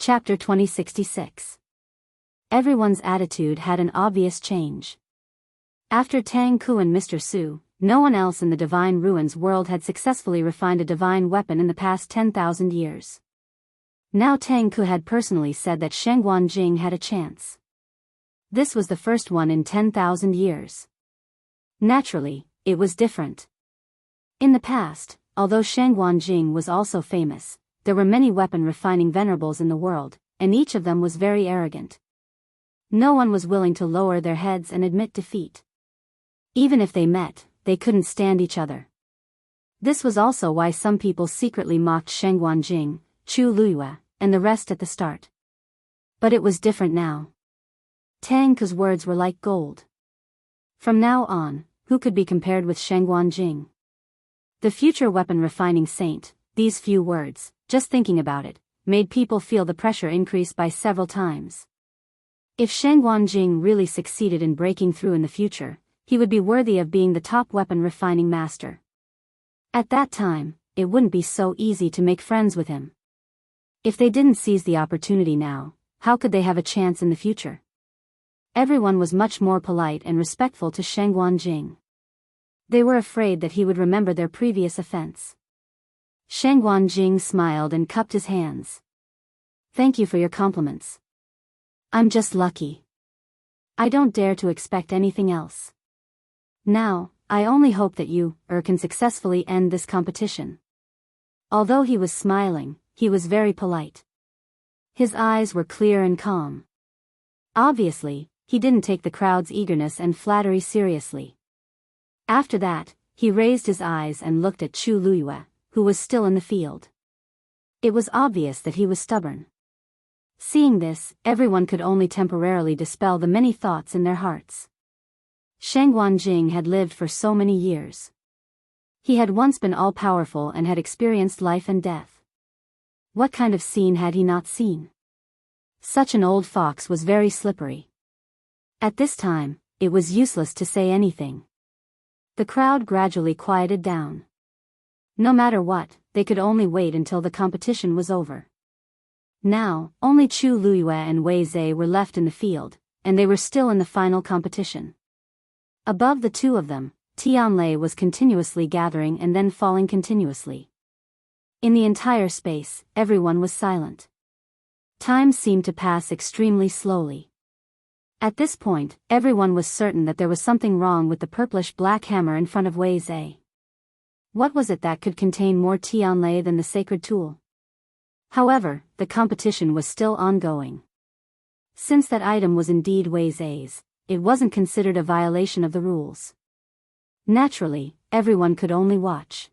Chapter 2066. Everyone's attitude had an obvious change. After Tang Ku and Mr. Su, no one else in the Divine Ruins world had successfully refined a divine weapon in the past 10,000 years. Now Tang Ku had personally said that Shengguan Jing had a chance. This was the first one in 10,000 years. Naturally, it was different. In the past, although Shengguan Jing was also famous, there were many weapon-refining venerables in the world, and each of them was very arrogant. No one was willing to lower their heads and admit defeat. Even if they met, they couldn't stand each other. This was also why some people secretly mocked Shengguan Jing, Chu Luyue, and the rest at the start. But it was different now. Tang Ku's words were like gold. From now on, who could be compared with Shengguan Jing? The future weapon-refining saint, these few words, just thinking about it, made people feel the pressure increase by several times. If Shengguan Jing really succeeded in breaking through in the future, he would be worthy of being the top weapon-refining master. At that time, it wouldn't be so easy to make friends with him. If they didn't seize the opportunity now, how could they have a chance in the future? Everyone was much more polite and respectful to Shengguan Jing. They were afraid that he would remember their previous offense. Shengguan Jing smiled and cupped his hands. Thank you for your compliments. I'm just lucky. I don't dare to expect anything else. Now, I only hope that you, can successfully end this competition. Although he was smiling, he was very polite. His eyes were clear and calm. Obviously, he didn't take the crowd's eagerness and flattery seriously. After that, he raised his eyes and looked at Chu Luyue, who was still in the field. It was obvious that he was stubborn. Seeing this, everyone could only temporarily dispel the many thoughts in their hearts. Shengguan Jing had lived for so many years. He had once been all-powerful and had experienced life and death. What kind of scene had he not seen? Such an old fox was very slippery. At this time, it was useless to say anything. The crowd gradually quieted down. No matter what, they could only wait until the competition was over. Now, only Chu Luyue and Wei Zhe were left in the field, and they were still in the final competition. Above the two of them, Tianlei was continuously gathering and then falling continuously. In the entire space, everyone was silent. Time seemed to pass extremely slowly. At this point, everyone was certain that there was something wrong with the purplish-black hammer in front of Wei Zhe. What was it that could contain more Tianlei than the sacred tool? However, the competition was still ongoing. Since that item was indeed Wei Zhe's, it wasn't considered a violation of the rules. Naturally, everyone could only watch.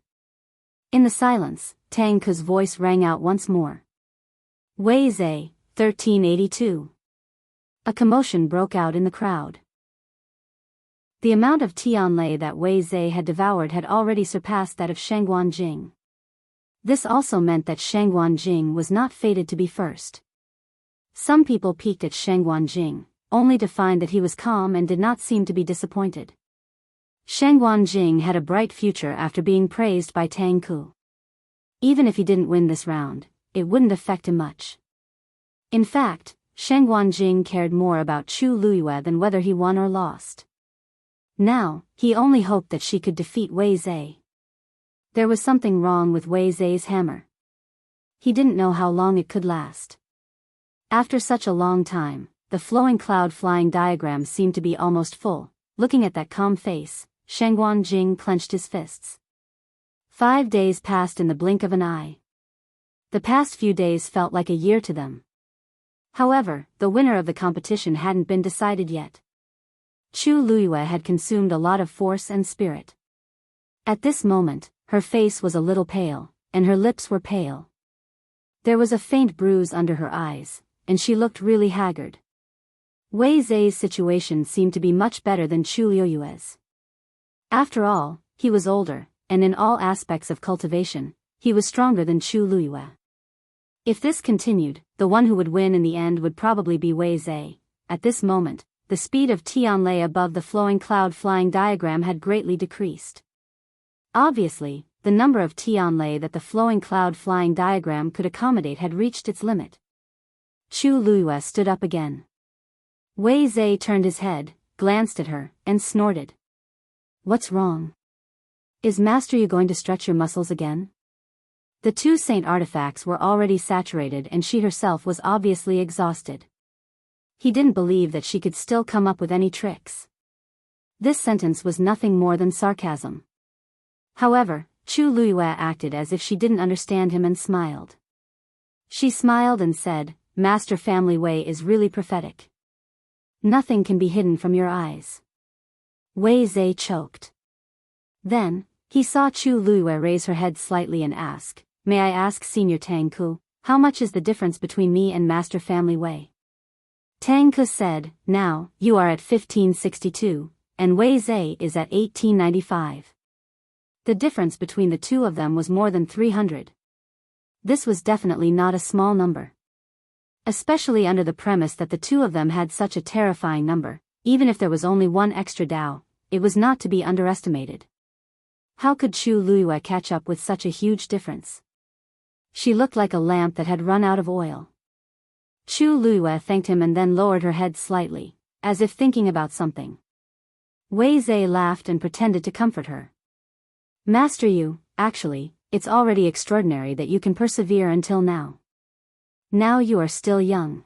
In the silence, Tang Ku's voice rang out once more. Wei Zhe, 1382. A commotion broke out in the crowd. The amount of Tianlei that Wei Zhe had devoured had already surpassed that of Shengguan Jing. This also meant that Shengguan Jing was not fated to be first. Some people peeked at Shengguan Jing, only to find that he was calm and did not seem to be disappointed. Shengguan Jing had a bright future after being praised by Tang Ku. Even if he didn't win this round, it wouldn't affect him much. In fact, Shengguan Jing cared more about Chu Luyue than whether he won or lost. Now, he only hoped that she could defeat Wei Zhe. There was something wrong with Wei Zhe's hammer. He didn't know how long it could last. After such a long time, the flowing cloud flying diagram seemed to be almost full. Looking at that calm face, Shengguan Jing clenched his fists. 5 days passed in the blink of an eye. The past few days felt like a year to them. However, the winner of the competition hadn't been decided yet. Chu Luyue had consumed a lot of force and spirit. At this moment, her face was a little pale, and her lips were pale. There was a faint bruise under her eyes, and she looked really haggard. Wei Zhe's situation seemed to be much better than Chu Luyue's. After all, he was older, and in all aspects of cultivation, he was stronger than Chu Luyue. If this continued, the one who would win in the end would probably be Wei Zhe. At this moment, the speed of Tianlei above the flowing cloud flying diagram had greatly decreased. Obviously, the number of Tianlei that the flowing cloud flying diagram could accommodate had reached its limit. Chu Luiyue stood up again. Wei Zhe turned his head, glanced at her, and snorted. What's wrong? Is Master Yu going to stretch your muscles again? The two saint artifacts were already saturated and she herself was obviously exhausted. He didn't believe that she could still come up with any tricks. This sentence was nothing more than sarcasm. However, Chu Luiyue acted as if she didn't understand him and smiled. She smiled and said, Master Family Wei is really prophetic. Nothing can be hidden from your eyes. Wei Zhe choked. Then, he saw Chu Luiyue raise her head slightly and ask, May I ask Senior Tang Ku, how much is the difference between me and Master Family Wei? Tang Ku said, Now, you are at 1562, and Wei Zhe is at 1895. The difference between the two of them was more than 300. This was definitely not a small number. Especially under the premise that the two of them had such a terrifying number, even if there was only one extra Dao, it was not to be underestimated. How could Chu Luiyue catch up with such a huge difference? She looked like a lamp that had run out of oil. Chu Luiyue thanked him and then lowered her head slightly, as if thinking about something. Wei Zhe laughed and pretended to comfort her. Master Yu, actually, it's already extraordinary that you can persevere until now. Now you are still young.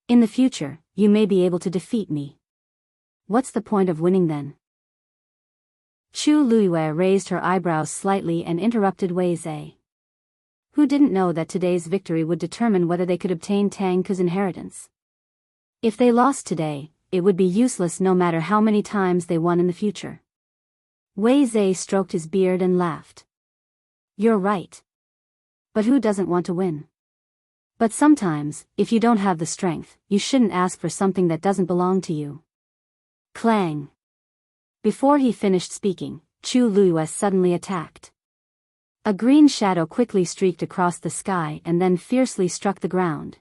In the future, you may be able to defeat me. What's the point of winning then? Chu Luiyue raised her eyebrows slightly and interrupted Wei Zhe. Who didn't know that today's victory would determine whether they could obtain Tang Ku's inheritance? If they lost today, it would be useless no matter how many times they won in the future. Wei Zhe stroked his beard and laughed. You're right. But who doesn't want to win? But sometimes, if you don't have the strength, you shouldn't ask for something that doesn't belong to you. Clang. Before he finished speaking, Chu Luiyue suddenly attacked. A green shadow quickly streaked across the sky and then fiercely struck the ground.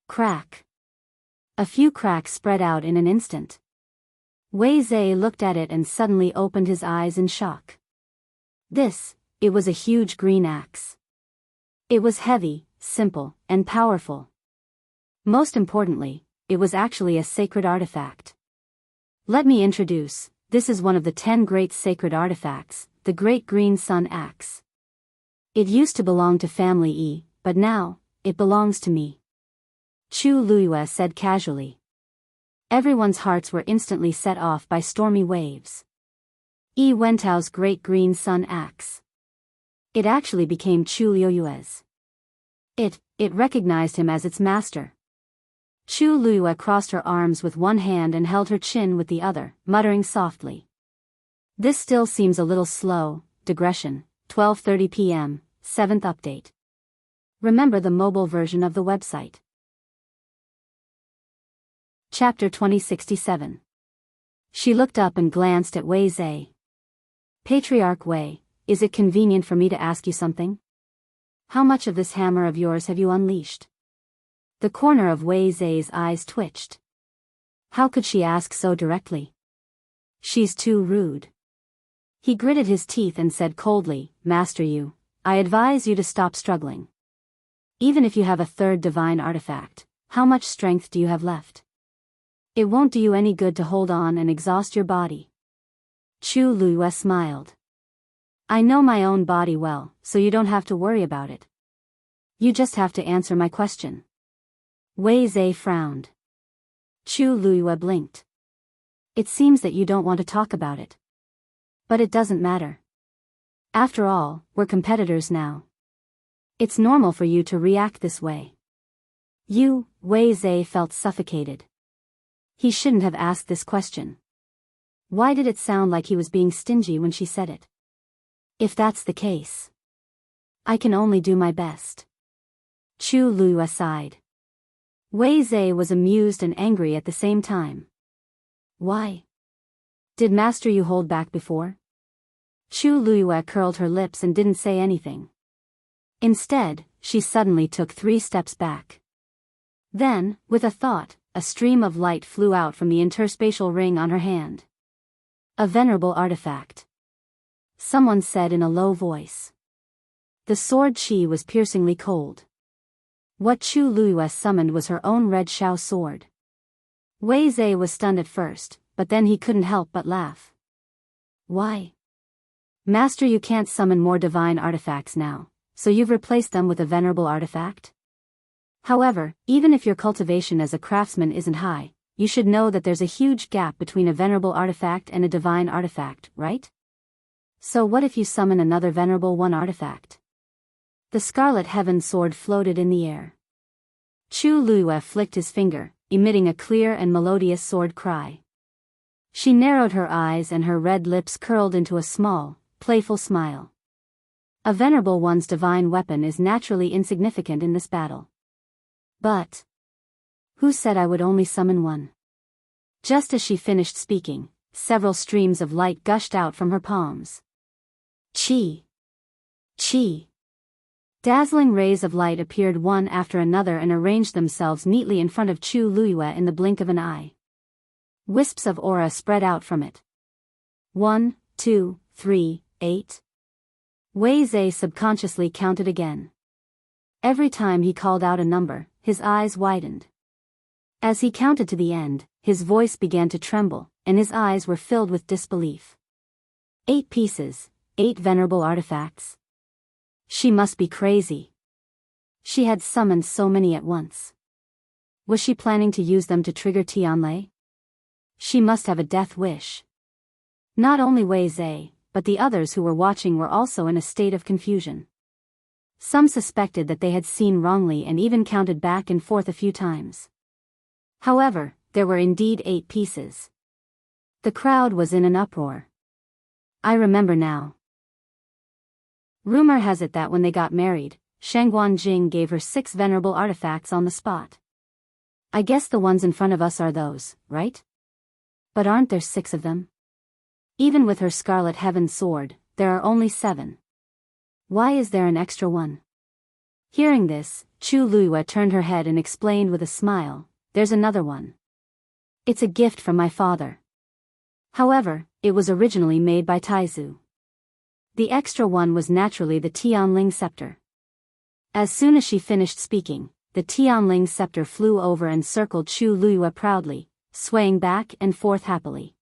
Crack. A few cracks spread out in an instant. Wei Zhe looked at it and suddenly opened his eyes in shock. It was a huge green axe. It was heavy, simple, and powerful. Most importantly, it was actually a sacred artifact. Let me introduce, this is one of the 10 great sacred artifacts, the Great Green Sun Axe. It used to belong to Family Yi, but now, it belongs to me. Chu Luiyue said casually. Everyone's hearts were instantly set off by stormy waves. Yi Wentao's Great Green Sun Axe. It actually became Chu Luiyue's. It recognized him as its master. Chu Luiyue crossed her arms with one hand and held her chin with the other, muttering softly. This still seems a little slow. Digression, 12:30 p.m., 7th update. Remember the mobile version of the website. Chapter 2067. She looked up and glanced at Wei Zhe. Patriarch Wei, is it convenient for me to ask you something? How much of this hammer of yours have you unleashed? The corner of Wei Zhe's eyes twitched. How could she ask so directly? She's too rude. He gritted his teeth and said coldly, Master Yu, I advise you to stop struggling. Even if you have a third divine artifact, how much strength do you have left? It won't do you any good to hold on and exhaust your body. Chu Luiyue smiled. I know my own body well, so you don't have to worry about it. You just have to answer my question. Wei Zhe frowned. Chu Luiyue blinked. It seems that you don't want to talk about it. But it doesn't matter. After all, we're competitors now. It's normal for you to react this way. Wei Zhe felt suffocated. He shouldn't have asked this question. Why did it sound like he was being stingy when she said it? If that's the case, I can only do my best. Chu Luiyue sighed. Wei Zhe was amused and angry at the same time. Why? Did Master Yu hold back before? Chu Luiyue curled her lips and didn't say anything. Instead, she suddenly took 3 steps back. Then, with a thought, a stream of light flew out from the interspatial ring on her hand. A venerable artifact. Someone said in a low voice. The sword chi was piercingly cold. What Chu Luiyue summoned was her own red Shao sword. Wei Zhe was stunned at first, but then he couldn't help but laugh. Why? Master, you can't summon more divine artifacts now, so you've replaced them with a venerable artifact? However, even if your cultivation as a craftsman isn't high, you should know that there's a huge gap between a venerable artifact and a divine artifact, right? So what if you summon another venerable one artifact? The Scarlet Heaven sword floated in the air. Chu Luiyue flicked his finger, emitting a clear and melodious sword cry. She narrowed her eyes and her red lips curled into a small, playful smile. A venerable one's divine weapon is naturally insignificant in this battle. But who said I would only summon one? Just as she finished speaking, several streams of light gushed out from her palms. Chi! Chi! Dazzling rays of light appeared one after another and arranged themselves neatly in front of Chu Luiyue in the blink of an eye. Wisps of aura spread out from it. 1, 2, 3, 8. Wei Zhe subconsciously counted again. Every time he called out a number, his eyes widened. As he counted to the end, his voice began to tremble, and his eyes were filled with disbelief. 8 pieces, 8 venerable artifacts. She must be crazy. She had summoned so many at once. Was she planning to use them to trigger Tianlei? She must have a death wish. Not only Wei Zhe, but the others who were watching were also in a state of confusion. Some suspected that they had seen wrongly and even counted back and forth a few times. However, there were indeed 8 pieces. The crowd was in an uproar. I remember now. Rumor has it that when they got married, Shangguan Jing gave her 6 venerable artifacts on the spot. I guess the ones in front of us are those, right? But aren't there 6 of them? Even with her Scarlet Heaven sword, there are only 7. Why is there an extra one? Hearing this, Chu Luiyue turned her head and explained with a smile, there's another one. It's a gift from my father. However, it was originally made by Taizu. The extra one was naturally the Tianling scepter. As soon as she finished speaking, the Tianling scepter flew over and circled Chu Luiyue proudly, swaying back and forth happily.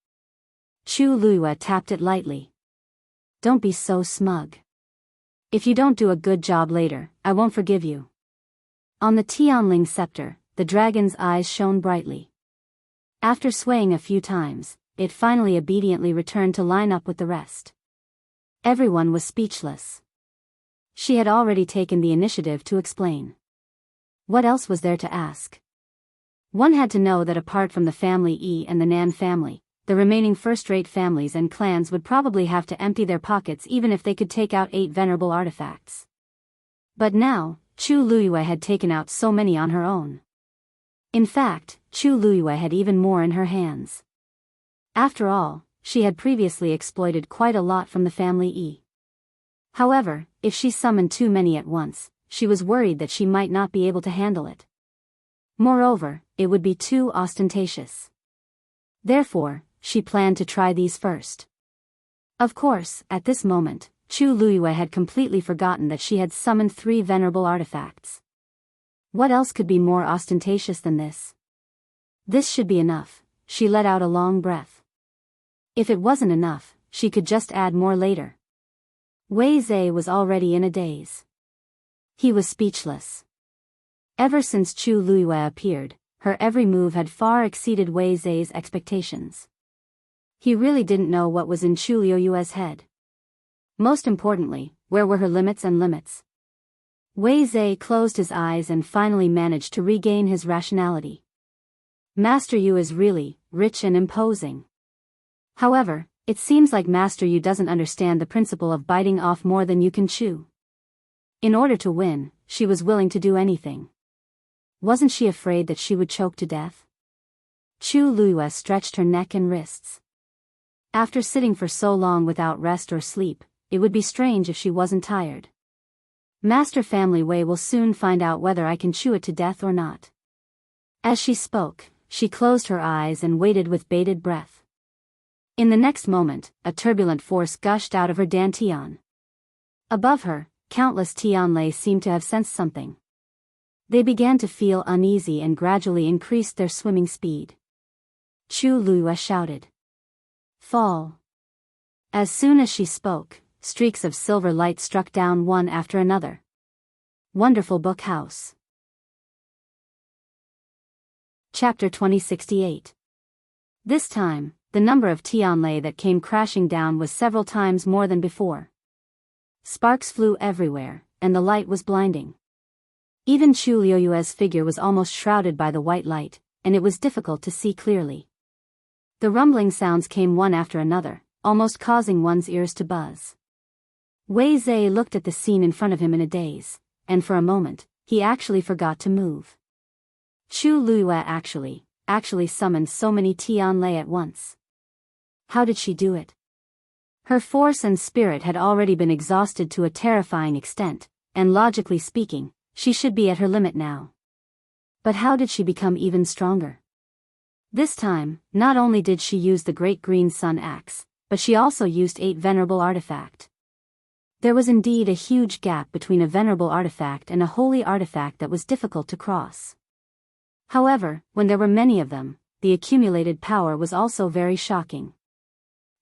Chu Luiyue tapped it lightly. Don't be so smug. If you don't do a good job later, I won't forgive you. On the Tianling scepter, the dragon's eyes shone brightly. After swaying a few times, it finally obediently returned to line up with the rest. Everyone was speechless. She had already taken the initiative to explain. What else was there to ask? One had to know that apart from the family Yi and the Nan family, the remaining first-rate families and clans would probably have to empty their pockets even if they could take out 8 venerable artifacts. But now, Chu Luiyue had taken out so many on her own. In fact, Chu Luiyue had even more in her hands. After all, she had previously exploited quite a lot from the family Yi. However, if she summoned too many at once, she was worried that she might not be able to handle it. Moreover, it would be too ostentatious. Therefore, she planned to try these first. Of course, at this moment, Chu Luiyue had completely forgotten that she had summoned 3 venerable artifacts. What else could be more ostentatious than this? This should be enough, she let out a long breath. If it wasn't enough, she could just add more later. Wei Zhe was already in a daze. He was speechless. Ever since Chu Luiyue appeared, her every move had far exceeded Wei Zhe's expectations. He really didn't know what was in Chu Luiyue's head. Most importantly, where were her limits and limits? Wei Zhe closed his eyes and finally managed to regain his rationality. Master Yu is really rich and imposing. However, it seems like Master Yu doesn't understand the principle of biting off more than you can chew. In order to win, she was willing to do anything. Wasn't she afraid that she would choke to death? Chu Luiyue stretched her neck and wrists. After sitting for so long without rest or sleep, it would be strange if she wasn't tired. Master Family Wei will soon find out whether I can chew it to death or not. As she spoke, she closed her eyes and waited with bated breath. In the next moment, a turbulent force gushed out of her dantian. Above her, countless Tianlei seemed to have sensed something. They began to feel uneasy and gradually increased their swimming speed. Chu Luiyue shouted. Fall. As soon as she spoke, streaks of silver light struck down one after another. Wonderful Book House. Chapter 2068. This time, the number of Tianlei that came crashing down was several times more than before. Sparks flew everywhere, and the light was blinding. Even Chu Luiyue's figure was almost shrouded by the white light, and it was difficult to see clearly. The rumbling sounds came one after another, almost causing one's ears to buzz. Wei Zhe looked at the scene in front of him in a daze, and for a moment, he actually forgot to move. Chu Luiyue actually summoned so many Tianlei at once. How did she do it? Her force and spirit had already been exhausted to a terrifying extent, and logically speaking, she should be at her limit now. But how did she become even stronger? This time, not only did she use the Great Green Sun Axe, but she also used 8 venerable artifact. There was indeed a huge gap between a venerable artifact and a holy artifact that was difficult to cross. However, when there were many of them, the accumulated power was also very shocking.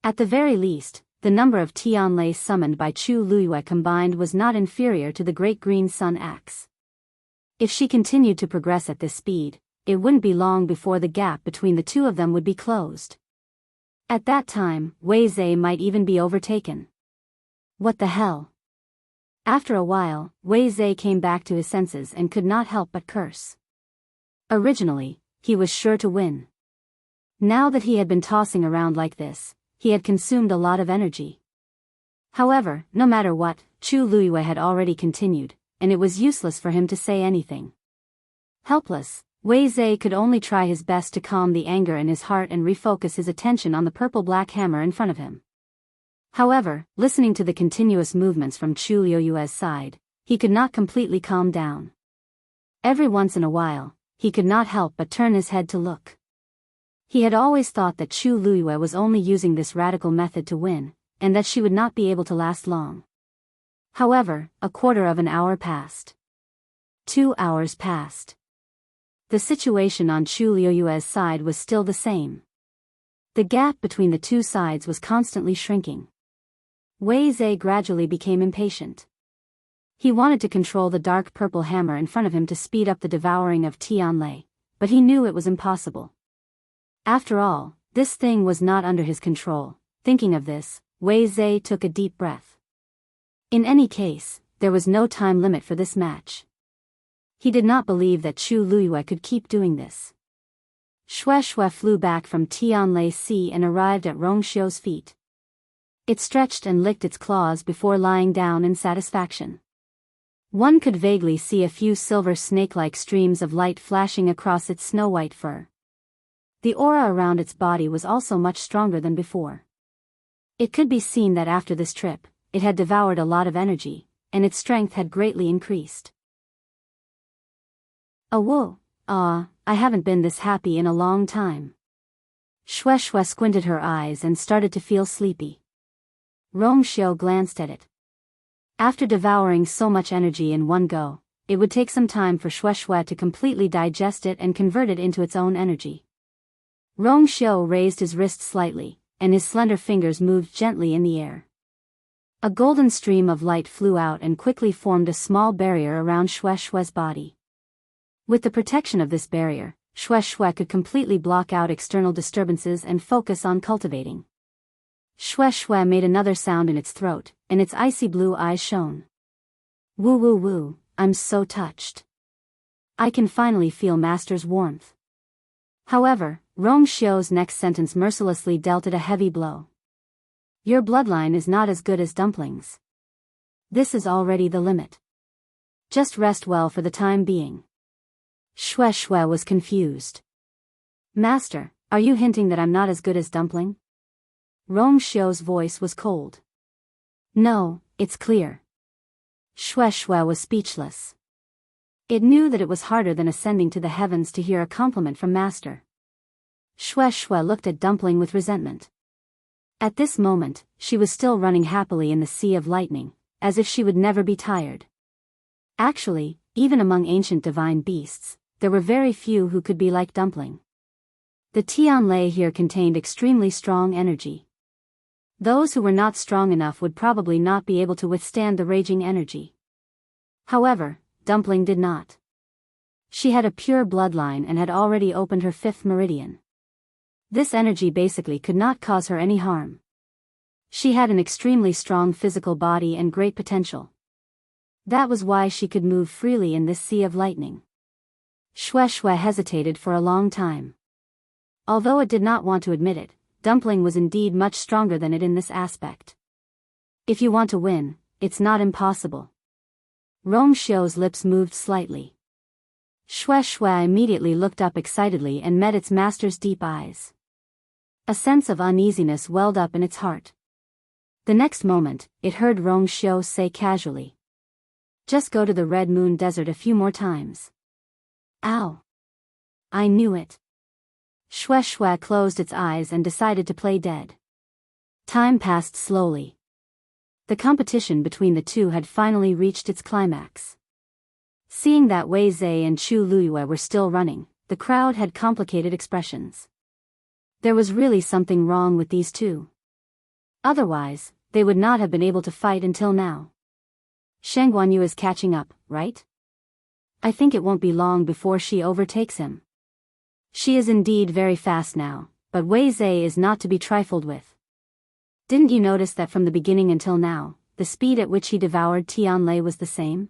At the very least, the number of Tianlei summoned by Chu Luiyue combined was not inferior to the Great Green Sun Axe. If she continued to progress at this speed, it wouldn't be long before the gap between the two of them would be closed. At that time, Wei Zhe might even be overtaken. What the hell? After a while, Wei Zhe came back to his senses and could not help but curse. Originally, he was sure to win. Now that he had been tossing around like this, he had consumed a lot of energy. However, no matter what, Chu Luiyue had already continued, and it was useless for him to say anything. Helpless, Wei Zhe could only try his best to calm the anger in his heart and refocus his attention on the purple-black hammer in front of him. However, listening to the continuous movements from Chu Luiyue's side, he could not completely calm down. Every once in a while, he could not help but turn his head to look. He had always thought that Chu Luiyue was only using this radical method to win, and that she would not be able to last long. However, a quarter of an hour passed. 2 hours passed. The situation on Chu Luiyue's side was still the same. The gap between the two sides was constantly shrinking. Wei Zhe gradually became impatient. He wanted to control the dark purple hammer in front of him to speed up the devouring of Tianlei, but he knew it was impossible. After all, this thing was not under his control. Thinking of this, Wei Zhe took a deep breath. In any case, there was no time limit for this match. He did not believe that Chu Luiyue could keep doing this. Xue Xue flew back from Tianlei Sea and arrived at Rongxiu's feet. It stretched and licked its claws before lying down in satisfaction. One could vaguely see a few silver snake-like streams of light flashing across its snow-white fur. The aura around its body was also much stronger than before. It could be seen that after this trip, it had devoured a lot of energy, and its strength had greatly increased. Oh, whoa, I haven't been this happy in a long time. Xue Xue squinted her eyes and started to feel sleepy. Rongxiu glanced at it. After devouring so much energy in one go, it would take some time for Xue Xue to completely digest it and convert it into its own energy. Rongxiu raised his wrist slightly, and his slender fingers moved gently in the air. A golden stream of light flew out and quickly formed a small barrier around Xue Xue's body. With the protection of this barrier, Xue Xue could completely block out external disturbances and focus on cultivating. Xue Xue made another sound in its throat, and its icy blue eyes shone. Woo woo woo, I'm so touched. I can finally feel Master's warmth. However, Rongxiu's next sentence mercilessly dealt it a heavy blow. Your bloodline is not as good as dumplings. This is already the limit. Just rest well for the time being. Xue Xue was confused. Master, are you hinting that I'm not as good as dumpling? Rongxiu's voice was cold. No, it's clear. Xue Xue was speechless. It knew that it was harder than ascending to the heavens to hear a compliment from Master. Xue Xue looked at Dumpling with resentment. At this moment, she was still running happily in the sea of lightning, as if she would never be tired. Actually, even among ancient divine beasts, there were very few who could be like Dumpling. The Tianlei here contained extremely strong energy. Those who were not strong enough would probably not be able to withstand the raging energy. However, Dumpling did not. She had a pure bloodline and had already opened her 5th meridian. This energy basically could not cause her any harm. She had an extremely strong physical body and great potential. That was why she could move freely in this sea of lightning. Xue Xue hesitated for a long time. Although it did not want to admit it, Dumpling was indeed much stronger than it in this aspect. If you want to win, it's not impossible. Rong Xiu's lips moved slightly. Xue Xue immediately looked up excitedly and met its master's deep eyes. A sense of uneasiness welled up in its heart. The next moment, it heard Rong Xiu say casually, "Just go to the Red Moon Desert a few more times." Ow! I knew it. Xue Xue closed its eyes and decided to play dead. Time passed slowly. The competition between the two had finally reached its climax. Seeing that Wei Zhe and Chu Luyue were still running, the crowd had complicated expressions. There was really something wrong with these two. Otherwise, they would not have been able to fight until now. Shang Guanyu is catching up, right? I think it won't be long before she overtakes him. She is indeed very fast now, but Wei Zhe is not to be trifled with. Didn't you notice that from the beginning until now, the speed at which he devoured Tianlei was the same?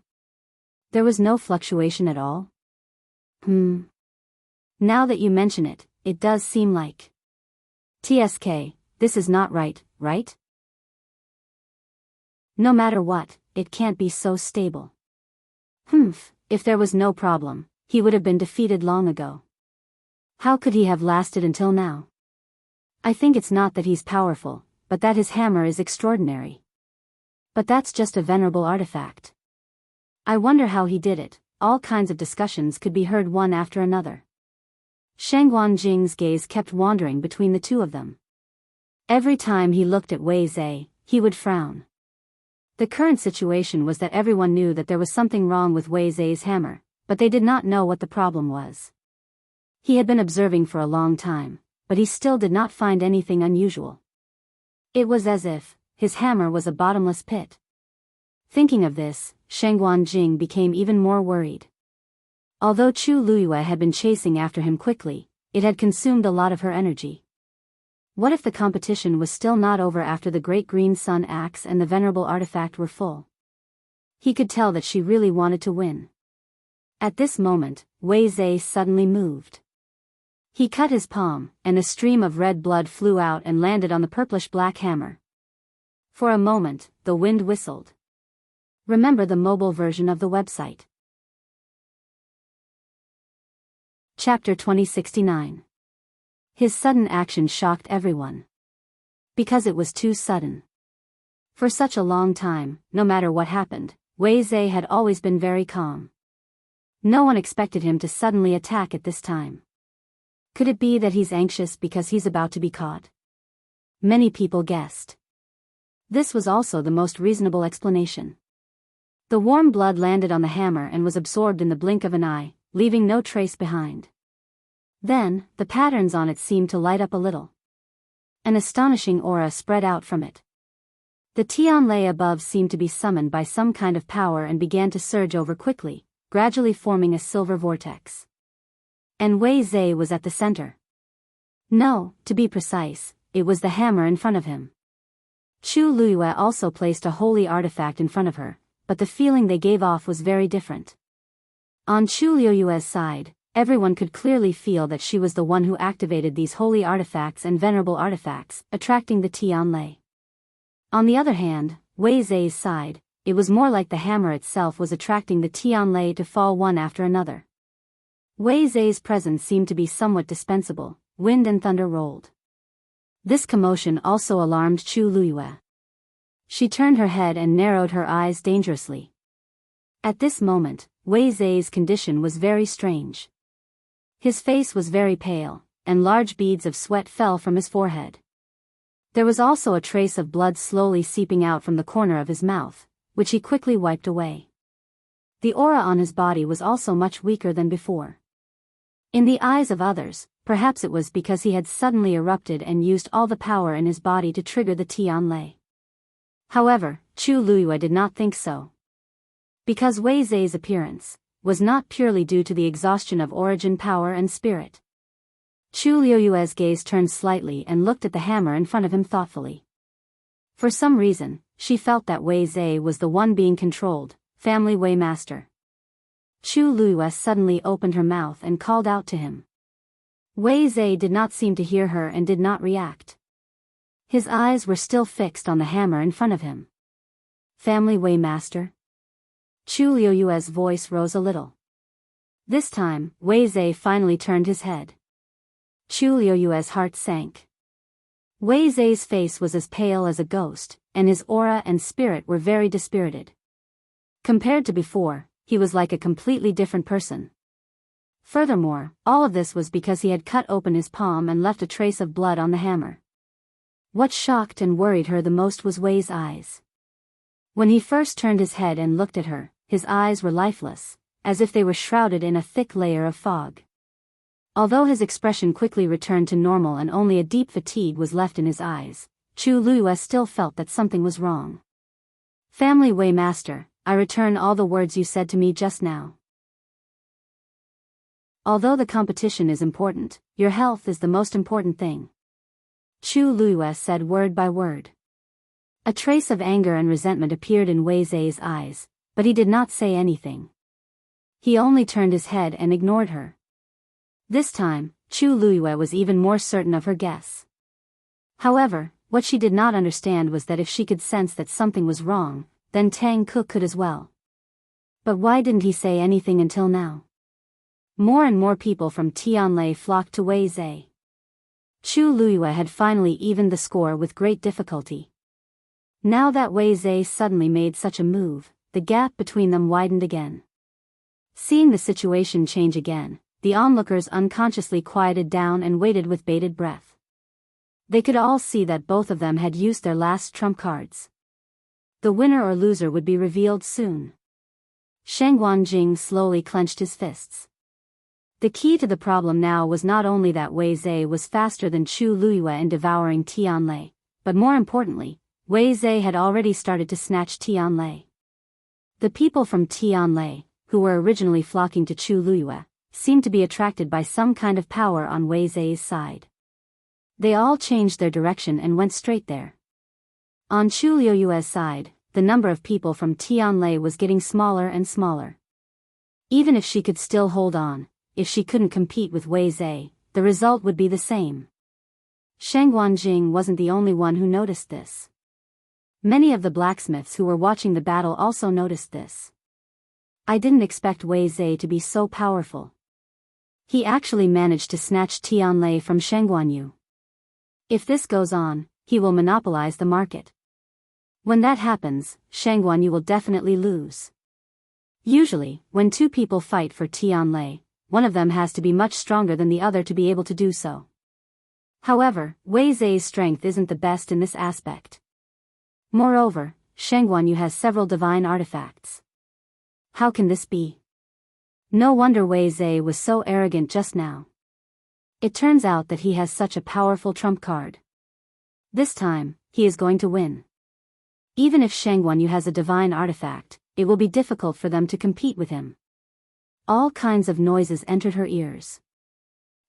There was no fluctuation at all? Now that you mention it, it does seem like. TSK, this is not right, right? No matter what, it can't be so stable. If there was no problem, he would have been defeated long ago. How could he have lasted until now? I think it's not that he's powerful, but that his hammer is extraordinary. But that's just a venerable artifact. I wonder how he did it. All kinds of discussions could be heard one after another. Shang Guanjing's gaze kept wandering between the two of them. Every time he looked at Wei Zhe, he would frown. The current situation was that everyone knew that there was something wrong with Wei Zhe's hammer, but they did not know what the problem was. He had been observing for a long time, but he still did not find anything unusual. It was as if his hammer was a bottomless pit. Thinking of this, Shang Guanjing became even more worried. Although Chu Luyue had been chasing after him quickly, it had consumed a lot of her energy. What if the competition was still not over after the Great Green Sun axe and the venerable artifact were full? He could tell that she really wanted to win. At this moment, Wei Zhe suddenly moved. He cut his palm, and a stream of red blood flew out and landed on the purplish-black hammer. For a moment, the wind whistled. Remember the mobile version of the website. Chapter 2069. His sudden action shocked everyone. Because it was too sudden. For such a long time, no matter what happened, Wei Zhe had always been very calm. No one expected him to suddenly attack at this time. Could it be that he's anxious because he's about to be caught? Many people guessed. This was also the most reasonable explanation. The warm blood landed on the hammer and was absorbed in the blink of an eye, leaving no trace behind. Then, the patterns on it seemed to light up a little. An astonishing aura spread out from it. The Tianlei above seemed to be summoned by some kind of power and began to surge over quickly, gradually forming a silver vortex. And Wei Zhe was at the center. No, to be precise, it was the hammer in front of him. Chu Luyue also placed a holy artifact in front of her, but the feeling they gave off was very different. On Chu Luyue's side, everyone could clearly feel that she was the one who activated these holy artifacts and venerable artifacts, attracting the Tianlei. On the other hand, Wei Zhe's side, it was more like the hammer itself was attracting the Tianlei to fall one after another. Wei Zhe's presence seemed to be somewhat dispensable. Wind and thunder rolled. This commotion also alarmed Chu Luyue. She turned her head and narrowed her eyes dangerously. At this moment, Wei Zhe's condition was very strange. His face was very pale, and large beads of sweat fell from his forehead. There was also a trace of blood slowly seeping out from the corner of his mouth, which he quickly wiped away. The aura on his body was also much weaker than before. In the eyes of others, perhaps it was because he had suddenly erupted and used all the power in his body to trigger the Tianlei. However, Chu Luiyue did not think so. Because Wei Zai's appearance was not purely due to the exhaustion of origin power and spirit. Chu Luiyue's gaze turned slightly and looked at the hammer in front of him thoughtfully. For some reason, she felt that Wei Zai was the one being controlled, family Wei master. Chu Luiyue suddenly opened her mouth and called out to him. Wei Zai did not seem to hear her and did not react. His eyes were still fixed on the hammer in front of him. Family Wei master? Chu Luiyue's voice rose a little. This time, Wei Zai finally turned his head. Chu Luiyue's heart sank. Wei Zai's face was as pale as a ghost, and his aura and spirit were very dispirited. Compared to before, he was like a completely different person. Furthermore, all of this was because he had cut open his palm and left a trace of blood on the hammer. What shocked and worried her the most was Wei's eyes. When he first turned his head and looked at her, his eyes were lifeless, as if they were shrouded in a thick layer of fog. Although his expression quickly returned to normal and only a deep fatigue was left in his eyes, Chu Luiyue still felt that something was wrong. Family Wei master, I return all the words you said to me just now. Although the competition is important, your health is the most important thing. Chu Luiyue said word by word. A trace of anger and resentment appeared in Wei Zai's eyes, but he did not say anything. He only turned his head and ignored her. This time, Chu Luiyue was even more certain of her guess. However, what she did not understand was that if she could sense that something was wrong, then Tang Ku could as well. But why didn't he say anything until now? More and more people from Tianlei flocked to Wei Zai. Chu Luiyue had finally evened the score with great difficulty. Now that Wei Zai suddenly made such a move, the gap between them widened again. Seeing the situation change again, the onlookers unconsciously quieted down and waited with bated breath. They could all see that both of them had used their last trump cards. The winner or loser would be revealed soon. Sheng Guanjing slowly clenched his fists. The key to the problem now was not only that Wei Zai was faster than Chu Luiyue in devouring Tianlei, but more importantly, Wei Zai had already started to snatch Tianlei. The people from Tianlei, who were originally flocking to Chu Luiyue, seemed to be attracted by some kind of power on Wei Zai's side. They all changed their direction and went straight there. On Chu Luiyue's side, the number of people from Tianlei was getting smaller and smaller. Even if she could still hold on, if she couldn't compete with Wei Zai, the result would be the same. Sheng Guanjing wasn't the only one who noticed this. Many of the blacksmiths who were watching the battle also noticed this. I didn't expect Wei Zai to be so powerful. He actually managed to snatch Tianlei from Sheng Guanyu. If this goes on, he will monopolize the market. When that happens, Sheng Guanyu will definitely lose. Usually, when two people fight for Tianlei, one of them has to be much stronger than the other to be able to do so. However, Wei Zai's strength isn't the best in this aspect. Moreover, Sheng Guanyu has several divine artifacts. How can this be? No wonder Wei Zai was so arrogant just now. It turns out that he has such a powerful trump card. This time, he is going to win. Even if Sheng Guanyu has a divine artifact, it will be difficult for them to compete with him. All kinds of noises entered her ears.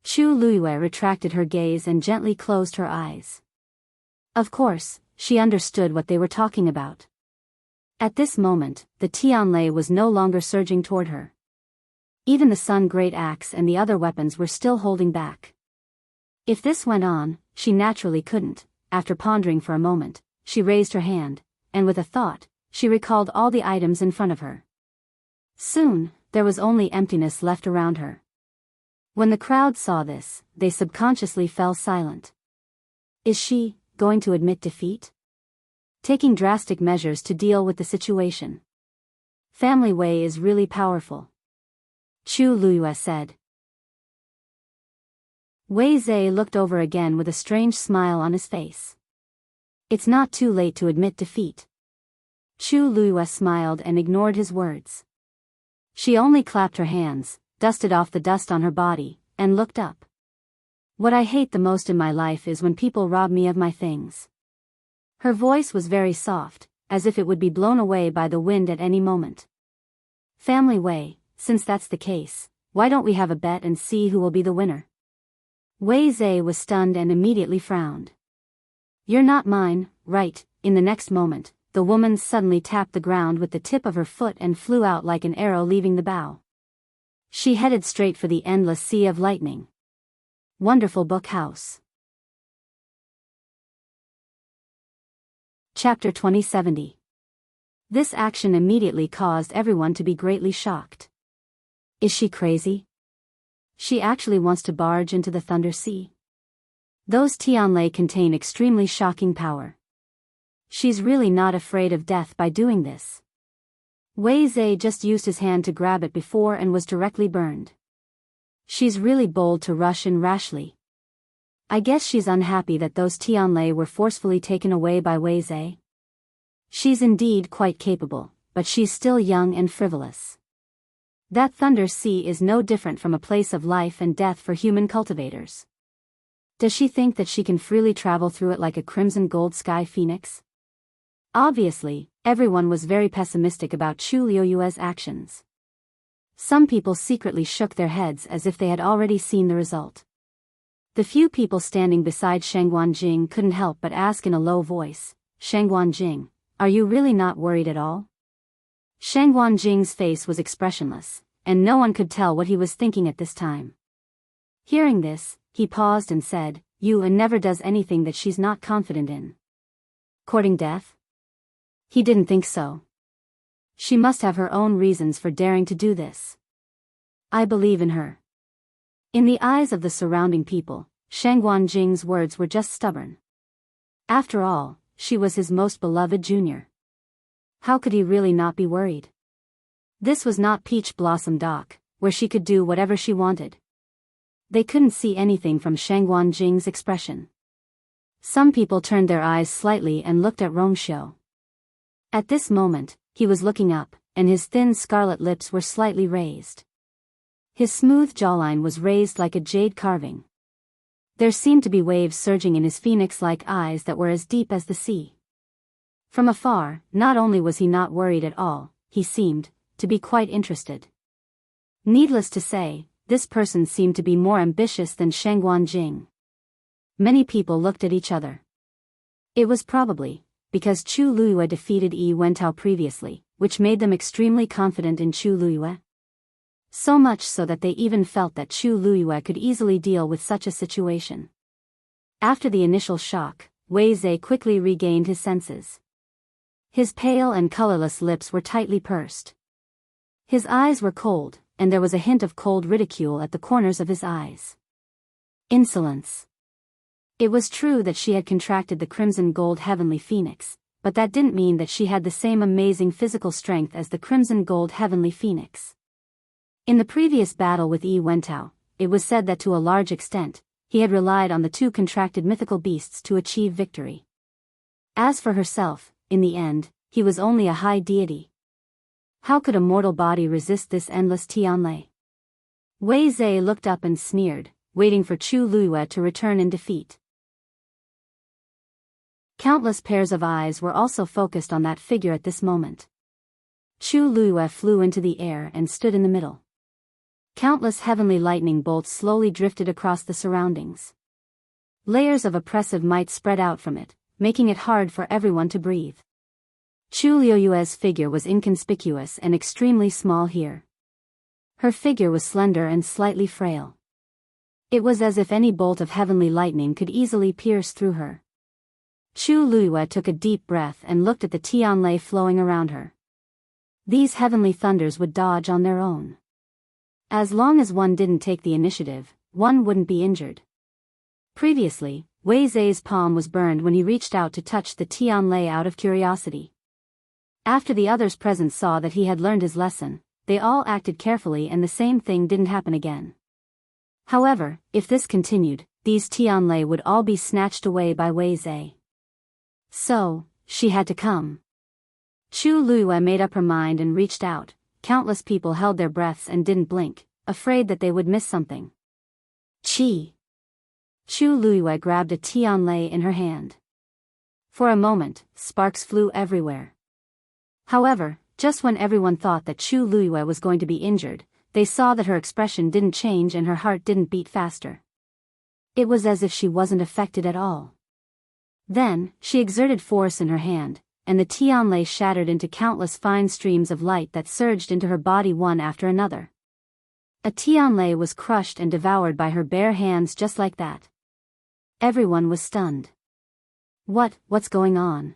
Chu Luiyue retracted her gaze and gently closed her eyes. Of course, she understood what they were talking about. At this moment, the Tianlei was no longer surging toward her. Even the Sun Great Axe and the other weapons were still holding back. If this went on, she naturally couldn't. After pondering for a moment, she raised her hand, and with a thought, she recalled all the items in front of her. Soon, there was only emptiness left around her. When the crowd saw this, they subconsciously fell silent. Is she going to admit defeat? Taking drastic measures to deal with the situation. Family Wei is really powerful. Chu Luiyue said. Wei Zai looked over again with a strange smile on his face. It's not too late to admit defeat. Chu Luiyue smiled and ignored his words. She only clapped her hands, dusted off the dust on her body, and looked up. What I hate the most in my life is when people rob me of my things. Her voice was very soft, as if it would be blown away by the wind at any moment. Family Wei, since that's the case, why don't we have a bet and see who will be the winner? Wei Zhe was stunned and immediately frowned. You're not mine, right? In the next moment, the woman suddenly tapped the ground with the tip of her foot and flew out like an arrow leaving the bow. She headed straight for the endless sea of lightning. Wonderful Book House. Chapter 2070. This action immediately caused everyone to be greatly shocked. Is she crazy? She actually wants to barge into the Thunder Sea. Those Tianlei contain extremely shocking power. She's really not afraid of death by doing this. Wei Zhe just used his hand to grab it before and was directly burned. She's really bold to rush in rashly. I guess she's unhappy that those Tianlei were forcefully taken away by Wei Zhe. She's indeed quite capable, but she's still young and frivolous. That Thunder Sea is no different from a place of life and death for human cultivators. Does she think that she can freely travel through it like a crimson gold sky phoenix? Obviously, everyone was very pessimistic about Chu Liuyue's actions. Some people secretly shook their heads as if they had already seen the result. The few people standing beside Sheng Guanjing couldn't help but ask in a low voice, Sheng Guanjing, are you really not worried at all? Sheng Guanjing's face was expressionless, and no one could tell what he was thinking at this time. Hearing this, he paused and said, Yu never does anything that she's not confident in. Courting death? He didn't think so. She must have her own reasons for daring to do this. I believe in her. In the eyes of the surrounding people, Sheng Guanjing's words were just stubborn. After all, she was his most beloved junior. How could he really not be worried? This was not Peach Blossom Dock, where she could do whatever she wanted. They couldn't see anything from Sheng Guanjing's expression. Some people turned their eyes slightly and looked at Rongxiu. At this moment, he was looking up, and his thin scarlet lips were slightly raised. His smooth jawline was raised like a jade carving. There seemed to be waves surging in his phoenix-like eyes that were as deep as the sea. From afar, not only was he not worried at all, he seemed to be quite interested. Needless to say, this person seemed to be more ambitious than Sheng Guanjing. Many people looked at each other. It was probably because Chu Luyue defeated Yi Wentao previously, which made them extremely confident in Chu Luyue. So much so that they even felt that Chu Luyue could easily deal with such a situation. After the initial shock, Wei Zhe quickly regained his senses. His pale and colorless lips were tightly pursed. His eyes were cold, and there was a hint of cold ridicule at the corners of his eyes. Insolence. It was true that she had contracted the crimson gold heavenly phoenix, but that didn't mean that she had the same amazing physical strength as the crimson gold heavenly phoenix. In the previous battle with Yi Wentao, it was said that to a large extent, he had relied on the two contracted mythical beasts to achieve victory. As for herself, in the end, he was only a high deity. How could a mortal body resist this endless Tianlei? Wei Zhe looked up and sneered, waiting for Chu Luyue to return in defeat. Countless pairs of eyes were also focused on that figure at this moment. Chu Luyue flew into the air and stood in the middle. Countless heavenly lightning bolts slowly drifted across the surroundings. Layers of oppressive might spread out from it, making it hard for everyone to breathe. Chu Liuyue's figure was inconspicuous and extremely small here. Her figure was slender and slightly frail. It was as if any bolt of heavenly lightning could easily pierce through her. Chu Luyue took a deep breath and looked at the Tianlei flowing around her. These heavenly thunders would dodge on their own. As long as one didn't take the initiative, one wouldn't be injured. Previously, Wei Zhe's palm was burned when he reached out to touch the Tianlei out of curiosity. After the others present saw that he had learned his lesson, they all acted carefully and the same thing didn't happen again. However, if this continued, these Tianlei would all be snatched away by Wei Zhe. So, she had to come. Chu Luyue made up her mind and reached out, countless people held their breaths and didn't blink, afraid that they would miss something. Chi! Chu Luiyue grabbed a Tianlei in her hand. For a moment, sparks flew everywhere. However, just when everyone thought that Chu Luiyue was going to be injured, they saw that her expression didn't change and her heart didn't beat faster. It was as if she wasn't affected at all. Then, she exerted force in her hand, and the Tianlei shattered into countless fine streams of light that surged into her body one after another. A Tianlei was crushed and devoured by her bare hands just like that. Everyone was stunned. What's going on?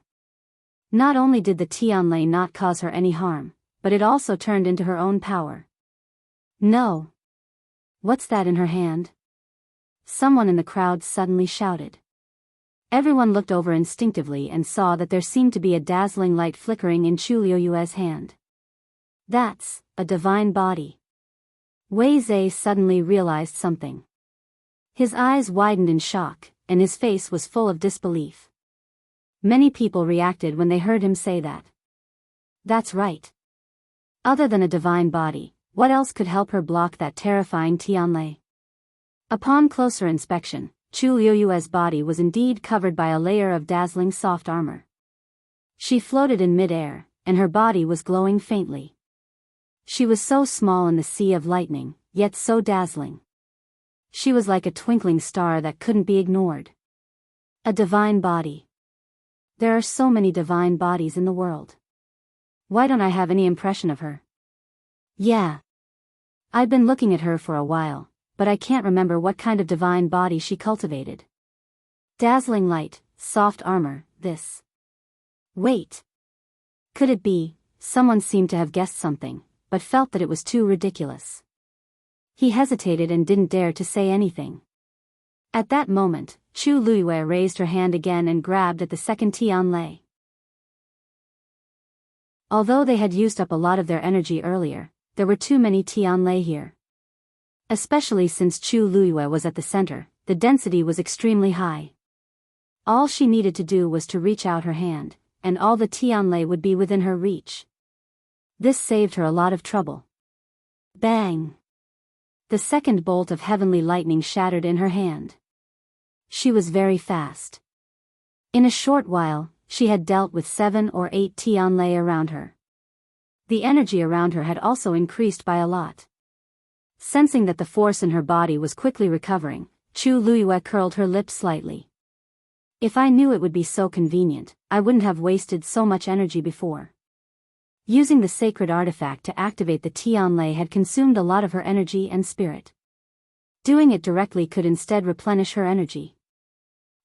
Not only did the Tianlei not cause her any harm, but it also turned into her own power. No! What's that in her hand? Someone in the crowd suddenly shouted. Everyone looked over instinctively and saw that there seemed to be a dazzling light flickering in Chu Luiyue's hand. That's a divine body. Wei Zhe suddenly realized something. His eyes widened in shock, and his face was full of disbelief. Many people reacted when they heard him say that. That's right. Other than a divine body, what else could help her block that terrifying Tianlei? Upon closer inspection, Chu Luiyue's body was indeed covered by a layer of dazzling soft armor. She floated in mid-air, and her body was glowing faintly. She was so small in the sea of lightning, yet so dazzling. She was like a twinkling star that couldn't be ignored. A divine body. There are so many divine bodies in the world. Why don't I have any impression of her? Yeah. I've been looking at her for a while, but I can't remember what kind of divine body she cultivated. Dazzling light, soft armor, this. Wait. Could it be? Someone seemed to have guessed something, but felt that it was too ridiculous. He hesitated and didn't dare to say anything. At that moment, Chu Luiyue raised her hand again and grabbed at the second Tianlei. Although they had used up a lot of their energy earlier, there were too many Tianlei here. Especially since Chu Luiyue was at the center, the density was extremely high. All she needed to do was to reach out her hand, and all the Tianlei would be within her reach. This saved her a lot of trouble. Bang! The second bolt of heavenly lightning shattered in her hand. She was very fast. In a short while, she had dealt with 7 or 8 Tianlei around her. The energy around her had also increased by a lot. Sensing that the force in her body was quickly recovering, Chu Luiyue curled her lips slightly. If I knew it would be so convenient, I wouldn't have wasted so much energy before. Using the sacred artifact to activate the Tianlei had consumed a lot of her energy and spirit. Doing it directly could instead replenish her energy.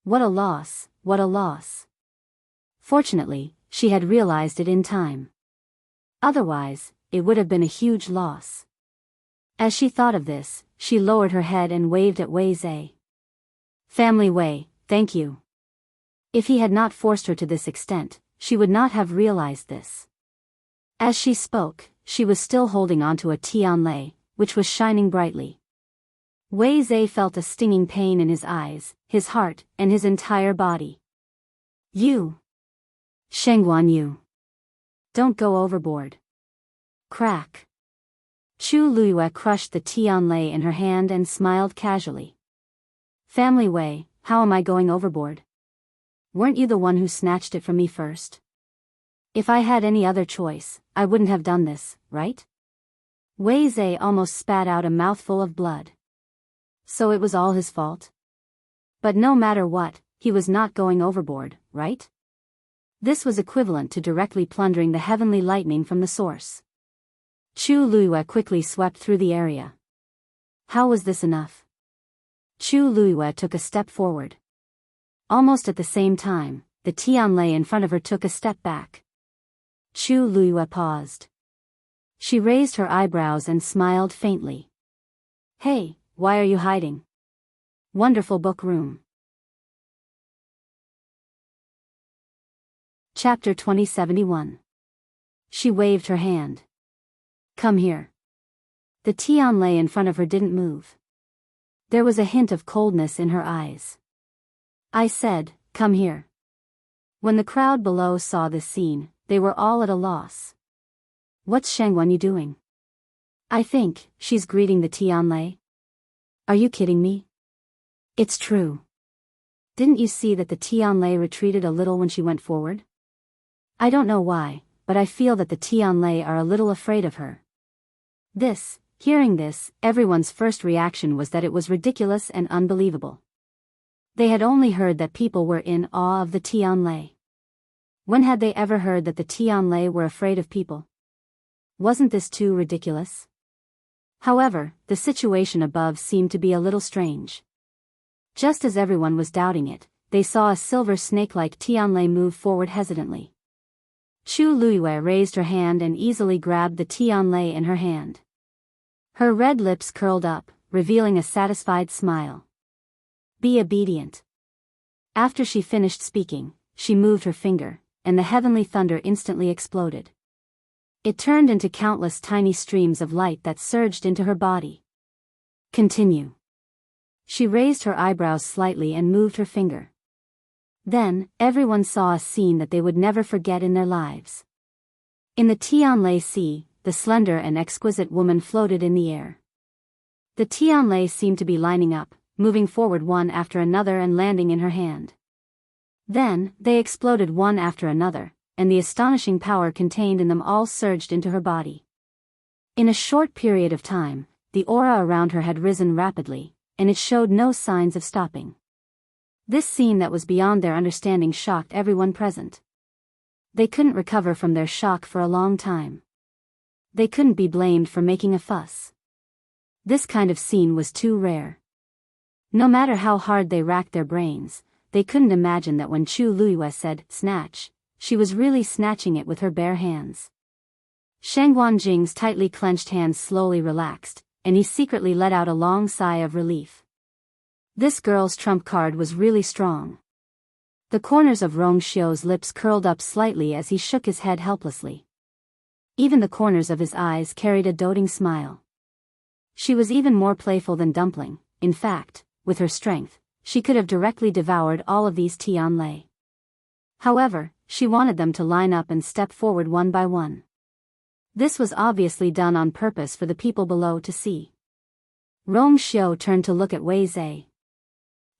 What a loss, what a loss. Fortunately, she had realized it in time. Otherwise, it would have been a huge loss. As she thought of this, she lowered her head and waved at Wei Zhe. Family Wei, thank you. If he had not forced her to this extent, she would not have realized this. As she spoke, she was still holding onto a Tianlei, which was shining brightly. Wei Zhe felt a stinging pain in his eyes, his heart, and his entire body. You. Shengguan Yu. Don't go overboard. Crack. Chu Luiyue crushed the Tianlei in her hand and smiled casually. Family Wei, how am I going overboard? Weren't you the one who snatched it from me first? If I had any other choice, I wouldn't have done this, right? Wei Zhe almost spat out a mouthful of blood. So it was all his fault? But no matter what, he was not going overboard, right? This was equivalent to directly plundering the heavenly lightning from the source. Chu Luiyue quickly swept through the area. How was this enough? Chu Luiyue took a step forward. Almost at the same time, the Tianlei in front of her took a step back. Chu Luiyue paused. She raised her eyebrows and smiled faintly. Hey, why are you hiding? Wonderful book room. Chapter 2071. She waved her hand. Come here. The Tianlei in front of her didn't move. There was a hint of coldness in her eyes. I said, come here. When the crowd below saw this scene, they were all at a loss. What's Shangwan Yu doing? I think she's greeting the Tianlei. Are you kidding me? It's true. Didn't you see that the Tianlei retreated a little when she went forward? I don't know why, but I feel that the Tianlei are a little afraid of her. Hearing this, everyone's first reaction was that it was ridiculous and unbelievable. They had only heard that people were in awe of the Tianlei. When had they ever heard that the Tianlei were afraid of people? Wasn't this too ridiculous? However, the situation above seemed to be a little strange. Just as everyone was doubting it, they saw a silver snake-like Tianlei move forward hesitantly. Chu Luiyue raised her hand and easily grabbed the Tianlei in her hand. Her red lips curled up, revealing a satisfied smile. Be obedient. After she finished speaking, she moved her finger, and the heavenly thunder instantly exploded. It turned into countless tiny streams of light that surged into her body. Continue. She raised her eyebrows slightly and moved her finger. Then, everyone saw a scene that they would never forget in their lives. In the Tianlei Sea, the slender and exquisite woman floated in the air. The Tianlei seemed to be lining up, moving forward one after another and landing in her hand. Then, they exploded one after another, and the astonishing power contained in them all surged into her body. In a short period of time, the aura around her had risen rapidly, and it showed no signs of stopping. This scene that was beyond their understanding shocked everyone present. They couldn't recover from their shock for a long time. They couldn't be blamed for making a fuss. This kind of scene was too rare. No matter how hard they racked their brains, they couldn't imagine that when Chu Luiyue said, "Snatch," she was really snatching it with her bare hands. Shangguan Jing's tightly clenched hands slowly relaxed, and he secretly let out a long sigh of relief. This girl's trump card was really strong. The corners of Rong Xiu's lips curled up slightly as he shook his head helplessly. Even the corners of his eyes carried a doting smile. She was even more playful than Dumpling. In fact, with her strength, she could have directly devoured all of these Tianlei. However, she wanted them to line up and step forward one by one. This was obviously done on purpose for the people below to see. Rong Xiu turned to look at Wei Zhe.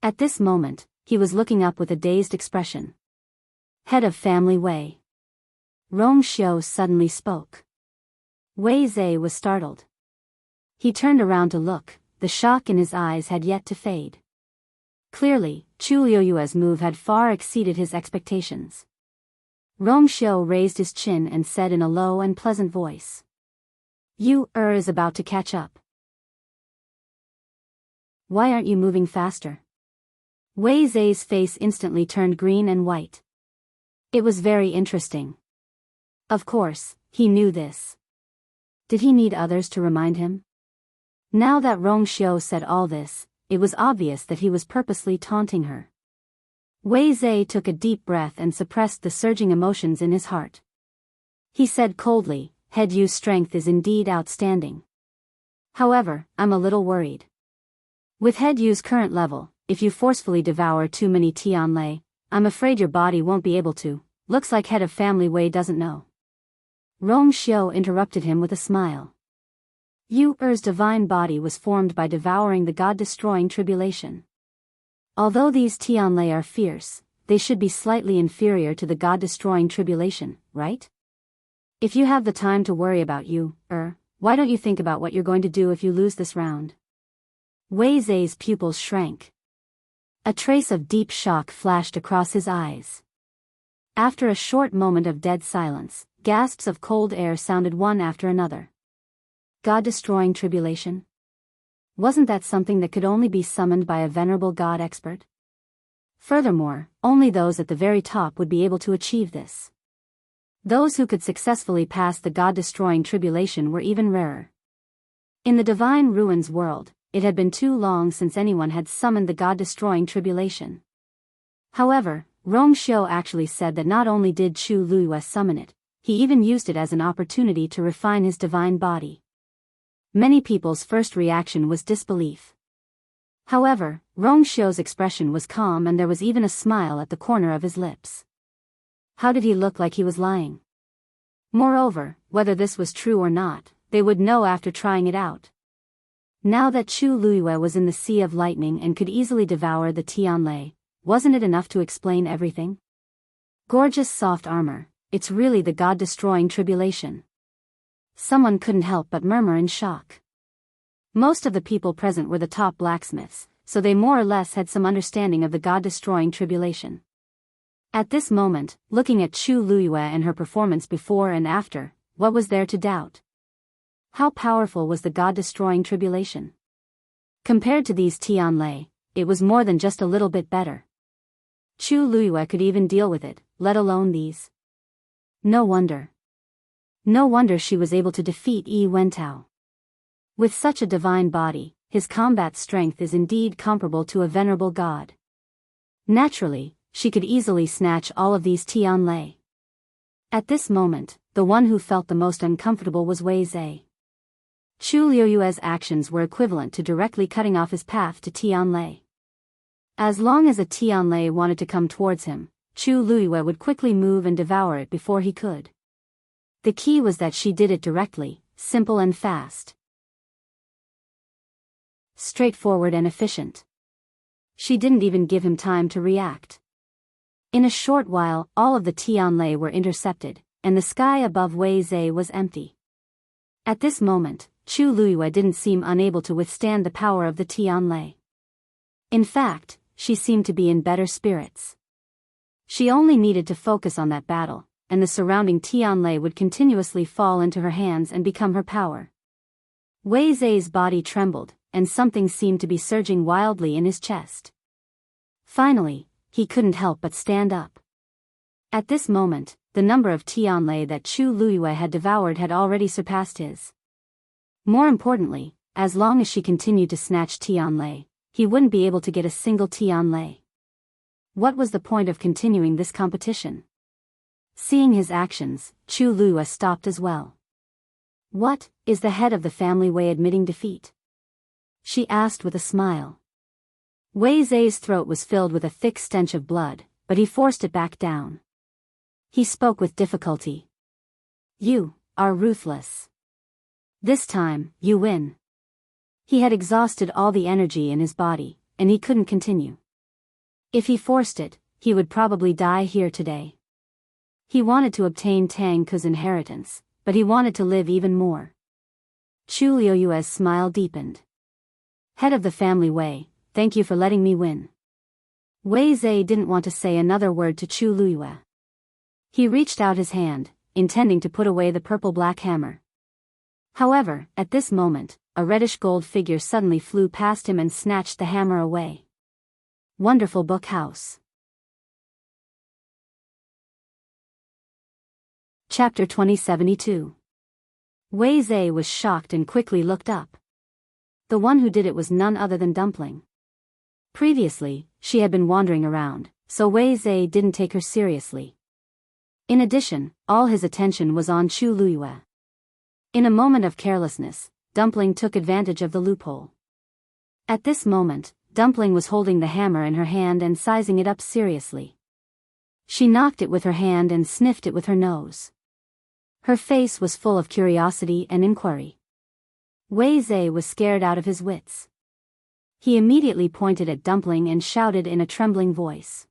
At this moment, he was looking up with a dazed expression. Head of family Wei. Rong Xiu suddenly spoke. Wei Zhe was startled. He turned around to look, the shock in his eyes had yet to fade. Clearly, Chu Luiyue's move had far exceeded his expectations. Rong Xiu raised his chin and said in a low and pleasant voice. You is about to catch up. Why aren't you moving faster? Wei Zhe's face instantly turned green and white. It was very interesting. Of course, he knew this. Did he need others to remind him? Now that Rong Xiu said all this, it was obvious that he was purposely taunting her. Wei Zhe took a deep breath and suppressed the surging emotions in his heart. He said coldly, Head Yu's strength is indeed outstanding. However, I'm a little worried. With Head Yu's current level, if you forcefully devour too many Tianlei, I'm afraid your body won't be able to. Looks like head of family Wei doesn't know. Rong Xiu interrupted him with a smile. Yu's divine body was formed by devouring the god-destroying tribulation. Although these Tianlei are fierce, they should be slightly inferior to the god-destroying tribulation, right? If you have the time to worry about why don't you think about what you're going to do if you lose this round? Wei Zhe's pupils shrank. A trace of deep shock flashed across his eyes. After a short moment of dead silence, gasps of cold air sounded one after another. God-destroying tribulation? Wasn't that something that could only be summoned by a venerable god expert? Furthermore, only those at the very top would be able to achieve this. Those who could successfully pass the god-destroying tribulation were even rarer. In the divine ruins world, it had been too long since anyone had summoned the god-destroying tribulation. However, Rong Xiu actually said that not only did Chu Luiyue summon it, he even used it as an opportunity to refine his divine body. Many people's first reaction was disbelief. However, Rong Xiu's expression was calm and there was even a smile at the corner of his lips. How did he look like he was lying? Moreover, whether this was true or not, they would know after trying it out. Now that Chu Luiyue was in the Sea of Lightning and could easily devour the Tianlei, wasn't it enough to explain everything? Gorgeous soft armor, it's really the god-destroying tribulation. Someone couldn't help but murmur in shock. Most of the people present were the top blacksmiths, so they more or less had some understanding of the god-destroying tribulation. At this moment, looking at Chu Luiyue and her performance before and after, what was there to doubt? How powerful was the god-destroying tribulation? Compared to these Tianlei, it was more than just a little bit better. Chu Luiyue could even deal with it, let alone these. No wonder. No wonder she was able to defeat Yi Wentao. With such a divine body, his combat strength is indeed comparable to a venerable god. Naturally, she could easily snatch all of these Tianlei. At this moment, the one who felt the most uncomfortable was Wei Zhe. Chu Luiyue's actions were equivalent to directly cutting off his path to Tianlei. As long as a Tianlei wanted to come towards him, Chu Luiyue would quickly move and devour it before he could. The key was that she did it directly, simple and fast. Straightforward and efficient. She didn't even give him time to react. In a short while, all of the Tianlei were intercepted, and the sky above Wei Zhe was empty. At this moment, Chu Luiyue didn't seem unable to withstand the power of the Tianlei. In fact, she seemed to be in better spirits. She only needed to focus on that battle, and the surrounding Tianlei would continuously fall into her hands and become her power. Wei Zhe's body trembled, and something seemed to be surging wildly in his chest. Finally, he couldn't help but stand up. At this moment, the number of Tianlei that Chu Luiyue had devoured had already surpassed his. More importantly, as long as she continued to snatch Tianlei, he wouldn't be able to get a single Tianlei. What was the point of continuing this competition? Seeing his actions, Chu Luiyue stopped as well. What, is the head of the family Wei admitting defeat? She asked with a smile. Wei Zhe's throat was filled with a thick stench of blood, but he forced it back down. He spoke with difficulty. You are ruthless. This time, you win. He had exhausted all the energy in his body, and he couldn't continue. If he forced it, he would probably die here today. He wanted to obtain Tang Ke's inheritance, but he wanted to live even more. Chu Luiyue's smile deepened. Head of the family Wei, thank you for letting me win. Wei Zhe didn't want to say another word to Chu Luiyue. He reached out his hand, intending to put away the purple-black hammer. However, at this moment, a reddish-gold figure suddenly flew past him and snatched the hammer away. Wonderful book house. Chapter 2072. Wei Zhe was shocked and quickly looked up. The one who did it was none other than Dumpling. Previously, she had been wandering around, so Wei Zhe didn't take her seriously. In addition, all his attention was on Chu Luiyue. In a moment of carelessness, Dumpling took advantage of the loophole. At this moment, Dumpling was holding the hammer in her hand and sizing it up seriously. She knocked it with her hand and sniffed it with her nose. Her face was full of curiosity and inquiry. Wei Zhe was scared out of his wits. He immediately pointed at Dumpling and shouted in a trembling voice.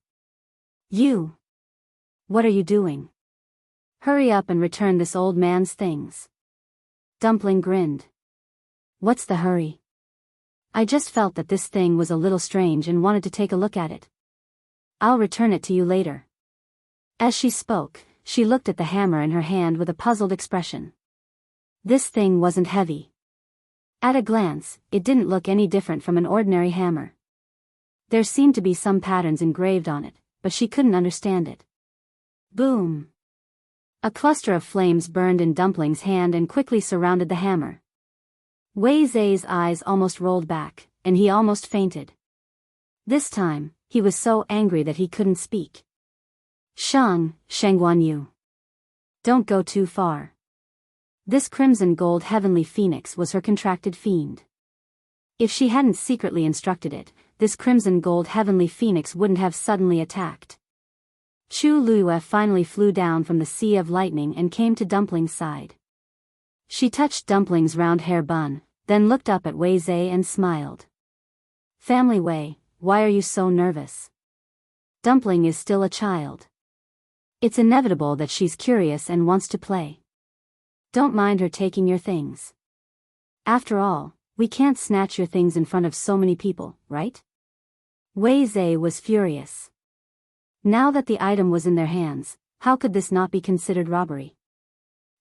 You! What are you doing? Hurry up and return this old man's things. Dumpling grinned. What's the hurry? I just felt that this thing was a little strange and wanted to take a look at it. I'll return it to you later. As she spoke, she looked at the hammer in her hand with a puzzled expression. This thing wasn't heavy. At a glance, it didn't look any different from an ordinary hammer. There seemed to be some patterns engraved on it, but she couldn't understand it. Boom! A cluster of flames burned in Dumpling's hand and quickly surrounded the hammer. Wei Zhe's eyes almost rolled back, and he almost fainted. This time, he was so angry that he couldn't speak. Shangguan Yu. Don't go too far. This crimson gold heavenly phoenix was her contracted fiend. If she hadn't secretly instructed it, this crimson gold heavenly phoenix wouldn't have suddenly attacked. Chu Luiyue finally flew down from the sea of lightning and came to Dumpling's side. She touched Dumpling's round hair bun, then looked up at Wei Zhe and smiled. Family Wei, why are you so nervous? Dumpling is still a child. It's inevitable that she's curious and wants to play. Don't mind her taking your things. After all, we can't snatch your things in front of so many people, right? Wei Zhe was furious. Now that the item was in their hands, how could this not be considered robbery?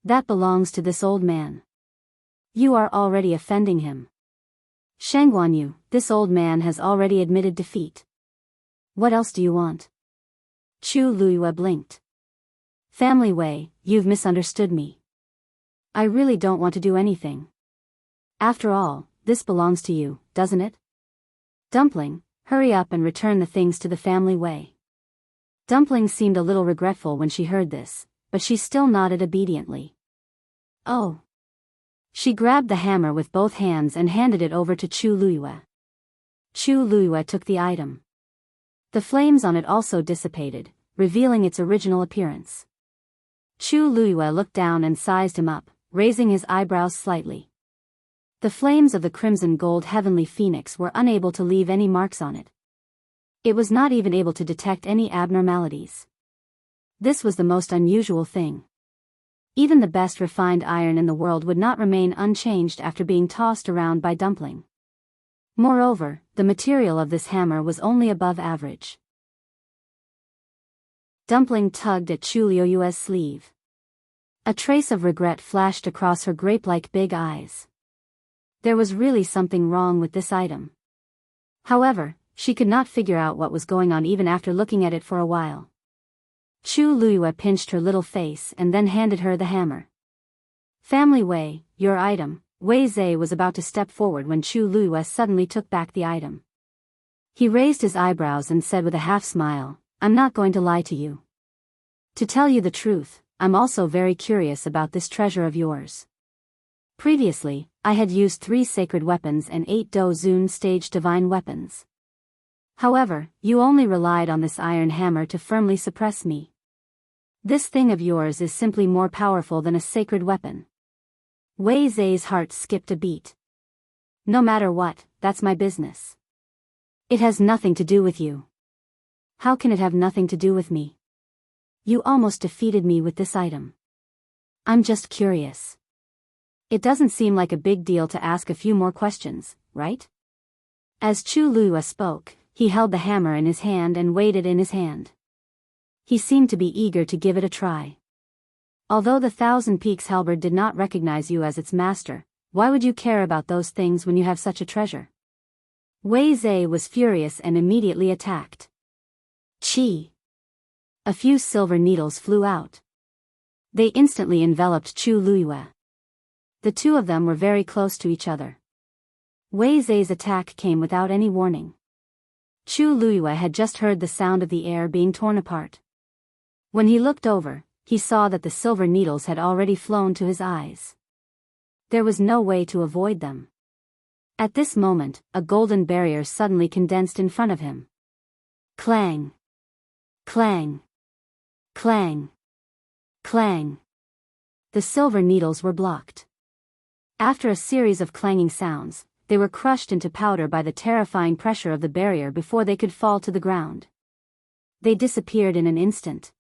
That belongs to this old man. You are already offending him. Shangguanyu, this old man has already admitted defeat. What else do you want? Chu Luiyue blinked. Family Wei, you've misunderstood me. I really don't want to do anything. After all, this belongs to you, doesn't it? Dumpling, hurry up and return the things to the family Wei. Dumpling seemed a little regretful when she heard this, but she still nodded obediently. Oh. She grabbed the hammer with both hands and handed it over to Chu Luiyue. Chu Luiyue took the item. The flames on it also dissipated, revealing its original appearance. Chu Luiyue looked down and sized him up, raising his eyebrows slightly. The flames of the crimson gold heavenly phoenix were unable to leave any marks on it. It was not even able to detect any abnormalities. This was the most unusual thing. Even the best refined iron in the world would not remain unchanged after being tossed around by Dumpling. Moreover, the material of this hammer was only above average. Dumpling tugged at Chu Luiyue's sleeve. A trace of regret flashed across her grape-like big eyes. There was really something wrong with this item. However, she could not figure out what was going on even after looking at it for a while. Chu Luiyue pinched her little face and then handed her the hammer. Family Wei, your item. Wei Zhe was about to step forward when Chu Luiyue suddenly took back the item. He raised his eyebrows and said with a half-smile, I'm not going to lie to you. To tell you the truth, I'm also very curious about this treasure of yours. Previously, I had used 3 sacred weapons and 8 Do Zun stage divine weapons. However, you only relied on this iron hammer to firmly suppress me. This thing of yours is simply more powerful than a sacred weapon. Wei Zhe's heart skipped a beat. No matter what, that's my business. It has nothing to do with you. How can it have nothing to do with me? You almost defeated me with this item. I'm just curious. It doesn't seem like a big deal to ask a few more questions, right? As Chu Luiyue spoke, he held the hammer in his hand and weighed it in his hand. He seemed to be eager to give it a try. Although the Thousand Peaks halberd did not recognize you as its master, why would you care about those things when you have such a treasure? Wei Zhe was furious and immediately attacked. Chi! A few silver needles flew out. They instantly enveloped Chu Luiyue. The two of them were very close to each other. Wei Zhe's attack came without any warning. Chu Luiyue had just heard the sound of the air being torn apart. When he looked over, he saw that the silver needles had already flown to his eyes. There was no way to avoid them. At this moment, a golden barrier suddenly condensed in front of him. Clang! Clang! Clang! Clang! The silver needles were blocked. After a series of clanging sounds, they were crushed into powder by the terrifying pressure of the barrier before they could fall to the ground. They disappeared in an instant.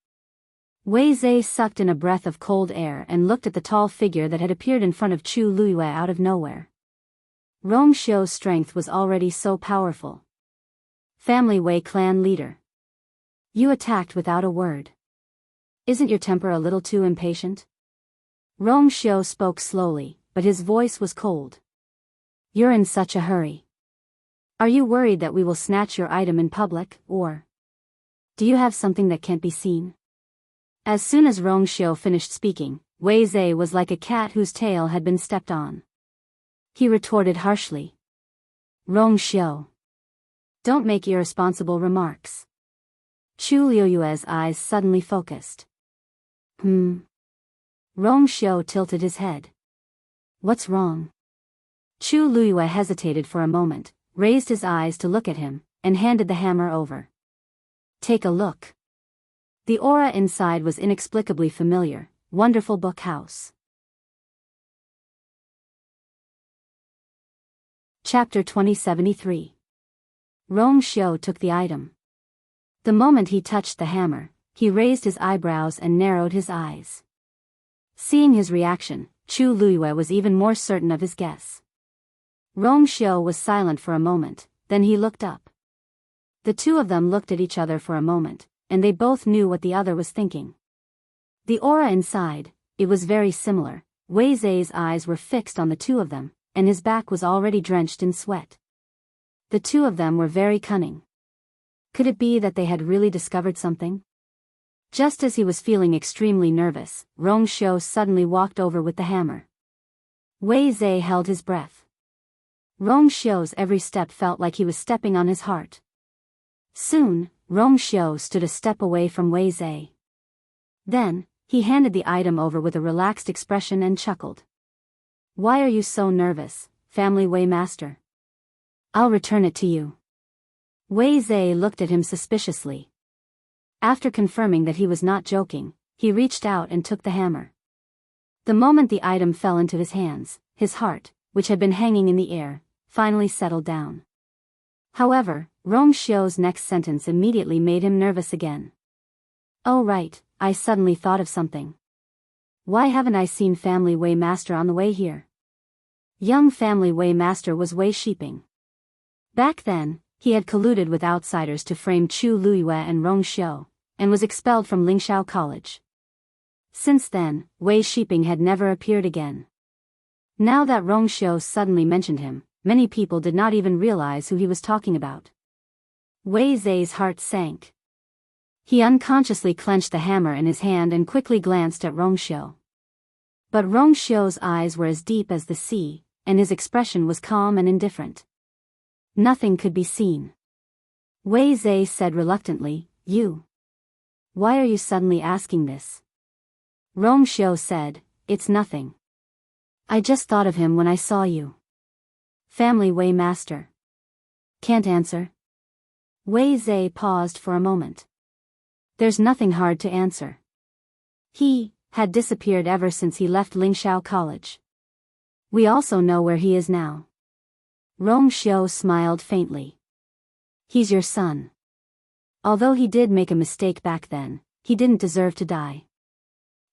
Wei Zhe sucked in a breath of cold air and looked at the tall figure that had appeared in front of Chu Luiyue out of nowhere. Rong Xiu's strength was already so powerful. Family Wei clan leader. You attacked without a word. Isn't your temper a little too impatient? Rong Xiu spoke slowly, but his voice was cold. You're in such a hurry. Are you worried that we will snatch your item in public, or do you have something that can't be seen? As soon as Rong Xiu finished speaking, Wei Zhe was like a cat whose tail had been stepped on. He retorted harshly. Rong Xiu. Don't make irresponsible remarks. Chu Luiyue's eyes suddenly focused. Rong Xiu tilted his head. What's wrong? Chu Luiyue hesitated for a moment, raised his eyes to look at him, and handed the hammer over. Take a look. The aura inside was inexplicably familiar. Wonderful book house. Chapter 2073. Rong Xiu took the item. The moment he touched the hammer, he raised his eyebrows and narrowed his eyes. Seeing his reaction, Chu Luiyue was even more certain of his guess. Rong Xiu was silent for a moment, then he looked up. The two of them looked at each other for a moment, and they both knew what the other was thinking. The aura inside, it was very similar. Wei Zai's eyes were fixed on the two of them, and his back was already drenched in sweat. The two of them were very cunning. Could it be that they had really discovered something? Just as he was feeling extremely nervous, Rong Xiu suddenly walked over with the hammer. Wei Zai held his breath. Rong Xiu's every step felt like he was stepping on his heart. Soon, Rong Xiu stood a step away from Wei Zai. Then, he handed the item over with a relaxed expression and chuckled. Why are you so nervous, family Wei master? I'll return it to you. Wei Zai looked at him suspiciously. After confirming that he was not joking, he reached out and took the hammer. The moment the item fell into his hands, his heart, which had been hanging in the air, finally settled down. However, Rong Xiu's next sentence immediately made him nervous again. Oh right, I suddenly thought of something. Why haven't I seen family Wei master on the way here? Young family Wei master was Wei Shiping. Back then, he had colluded with outsiders to frame Chu Luiyue and Rong Xiu, and was expelled from Lingxiao College. Since then, Wei Shiping had never appeared again. Now that Rong Xiu suddenly mentioned him, many people did not even realize who he was talking about. Wei Zai's heart sank. He unconsciously clenched the hammer in his hand and quickly glanced at Rong Xiu. But Rong Xiu's eyes were as deep as the sea, and his expression was calm and indifferent. Nothing could be seen. Wei Zai said reluctantly, You. Why are you suddenly asking this? Rong Xiu said, It's nothing. I just thought of him when I saw you. Family Wei master. Can't answer? Wei Zai paused for a moment. There's nothing hard to answer. He had disappeared ever since he left Lingxiao College. We also know where he is now. Rong Xiu smiled faintly. He's your son. Although he did make a mistake back then, he didn't deserve to die.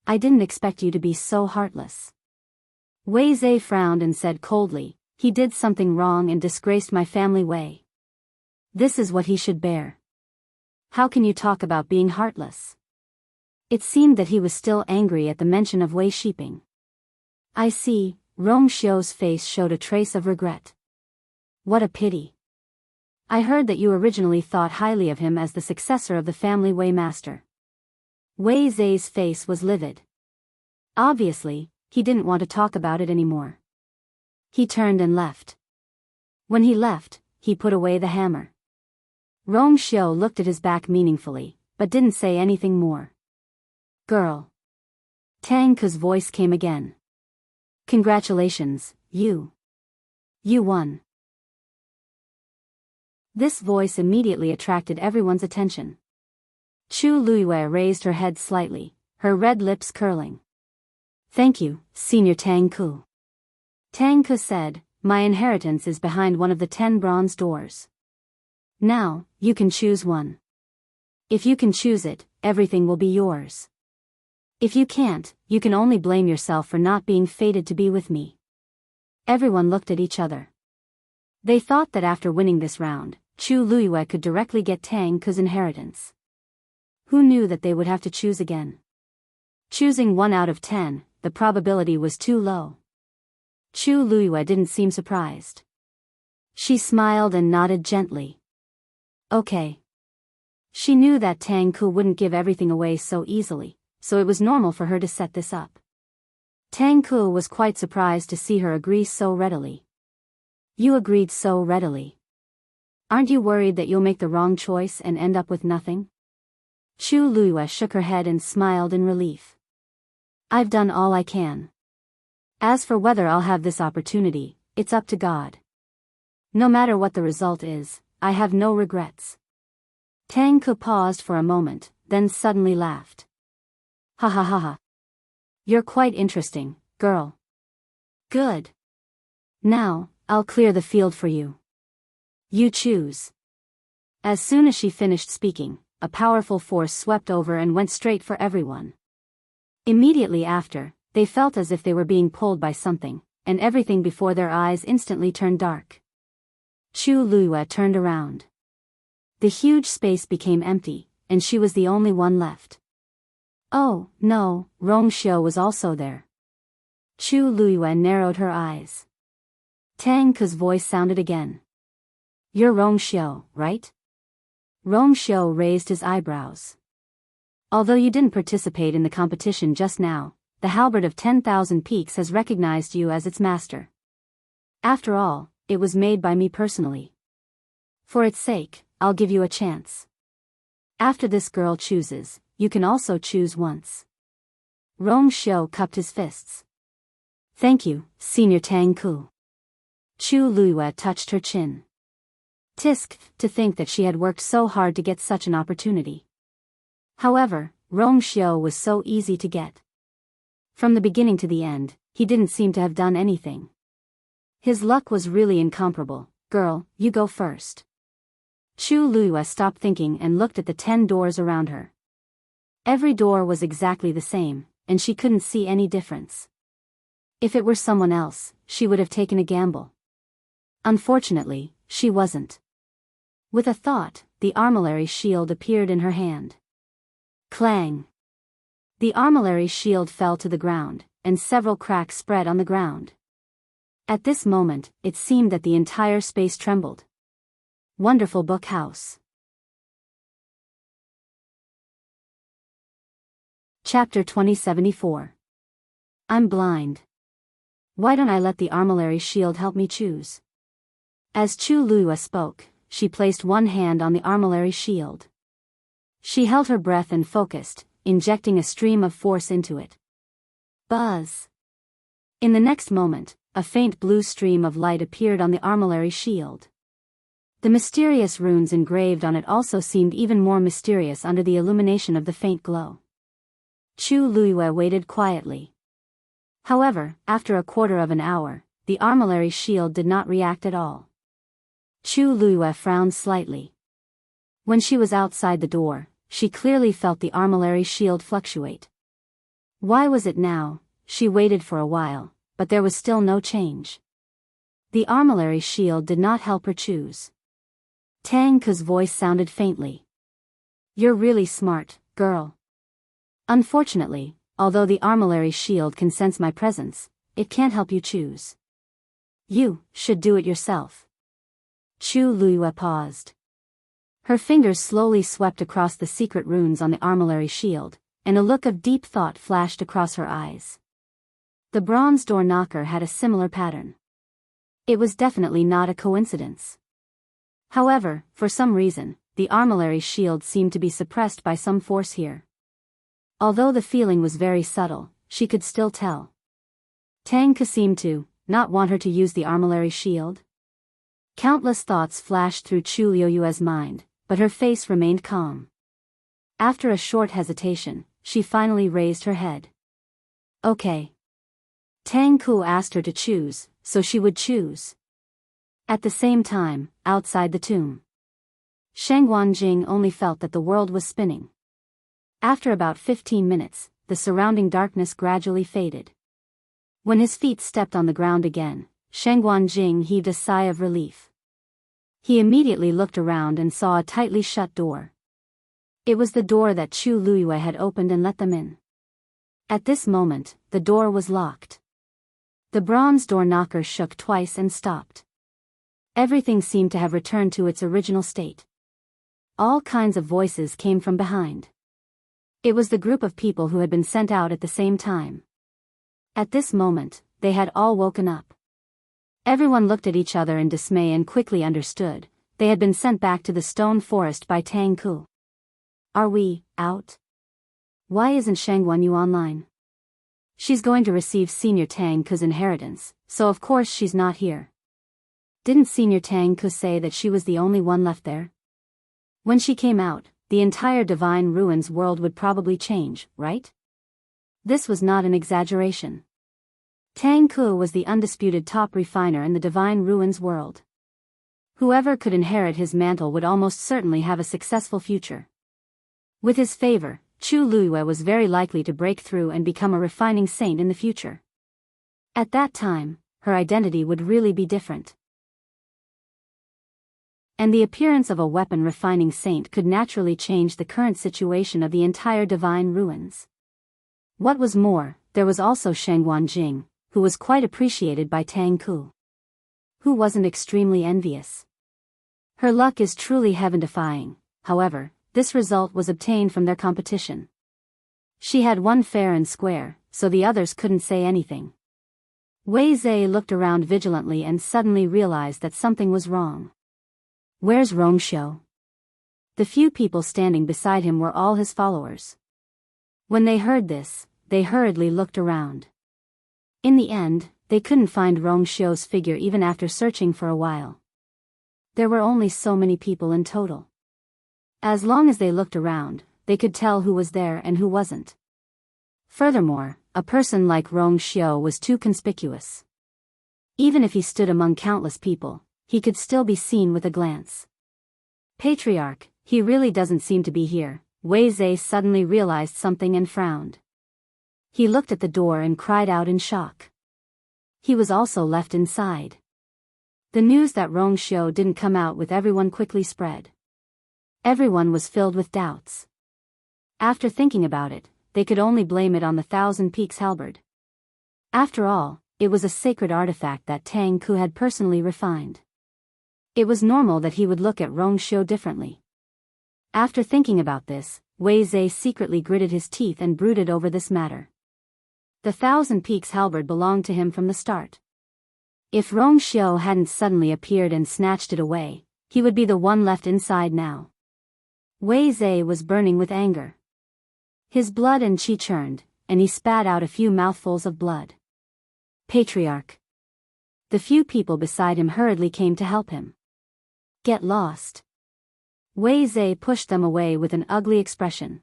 I didn't expect you to be so heartless. Wei Zai frowned and said coldly, He did something wrong and disgraced my family Wei. This is what he should bear. How can you talk about being heartless? It seemed that he was still angry at the mention of Wei Shiping. I see, Rong Xiu's face showed a trace of regret. What a pity. I heard that you originally thought highly of him as the successor of the family Wei master. Wei Zai's face was livid. Obviously, he didn't want to talk about it anymore. He turned and left. When he left, he put away the hammer. Rong Xiu looked at his back meaningfully, but didn't say anything more. Girl. Tang Ke's voice came again. Congratulations, you. You won. This voice immediately attracted everyone's attention. Chu Luiyue raised her head slightly, her red lips curling. Thank you, Senior Tang Ke. Tang Ke said, My inheritance is behind one of the 10 bronze doors. Now, you can choose one. If you can choose it, everything will be yours. If you can't, you can only blame yourself for not being fated to be with me. Everyone looked at each other. They thought that after winning this round, Chu Luiyue could directly get Tang Ke's inheritance. Who knew that they would have to choose again? Choosing 1 out of 10, the probability was too low. Chu Luiyue didn't seem surprised. She smiled and nodded gently. Okay. She knew that Tang Ke wouldn't give everything away so easily, so it was normal for her to set this up. Tang Ke was quite surprised to see her agree so readily. You agreed so readily. Aren't you worried that you'll make the wrong choice and end up with nothing? Chu Luiyue shook her head and smiled in relief. I've done all I can. As for whether I'll have this opportunity, it's up to God. No matter what the result is, I have no regrets. Tang Ke paused for a moment, then suddenly laughed. Ha ha ha ha. You're quite interesting, girl. Good. Now, I'll clear the field for you. You choose. As soon as she finished speaking, a powerful force swept over and went straight for everyone. Immediately after, they felt as if they were being pulled by something, and everything before their eyes instantly turned dark. Chu Luiyue turned around. The huge space became empty, and she was the only one left. Oh, no, Rong Xiu was also there. Chu Luiyue narrowed her eyes. Tang Ke's voice sounded again. You're Rong Xiu, right? Rong Xiu raised his eyebrows. Although you didn't participate in the competition just now, the halberd of 10,000 peaks has recognized you as its master. After all, it was made by me personally. For its sake, I'll give you a chance. After this girl chooses, you can also choose once. Rong Xiu cupped his fists. Thank you, Senior Tang Ku. Chu Luiyue touched her chin. Tisk, to think that she had worked so hard to get such an opportunity. However, Rong Xiu was so easy to get. From the beginning to the end, he didn't seem to have done anything. His luck was really incomparable. Girl, you go first. Chu Luiyue stopped thinking and looked at the 10 doors around her. Every door was exactly the same, and she couldn't see any difference. If it were someone else, she would have taken a gamble. Unfortunately, she wasn't. With a thought, the armillary shield appeared in her hand. Clang! The armillary shield fell to the ground, and several cracks spread on the ground. At this moment, it seemed that the entire space trembled. Wonderful Book House. Chapter 2074. I'm blind. Why don't I let the armillary shield help me choose? As Chu Luiyue spoke, she placed one hand on the armillary shield. She held her breath and focused, injecting a stream of force into it. Buzz! In the next moment, a faint blue stream of light appeared on the armillary shield. The mysterious runes engraved on it also seemed even more mysterious under the illumination of the faint glow. Chu Luiyue waited quietly. However, after a quarter of an hour, the armillary shield did not react at all. Chu Luiyue frowned slightly. When she was outside the door, she clearly felt the armillary shield fluctuate. Why was it now? She waited for a while, but there was still no change. The armillary shield did not help her choose. Tang Ke's voice sounded faintly. You're really smart, girl. Unfortunately, although the armillary shield can sense my presence, it can't help you choose. You should do it yourself. Chu Luiyue paused. Her fingers slowly swept across the secret runes on the armillary shield, and a look of deep thought flashed across her eyes. The bronze door knocker had a similar pattern. It was definitely not a coincidence. However, for some reason, the armillary shield seemed to be suppressed by some force here. Although the feeling was very subtle, she could still tell. Tang Ke seemed to not want her to use the armillary shield. Countless thoughts flashed through Chu Luiyue's mind, but her face remained calm. After a short hesitation, she finally raised her head. Okay. Tang Ke asked her to choose, so she would choose. At the same time, outside the tomb, Sheng Wanjing only felt that the world was spinning. After about 15 minutes, the surrounding darkness gradually faded. When his feet stepped on the ground again, Sheng Wanjing heaved a sigh of relief. He immediately looked around and saw a tightly shut door. It was the door that Chu Luiyue had opened and let them in. At this moment, the door was locked. The bronze door knocker shook twice and stopped. Everything seemed to have returned to its original state. All kinds of voices came from behind. It was the group of people who had been sent out at the same time. At this moment, they had all woken up. Everyone looked at each other in dismay and quickly understood. They had been sent back to the stone forest by Tang Ke. Are we out? Why isn't Sheng Wanyu online? She's going to receive Senior Tang Ke's inheritance, so of course she's not here. Didn't Senior Tang Ke say that she was the only one left there? When she came out, the entire Divine Ruins world would probably change, right? This was not an exaggeration. Tang Ku was the undisputed top refiner in the Divine Ruins world. Whoever could inherit his mantle would almost certainly have a successful future. With his favor, Chu Luiyue was very likely to break through and become a refining saint in the future. At that time, her identity would really be different. And the appearance of a weapon refining saint could naturally change the current situation of the entire Divine Ruins. What was more, there was also Sheng Wanjing, who was quite appreciated by Tang Ku. Who wasn't extremely envious. Her luck is truly heaven-defying, however, this result was obtained from their competition. She had won fair and square, so the others couldn't say anything. Wei Zhe looked around vigilantly and suddenly realized that something was wrong. Where's Rongxiu? The few people standing beside him were all his followers. When they heard this, they hurriedly looked around. In the end, they couldn't find Rongxiu's figure even after searching for a while. There were only so many people in total. As long as they looked around, they could tell who was there and who wasn't. Furthermore, a person like Rongxiu was too conspicuous. Even if he stood among countless people, he could still be seen with a glance. Patriarch, he really doesn't seem to be here. Wei Zhe suddenly realized something and frowned. He looked at the door and cried out in shock. He was also left inside. The news that Rongxiu didn't come out with everyone quickly spread. Everyone was filled with doubts. After thinking about it, they could only blame it on the Thousand Peaks halberd. After all, it was a sacred artifact that Tang Ku had personally refined. It was normal that he would look at Rongxiu differently. After thinking about this, Wei Zhe secretly gritted his teeth and brooded over this matter. The Thousand Peaks halberd belonged to him from the start. If Rongxiu hadn't suddenly appeared and snatched it away, he would be the one left inside now. Wei Zhe was burning with anger. His blood and qi churned, and he spat out a few mouthfuls of blood. Patriarch. The few people beside him hurriedly came to help him. Get lost. Wei Zhe pushed them away with an ugly expression.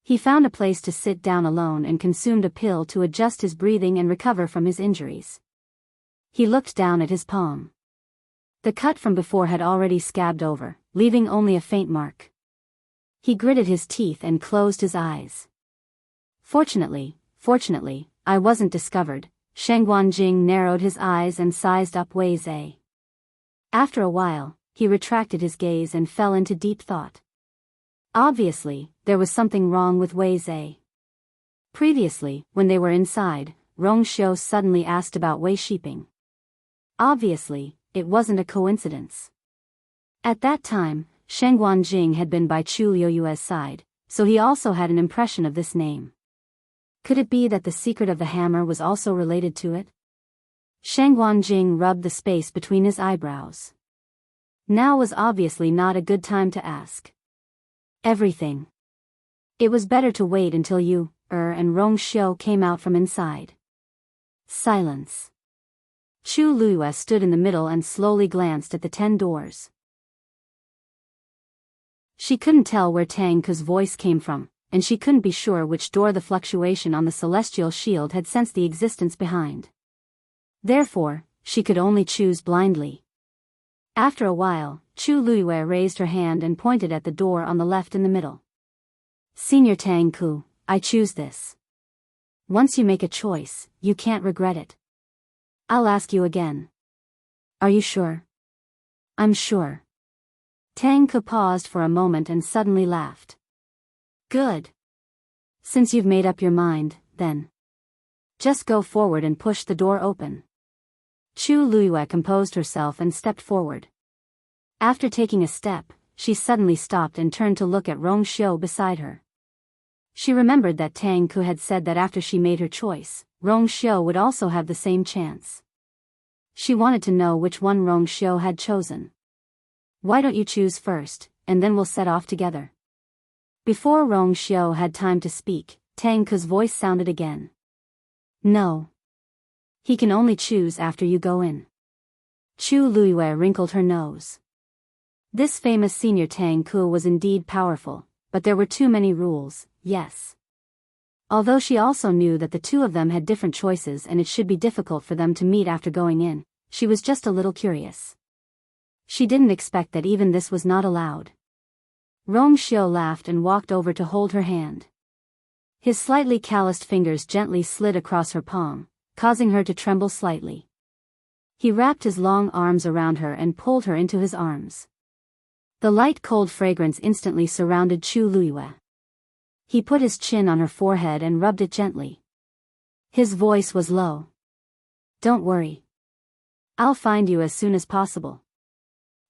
He found a place to sit down alone and consumed a pill to adjust his breathing and recover from his injuries. He looked down at his palm. The cut from before had already scabbed over, leaving only a faint mark. He gritted his teeth and closed his eyes. Fortunately, I wasn't discovered. Sheng Guanjing narrowed his eyes and sized up Wei Zhe. After a while, he retracted his gaze and fell into deep thought. Obviously, there was something wrong with Wei Zhe. Previously, when they were inside, Rongxiu suddenly asked about Wei Shiping. Obviously, it wasn't a coincidence. At that time, Sheng Guanjing had been by Chu Liuyue's side, so he also had an impression of this name. Could it be that the secret of the hammer was also related to it? Sheng Guanjing rubbed the space between his eyebrows. Now was obviously not a good time to ask. Everything. It was better to wait until you, and Rongxiu came out from inside. Silence. Chu Luiyue stood in the middle and slowly glanced at the 10 doors. She couldn't tell where Tang Ku's voice came from, and she couldn't be sure which door the fluctuation on the celestial shield had sensed the existence behind. Therefore, she could only choose blindly. After a while, Chu Luiyue raised her hand and pointed at the door on the left in the middle. Senior Tang Ku, I choose this. Once you make a choice, you can't regret it. I'll ask you again. Are you sure? I'm sure. Tang Ku paused for a moment and suddenly laughed. Good. Since you've made up your mind, then. Just go forward and push the door open. Chu Luiyue composed herself and stepped forward. After taking a step, she suddenly stopped and turned to look at Rongxiu beside her. She remembered that Tang Ku had said that after she made her choice, Rongxiu would also have the same chance. She wanted to know which one Rongxiu had chosen. Why don't you choose first, and then we'll set off together? Before Rongxiu had time to speak, Tang Ku's voice sounded again. No. He can only choose after you go in. Chu Luiyue wrinkled her nose. This famous senior Tang Ku was indeed powerful, but there were too many rules, yes. Although she also knew that the two of them had different choices and it should be difficult for them to meet after going in, she was just a little curious. She didn't expect that even this was not allowed. Rong Xiu laughed and walked over to hold her hand. His slightly calloused fingers gently slid across her palm, causing her to tremble slightly. He wrapped his long arms around her and pulled her into his arms. The light cold fragrance instantly surrounded Chu Luiyue. He put his chin on her forehead and rubbed it gently. His voice was low. "Don't worry. I'll find you as soon as possible."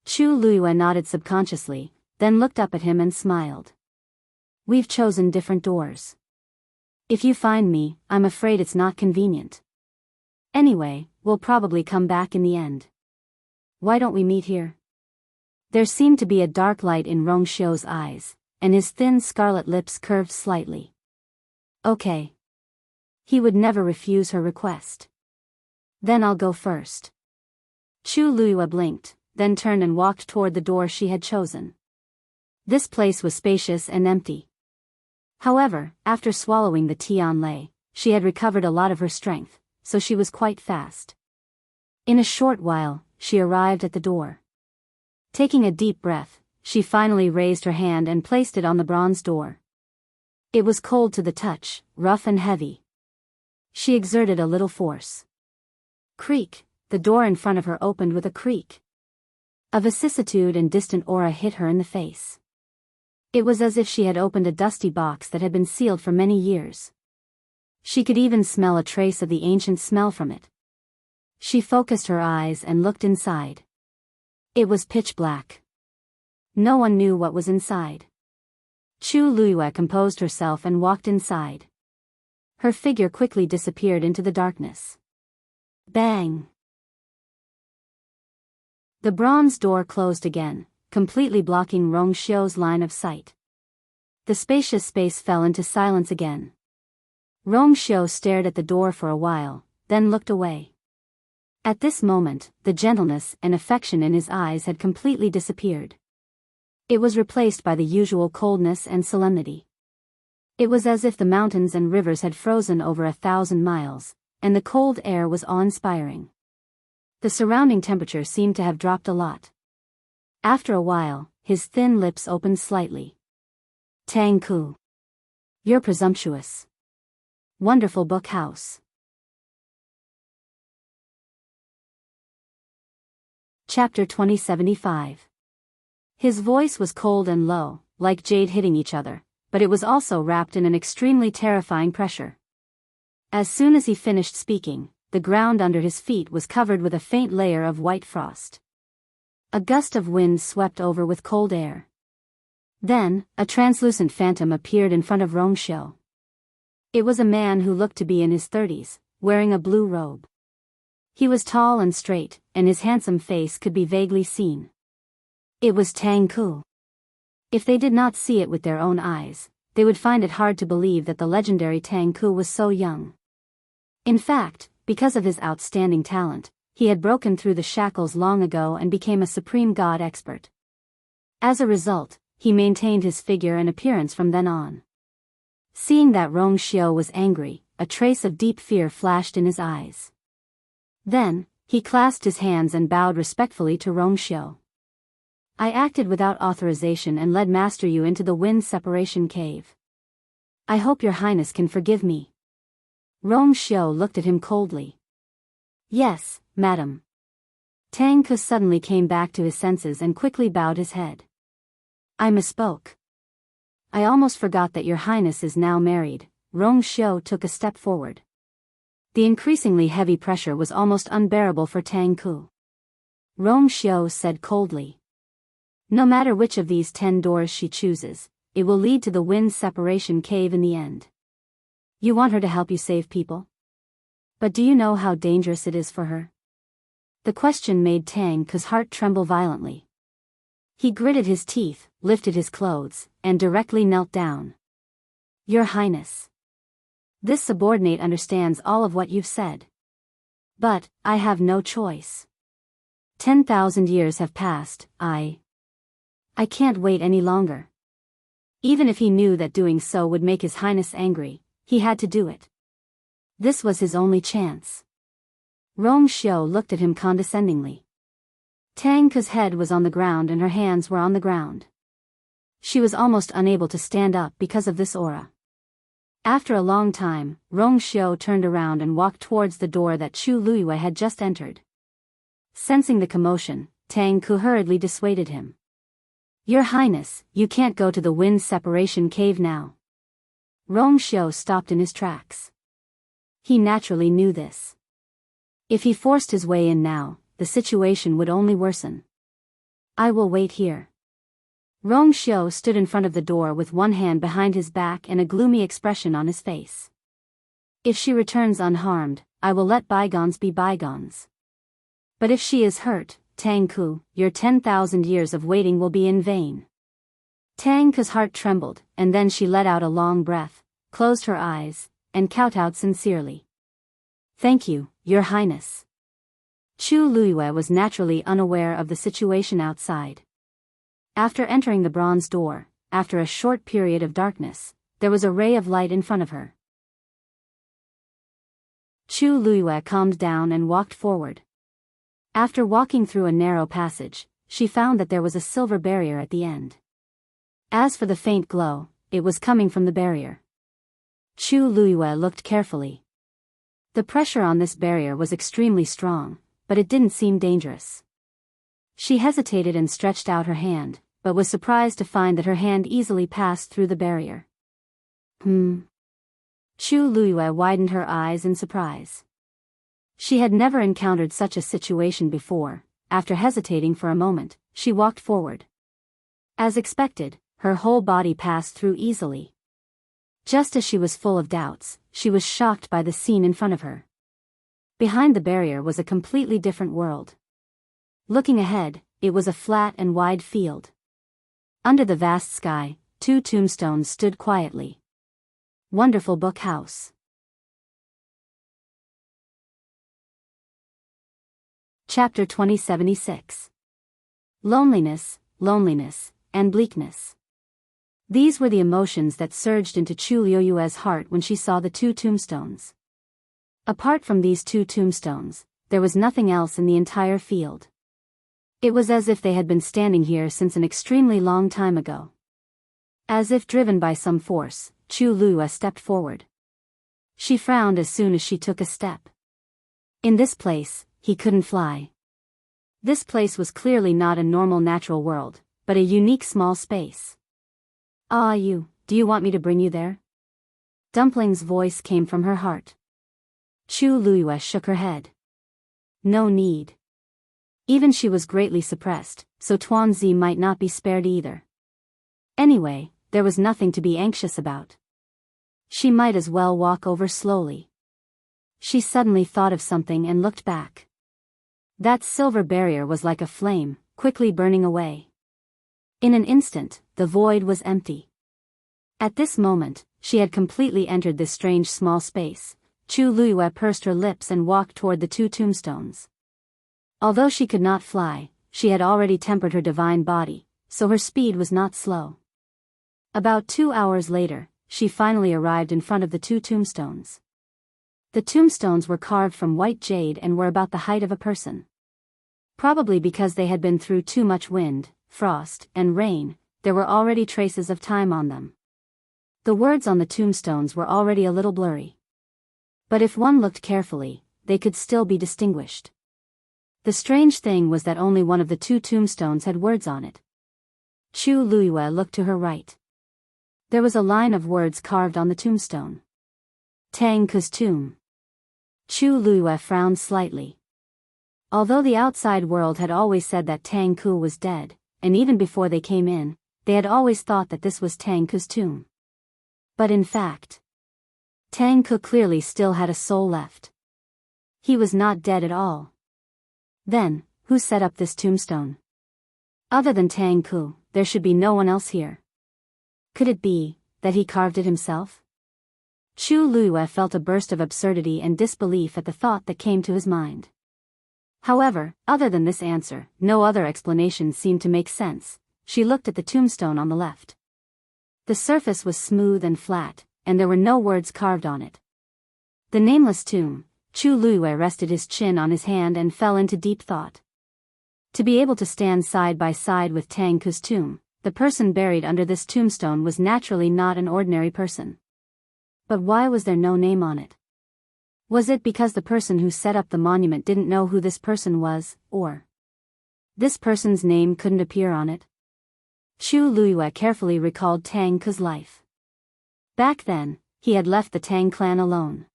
Chu Luiyue nodded subconsciously, then looked up at him and smiled. "We've chosen different doors. If you find me, I'm afraid it's not convenient. Anyway, we'll probably come back in the end. Why don't we meet here?" There seemed to be a dark light in Rong Xiu's eyes, and his thin scarlet lips curved slightly. Okay. He would never refuse her request. "Then I'll go first." Chu Luiyue blinked, then turned and walked toward the door she had chosen. This place was spacious and empty. However, after swallowing the Tian Lei, she had recovered a lot of her strength, so she was quite fast. In a short while, she arrived at the door. Taking a deep breath, she finally raised her hand and placed it on the bronze door. It was cold to the touch, rough and heavy. She exerted a little force. Creak, the door in front of her opened with a creak. A vicissitude and distant aura hit her in the face. It was as if she had opened a dusty box that had been sealed for many years. She could even smell a trace of the ancient smell from it. She focused her eyes and looked inside. It was pitch black. No one knew what was inside. Chu Luiyue composed herself and walked inside. Her figure quickly disappeared into the darkness. Bang! The bronze door closed again, completely blocking Rong Xiu's line of sight. The spacious space fell into silence again. Rong Xiu stared at the door for a while, then looked away. At this moment, the gentleness and affection in his eyes had completely disappeared. It was replaced by the usual coldness and solemnity. It was as if the mountains and rivers had frozen over 1,000 miles, and the cold air was awe-inspiring. The surrounding temperature seemed to have dropped a lot. After a while, his thin lips opened slightly. "Tang Ku. You're presumptuous. Wonderful book house." Chapter 2075. His voice was cold and low, like jade hitting each other, but it was also wrapped in an extremely terrifying pressure. As soon as he finished speaking, the ground under his feet was covered with a faint layer of white frost. A gust of wind swept over with cold air. Then, a translucent phantom appeared in front of Rong Xiu. It was a man who looked to be in his 30s, wearing a blue robe. He was tall and straight, and his handsome face could be vaguely seen. It was Tang Ku. If they did not see it with their own eyes, they would find it hard to believe that the legendary Tang Ku was so young. In fact, because of his outstanding talent, he had broken through the shackles long ago and became a supreme god expert. As a result, he maintained his figure and appearance from then on. Seeing that Rong Xiu was angry, a trace of deep fear flashed in his eyes. Then, he clasped his hands and bowed respectfully to Rong Xiu. "I acted without authorization and led Master Yu into the wind separation cave. I hope your highness can forgive me." Rong Xiu looked at him coldly. "Yes, madam." Tang Ku suddenly came back to his senses and quickly bowed his head. "I misspoke. I almost forgot that your highness is now married." Rong Xiu took a step forward. The increasingly heavy pressure was almost unbearable for Tang Ku. Rong Xiu said coldly, "No matter which of these 10 doors she chooses, it will lead to the wind separation cave in the end. You want her to help you save people? But do you know how dangerous it is for her?" The question made Tang Ku's heart tremble violently. He gritted his teeth, lifted his clothes, and directly knelt down. "Your Highness. This subordinate understands all of what you've said. But, I have no choice. 10,000 years have passed, I can't wait any longer. Even if he knew that doing so would make His Highness angry, he had to do it. This was his only chance. Rong Xiu looked at him condescendingly. Tang Ke's head was on the ground and her hands were on the ground. She was almost unable to stand up because of this aura. After a long time, Rong Xiu turned around and walked towards the door that Chu Luiyue had just entered. Sensing the commotion, Tang Ke hurriedly dissuaded him. Your Highness, you can't go to the wind separation cave now. Rong Xiu stopped in his tracks. He naturally knew this. If he forced his way in now, the situation would only worsen. I will wait here. Rong Xiu stood in front of the door with one hand behind his back and a gloomy expression on his face. If she returns unharmed, I will let bygones be bygones. But if she is hurt, Tang Ke, your 10,000 years of waiting will be in vain. Tang Ke's heart trembled, and then she let out a long breath, closed her eyes, and kowtowed sincerely. Thank you, Your Highness. Chu Luiyue was naturally unaware of the situation outside. After entering the bronze door, after a short period of darkness, there was a ray of light in front of her. Chu Luiyue calmed down and walked forward. After walking through a narrow passage, she found that there was a silver barrier at the end. As for the faint glow, it was coming from the barrier. Chu Luiyue looked carefully. The pressure on this barrier was extremely strong, but it didn't seem dangerous. She hesitated and stretched out her hand, but was surprised to find that her hand easily passed through the barrier. Chu Luiyue widened her eyes in surprise. She had never encountered such a situation before. After hesitating for a moment, she walked forward. As expected, her whole body passed through easily. Just as she was full of doubts, she was shocked by the scene in front of her. Behind the barrier was a completely different world. Looking ahead, it was a flat and wide field. Under the vast sky, 2 tombstones stood quietly. Wonderful book house. Chapter 2076. Loneliness, loneliness, and bleakness. These were the emotions that surged into Chu Luiyue's heart when she saw the 2 tombstones. Apart from these 2 tombstones, there was nothing else in the entire field. It was as if they had been standing here since an extremely long time ago. As if driven by some force, Chu Luiyue stepped forward. She frowned as soon as she took a step. In this place, he couldn't fly. This place was clearly not a normal natural world, but a unique small space. Do you want me to bring you there? Dumpling's voice came from her heart. Chu Luiyue shook her head. No need. Even she was greatly suppressed, so Tuanzi might not be spared either. Anyway, there was nothing to be anxious about. She might as well walk over slowly. She suddenly thought of something and looked back. That silver barrier was like a flame, quickly burning away. In an instant, the void was empty. At this moment, she had completely entered this strange small space. Chu Luiyue pursed her lips and walked toward the 2 tombstones. Although she could not fly, she had already tempered her divine body, so her speed was not slow. About 2 hours later, she finally arrived in front of the 2 tombstones. The tombstones were carved from white jade and were about the height of a person. Probably because they had been through too much wind, frost, and rain, there were already traces of time on them. The words on the tombstones were already a little blurry. But if one looked carefully, they could still be distinguished. The strange thing was that only one of the 2 tombstones had words on it. Chu Luiyue looked to her right. There was a line of words carved on the tombstone. Tang Ke's tomb. Chu Luiyue frowned slightly. Although the outside world had always said that Tang Ke was dead, and even before they came in, they had always thought that this was Tang Ke's tomb. But in fact, Tang Ke clearly still had a soul left. He was not dead at all. Then, who set up this tombstone? Other than Tang Ke, there should be no one else here. Could it be that he carved it himself? Chu Luiyue felt a burst of absurdity and disbelief at the thought that came to his mind. However, other than this answer, no other explanation seemed to make sense, she looked at the tombstone on the left. The surface was smooth and flat, and there were no words carved on it. The nameless tomb. Chu Luiyue rested his chin on his hand and fell into deep thought. To be able to stand side by side with Tang Ku's tomb, the person buried under this tombstone was naturally not an ordinary person. But why was there no name on it? Was it because the person who set up the monument didn't know who this person was, or this person's name couldn't appear on it? Chu Luiyue carefully recalled Tang Ku's life. Back then, he had left the Tang clan alone.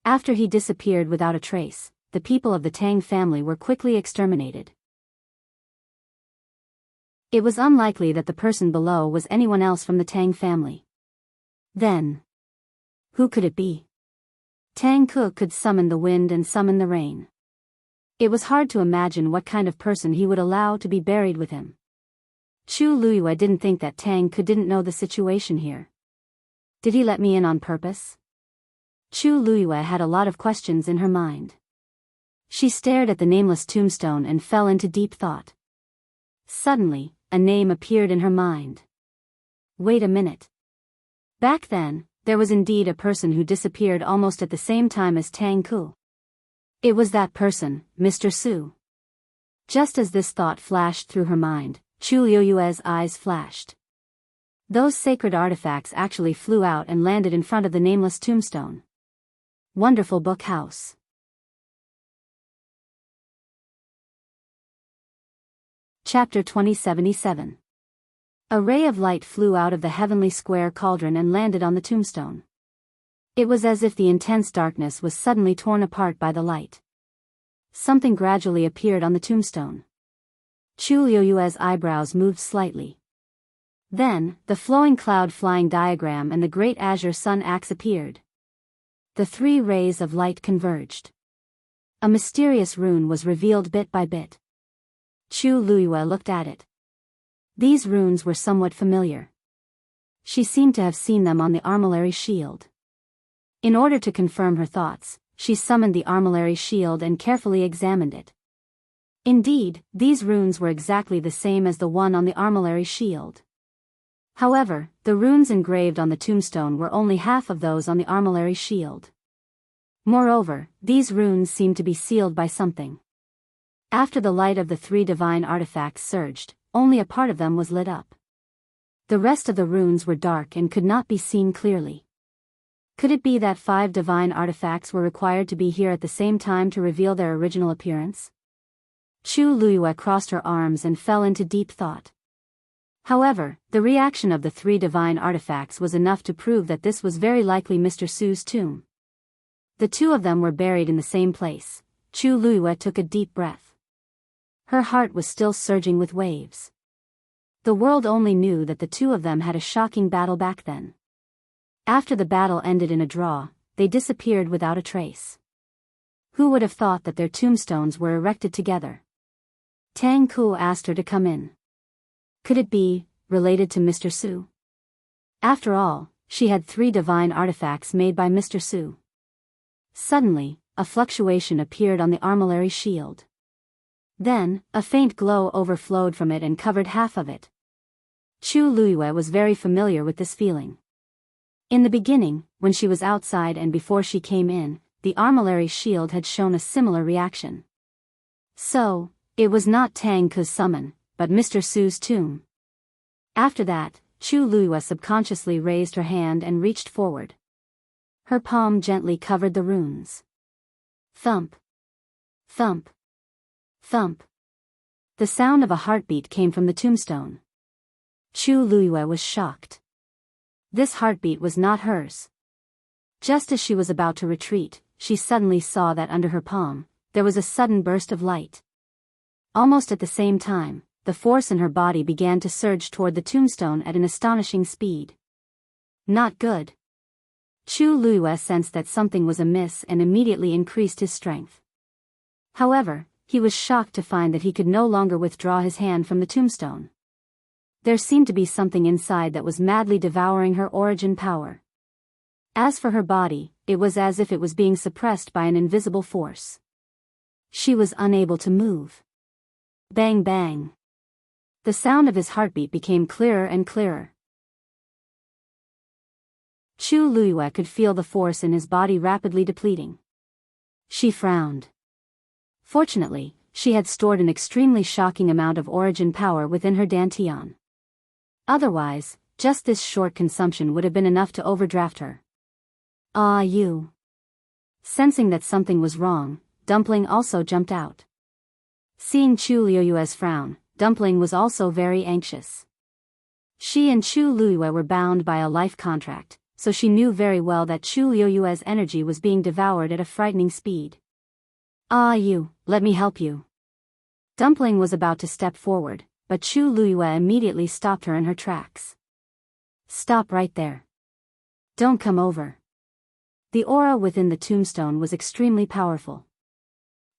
After he disappeared without a trace, the people of the Tang family were quickly exterminated. It was unlikely that the person below was anyone else from the Tang family. Then, who could it be? Tang Ku could summon the wind and summon the rain. It was hard to imagine what kind of person he would allow to be buried with him. Chu Luiyue didn't think that Tang Ku didn't know the situation here. Did he let me in on purpose? Chu Luiyue had a lot of questions in her mind. She stared at the nameless tombstone and fell into deep thought. Suddenly, a name appeared in her mind. Wait a minute. Back then, there was indeed a person who disappeared almost at the same time as Tang Ku. It was that person, Mr. Su. Just as this thought flashed through her mind, Chu Luiyue's eyes flashed. Those sacred artifacts actually flew out and landed in front of the nameless tombstone. Wonderful book house. Chapter 2077. A ray of light flew out of the heavenly square cauldron and landed on the tombstone. It was as if the intense darkness was suddenly torn apart by the light. Something gradually appeared on the tombstone. Chu Luiyue's eyebrows moved slightly. Then, the flowing cloud flying diagram and the great azure sun axe appeared. The three rays of light converged. A mysterious rune was revealed bit by bit. Chu Luiyue looked at it. These runes were somewhat familiar. She seemed to have seen them on the armillary shield. In order to confirm her thoughts, she summoned the armillary shield and carefully examined it. Indeed, these runes were exactly the same as the one on the armillary shield. However, the runes engraved on the tombstone were only half of those on the armillary shield. Moreover, these runes seemed to be sealed by something. After the light of the three divine artifacts surged, only a part of them was lit up. The rest of the runes were dark and could not be seen clearly. Could it be that 5 divine artifacts were required to be here at the same time to reveal their original appearance? Chu Luiyue crossed her arms and fell into deep thought. However, the reaction of the 3 divine artifacts was enough to prove that this was very likely Mr. Su's tomb. The 2 of them were buried in the same place. Chu Luiyue took a deep breath. Her heart was still surging with waves. The world only knew that the 2 of them had a shocking battle back then. After the battle ended in a draw, they disappeared without a trace. Who would have thought that their tombstones were erected together? Tang Ku asked her to come in. Could it be related to Mr. Su? After all, she had 3 divine artifacts made by Mr. Su. Suddenly, a fluctuation appeared on the armillary shield. Then, a faint glow overflowed from it and covered half of it. Chu Luiyue was very familiar with this feeling. In the beginning, when she was outside and before she came in, the armillary shield had shown a similar reaction. So, it was not Tang Ku's summon, but Mr. Su's tomb. After that, Chu Luiyue subconsciously raised her hand and reached forward. Her palm gently covered the runes. Thump. Thump. Thump. The sound of a heartbeat came from the tombstone. Chu Luiyue was shocked. This heartbeat was not hers. Just as she was about to retreat, she suddenly saw that under her palm, there was a sudden burst of light. Almost at the same time, the force in her body began to surge toward the tombstone at an astonishing speed. Not good. Chu Luiyue sensed that something was amiss and immediately increased his strength. However, he was shocked to find that he could no longer withdraw his hand from the tombstone. There seemed to be something inside that was madly devouring her origin power. As for her body, it was as if it was being suppressed by an invisible force. She was unable to move. Bang bang. The sound of his heartbeat became clearer and clearer. Chu Luiyue could feel the force in his body rapidly depleting. She frowned. Fortunately, she had stored an extremely shocking amount of origin power within her dantian. Otherwise, just this short consumption would have been enough to overdraft her. Ah, you. Sensing that something was wrong, Dumpling also jumped out. Seeing Chu Luiyue's frown, Dumpling was also very anxious. She and Chu Luiyue were bound by a life contract, so she knew very well that Chu Luiyue's energy was being devoured at a frightening speed. Ah, you, let me help you. Dumpling was about to step forward, but Chu Luiyue immediately stopped her in her tracks. Stop right there. Don't come over. The aura within the tombstone was extremely powerful.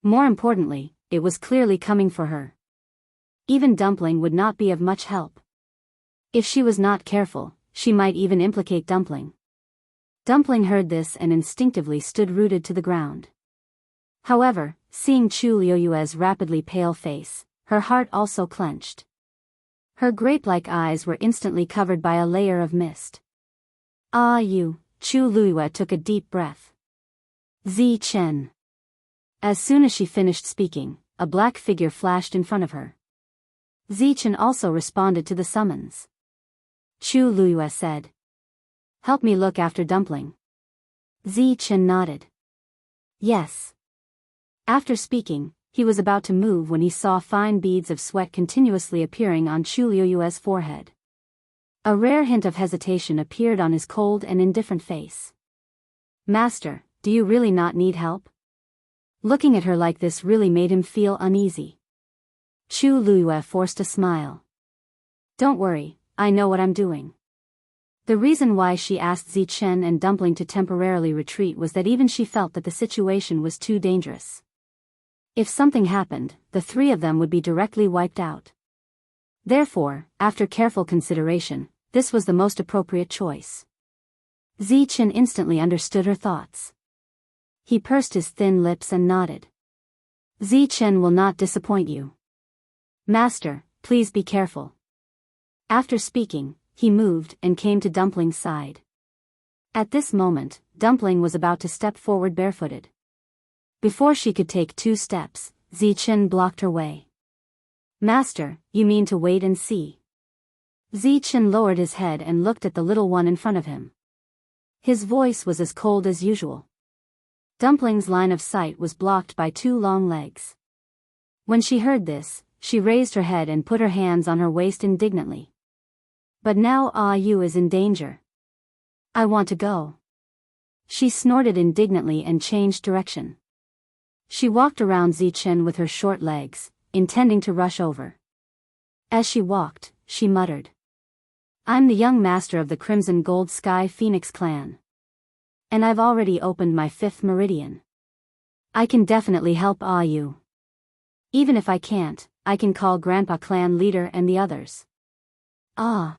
More importantly, it was clearly coming for her. Even Dumpling would not be of much help. If she was not careful, she might even implicate Dumpling. Dumpling heard this and instinctively stood rooted to the ground. However, seeing Chu Luiyue's rapidly pale face, her heart also clenched. Her grape-like eyes were instantly covered by a layer of mist. Ah, you, Chu Luiyue took a deep breath. Zi Chen. As soon as she finished speaking, a black figure flashed in front of her. Zi Chen also responded to the summons. Chu Luiyue said. Help me look after Dumpling. Zi Chen nodded. Yes. After speaking, he was about to move when he saw fine beads of sweat continuously appearing on Chu Luiyue's forehead. A rare hint of hesitation appeared on his cold and indifferent face. Master, do you really not need help? Looking at her like this really made him feel uneasy. Chu Luiyue forced a smile. Don't worry, I know what I'm doing. The reason why she asked Zi Chen and Dumpling to temporarily retreat was that even she felt that the situation was too dangerous. If something happened, the three of them would be directly wiped out. Therefore, after careful consideration, this was the most appropriate choice. Zi Chen instantly understood her thoughts. He pursed his thin lips and nodded. Zi Chen will not disappoint you. Master, please be careful. After speaking, he moved and came to Dumpling's side. At this moment, Dumpling was about to step forward barefooted. Before she could take 2 steps, Zi Chen blocked her way. Master, you mean to wait and see? Zi Chen lowered his head and looked at the little one in front of him. His voice was as cold as usual. Dumpling's line of sight was blocked by 2 long legs. When she heard this, she raised her head and put her hands on her waist indignantly. But now Ah Yu is in danger. I want to go. She snorted indignantly and changed direction. She walked around Zi Chen with her short legs, intending to rush over. As she walked, she muttered. I'm the young master of the Crimson Gold Sky Phoenix clan. And I've already opened my 5th meridian. I can definitely help Ah Yu. Even if I can't, I can call Grandpa clan leader and the others. Ah.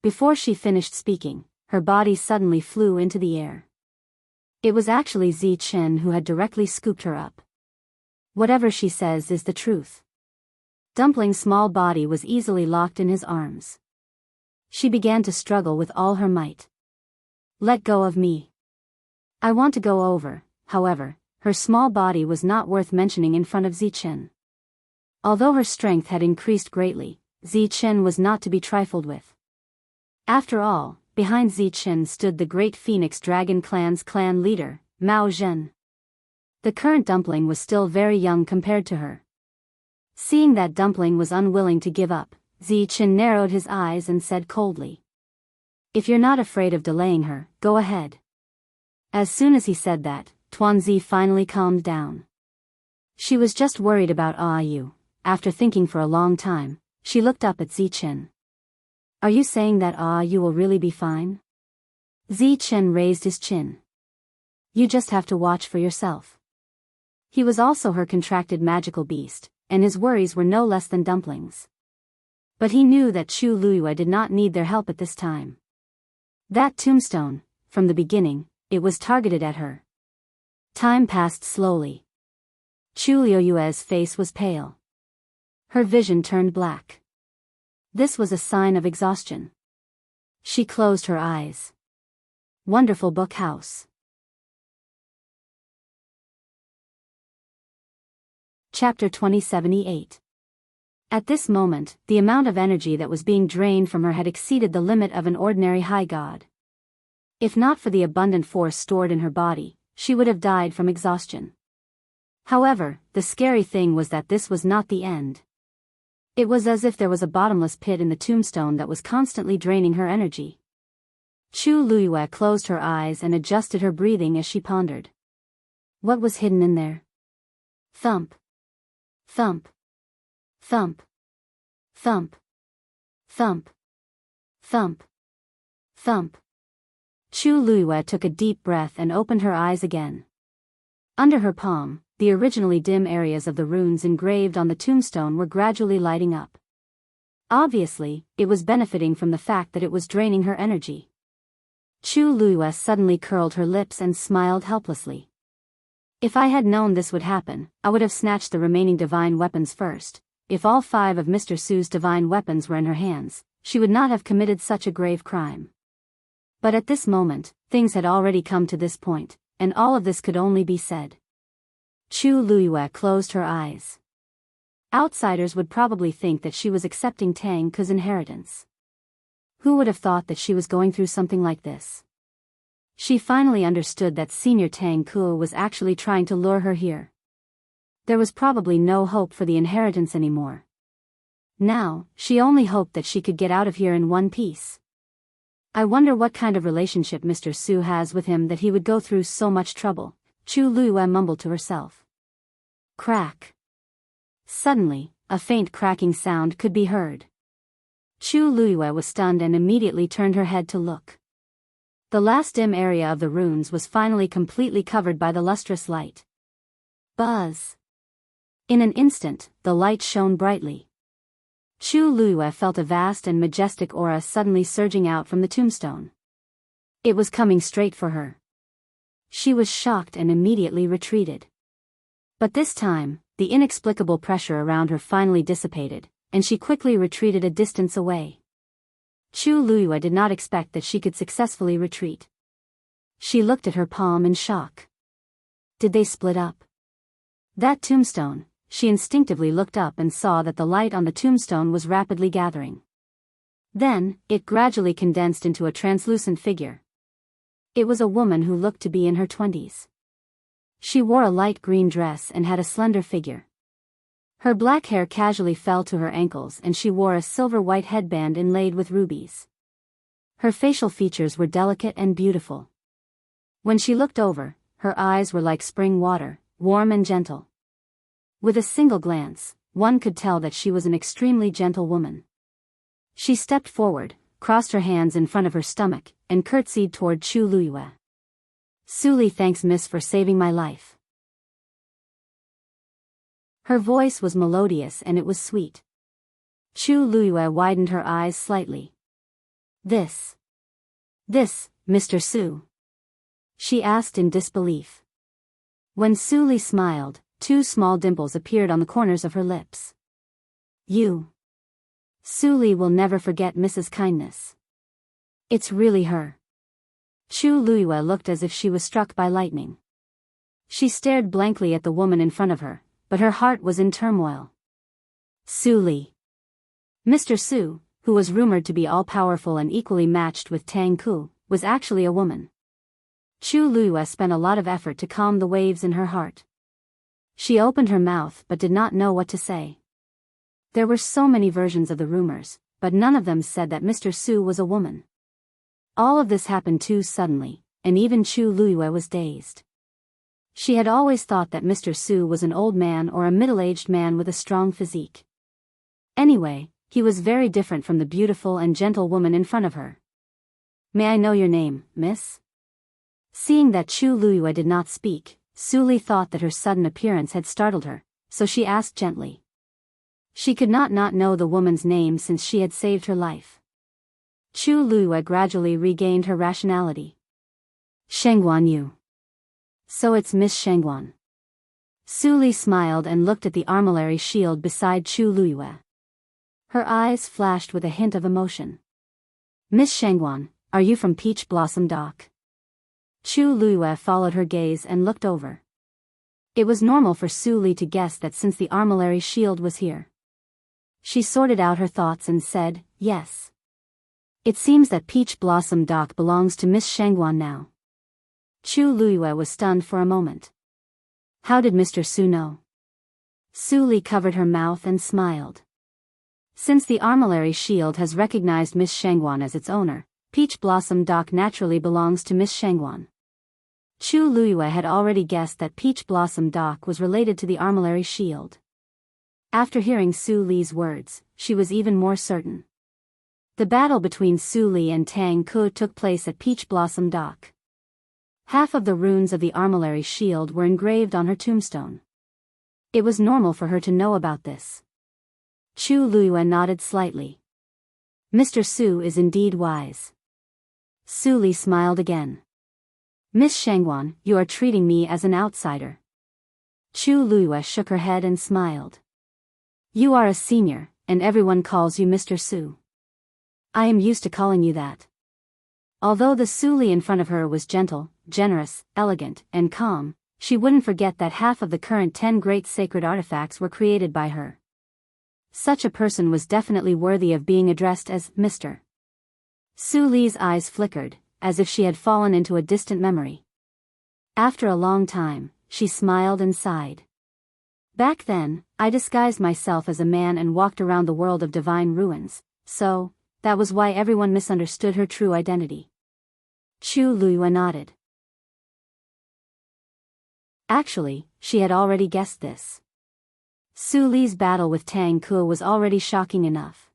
Before she finished speaking, her body suddenly flew into the air. It was actually Zi Chen who had directly scooped her up. Whatever she says is the truth. Dumpling's small body was easily locked in his arms. She began to struggle with all her might. Let go of me. I want to go over. However, her small body was not worth mentioning in front of Zi Chen. Although her strength had increased greatly, Zi Chen was not to be trifled with. After all, behind Zi Chen stood the great Phoenix Dragon Clan's clan leader, Mao Zhen. The current Dumpling was still very young compared to her. Seeing that Dumpling was unwilling to give up, Zi Chen narrowed his eyes and said coldly. If you're not afraid of delaying her, go ahead. As soon as he said that, Tuanzi finally calmed down. She was just worried about Ah Yu. After thinking for a long time, she looked up at Zi Chen. Are you saying that Ah Yu will really be fine? Zi Chen raised his chin. You just have to watch for yourself. He was also her contracted magical beast, and his worries were no less than Dumpling's. But he knew that Chu Luiyue did not need their help at this time. That tombstone, from the beginning, it was targeted at her. Time passed slowly. Chu Luiyue's face was pale. Her vision turned black. This was a sign of exhaustion. She closed her eyes. Wonderful book house. Chapter 2078. At this moment, the amount of energy that was being drained from her had exceeded the limit of an ordinary high god. If not for the abundant force stored in her body, she would have died from exhaustion. However, the scary thing was that this was not the end. It was as if there was a bottomless pit in the tombstone that was constantly draining her energy. Chu Luiyue closed her eyes and adjusted her breathing as she pondered. What was hidden in there? Thump. Thump. Thump. Thump. Thump. Thump. Thump. Chu Luiyue took a deep breath and opened her eyes again. Under her palm, the originally dim areas of the runes engraved on the tombstone were gradually lighting up. Obviously, it was benefiting from the fact that it was draining her energy. Chu Luiyue suddenly curled her lips and smiled helplessly. If I had known this would happen, I would have snatched the remaining divine weapons first. If all 5 of Mr. Su's divine weapons were in her hands, she would not have committed such a grave crime. But at this moment, things had already come to this point, and all of this could only be said. Chu Luiyue closed her eyes. Outsiders would probably think that she was accepting Tang Ke's inheritance. Who would have thought that she was going through something like this? She finally understood that Senior Tang Ke was actually trying to lure her here. There was probably no hope for the inheritance anymore. Now, she only hoped that she could get out of here in one piece. I wonder what kind of relationship Mr. Su has with him that he would go through so much trouble, Chu Luiyue mumbled to herself. Crack. Suddenly, a faint cracking sound could be heard. Chu Luiyue was stunned and immediately turned her head to look. The last dim area of the runes was finally completely covered by the lustrous light. Buzz. In an instant, the light shone brightly. Chu Luiyue felt a vast and majestic aura suddenly surging out from the tombstone. It was coming straight for her. She was shocked and immediately retreated. But this time, the inexplicable pressure around her finally dissipated, and she quickly retreated a distance away. Chu Luiyue did not expect that she could successfully retreat. She looked at her palm in shock. Did they split up? That tombstone. She instinctively looked up and saw that the light on the tombstone was rapidly gathering. Then, it gradually condensed into a translucent figure. It was a woman who looked to be in her 20s. She wore a light green dress and had a slender figure. Her black hair casually fell to her ankles and she wore a silver-white headband inlaid with rubies. Her facial features were delicate and beautiful. When she looked over, her eyes were like spring water, warm and gentle. With a single glance, one could tell that she was an extremely gentle woman. She stepped forward, crossed her hands in front of her stomach, and curtsied toward Chu Luiyue. Suli, thanks miss for saving my life. Her voice was melodious and it was sweet. Chu Luiyue widened her eyes slightly. This, Mr. Su? She asked in disbelief. When Suli smiled, 2 small dimples appeared on the corners of her lips. You. Suli will never forget Mrs. Kindness. It's really her. Chu Luiyue looked as if she was struck by lightning. She stared blankly at the woman in front of her, but her heart was in turmoil. Suli. Mr. Su, who was rumored to be all-powerful and equally matched with Tang Ke, was actually a woman. Chu Luiyue spent a lot of effort to calm the waves in her heart. She opened her mouth but did not know what to say. There were so many versions of the rumors, but none of them said that Mr. Su was a woman. All of this happened too suddenly, and even Chu Luiyue was dazed. She had always thought that Mr. Su was an old man or a middle-aged man with a strong physique. Anyway, he was very different from the beautiful and gentle woman in front of her. May I know your name, miss? Seeing that Chu Luiyue did not speak, Suli thought that her sudden appearance had startled her, so she asked gently. She could not know the woman's name since she had saved her life. Chu Luiyue gradually regained her rationality. Shengguan Yu. So it's Miss Shengguan. Su Li smiled and looked at the armillary shield beside Chu Luiyue. Her eyes flashed with a hint of emotion. Miss Shangguan, are you from Peach Blossom Dock? Chu Luiyue followed her gaze and looked over. It was normal for Su Li to guess that since the armillary shield was here. She sorted out her thoughts and said, yes. It seems that Peach Blossom Dock belongs to Miss Shangguan now. Chu Luiyue was stunned for a moment. How did Mr. Su know? Su Li covered her mouth and smiled. Since the armillary shield has recognized Miss Shangguan as its owner, Peach Blossom Dock naturally belongs to Miss Shangguan. Chu Luiyue had already guessed that Peach Blossom Dock was related to the armillary shield. After hearing Su Li's words, she was even more certain. The battle between Su Li and Tang Ke took place at Peach Blossom Dock. Half of the runes of the armillary shield were engraved on her tombstone. It was normal for her to know about this. Chu Luiyue nodded slightly. Mr. Su is indeed wise. Su Li smiled again. Miss Shangguan, you are treating me as an outsider. Chu Luiyue shook her head and smiled. You are a senior, and everyone calls you Mr. Su. I am used to calling you that. Although the Su Li in front of her was gentle, generous, elegant, and calm, she wouldn't forget that half of the current 10 great sacred artifacts were created by her. Such a person was definitely worthy of being addressed as Mr. Su Li's eyes flickered, as if she had fallen into a distant memory. After a long time, she smiled and sighed. Back then, I disguised myself as a man and walked around the world of divine ruins, so, that was why everyone misunderstood her true identity. Chu Luiyue nodded. Actually, she had already guessed this. Su Li's battle with Tang Ke was already shocking enough.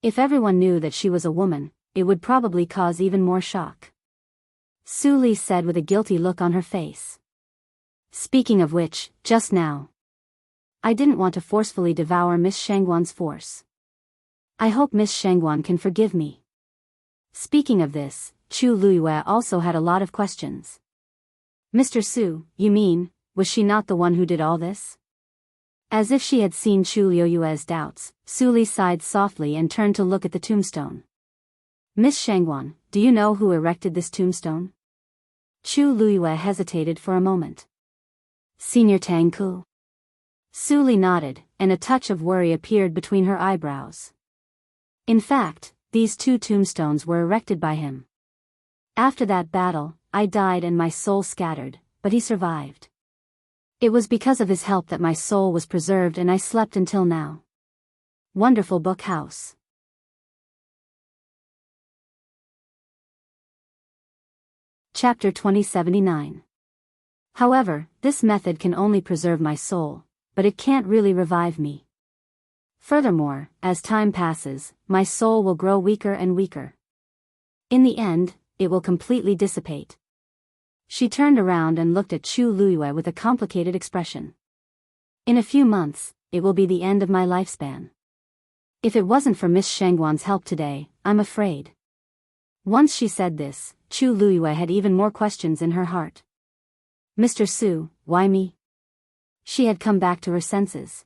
If everyone knew that she was a woman, it would probably cause even more shock. Su Li said with a guilty look on her face. Speaking of which, just now, I didn't want to forcefully devour Miss Shangguan's force. I hope Miss Shangguan can forgive me. Speaking of this, Chu Luiyue also had a lot of questions. Mr. Su, you mean, was she not the one who did all this? As if she had seen Chu Luiyue's doubts, Su Li sighed softly and turned to look at the tombstone. Miss Shangguan, do you know who erected this tombstone? Chu Luiyue hesitated for a moment. Senior Tang Ke. Su Li nodded, and a touch of worry appeared between her eyebrows. In fact, these 2 tombstones were erected by him. After that battle, I died and my soul scattered, but he survived. It was because of his help that my soul was preserved and I slept until now. Wonderful book house. Chapter 2079. However, this method can only preserve my soul, but it can't really revive me. Furthermore, as time passes, my soul will grow weaker and weaker. In the end, it will completely dissipate. She turned around and looked at Chu Luiyue with a complicated expression. In a few months, it will be the end of my lifespan. If it wasn't for Miss Shangguan's help today, I'm afraid. Once she said this, Chu Luiyue had even more questions in her heart. Mr. Su, why me? She had come back to her senses.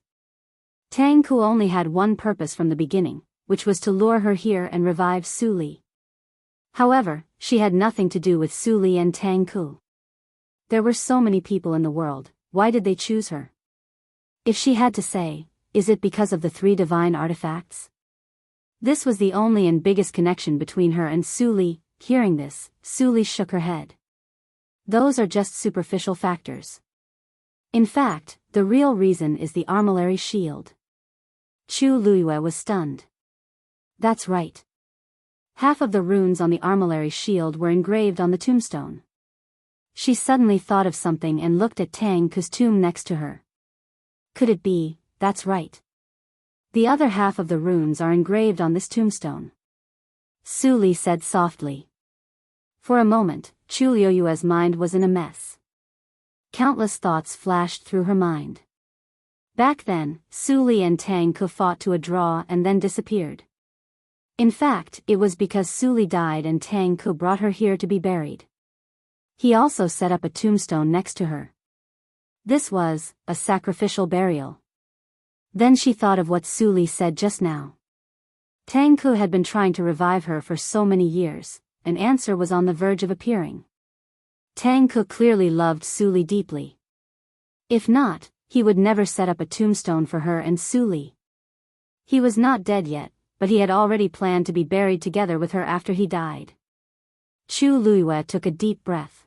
Tang Ke only had one purpose from the beginning, which was to lure her here and revive Su Li. However, she had nothing to do with Su Li and Tang Ke. There were so many people in the world, why did they choose her? If she had to say, is it because of the 3 divine artifacts? This was the only and biggest connection between her and Su Li. Hearing this, Su Li shook her head. Those are just superficial factors. In fact, the real reason is the armillary shield. Chu Luiyue was stunned. That's right. Half of the runes on the armillary shield were engraved on the tombstone. She suddenly thought of something and looked at Tang Ke's tomb next to her. Could it be, that's right. The other half of the runes are engraved on this tombstone. Su Li said softly. For a moment, Chu Luiyue's mind was in a mess. Countless thoughts flashed through her mind. Back then, Su Li and Tang Ke fought to a draw and then disappeared. In fact, it was because Su Li died and Tang Ke brought her here to be buried. He also set up a tombstone next to her. This was a sacrificial burial. Then she thought of what Su Li said just now. Tang Ku had been trying to revive her for so many years. An answer was on the verge of appearing. Tang Ku clearly loved Su Li deeply. If not, he would never set up a tombstone for her and Su Li. He was not dead yet, but he had already planned to be buried together with her after he died. Chu Luiyue took a deep breath.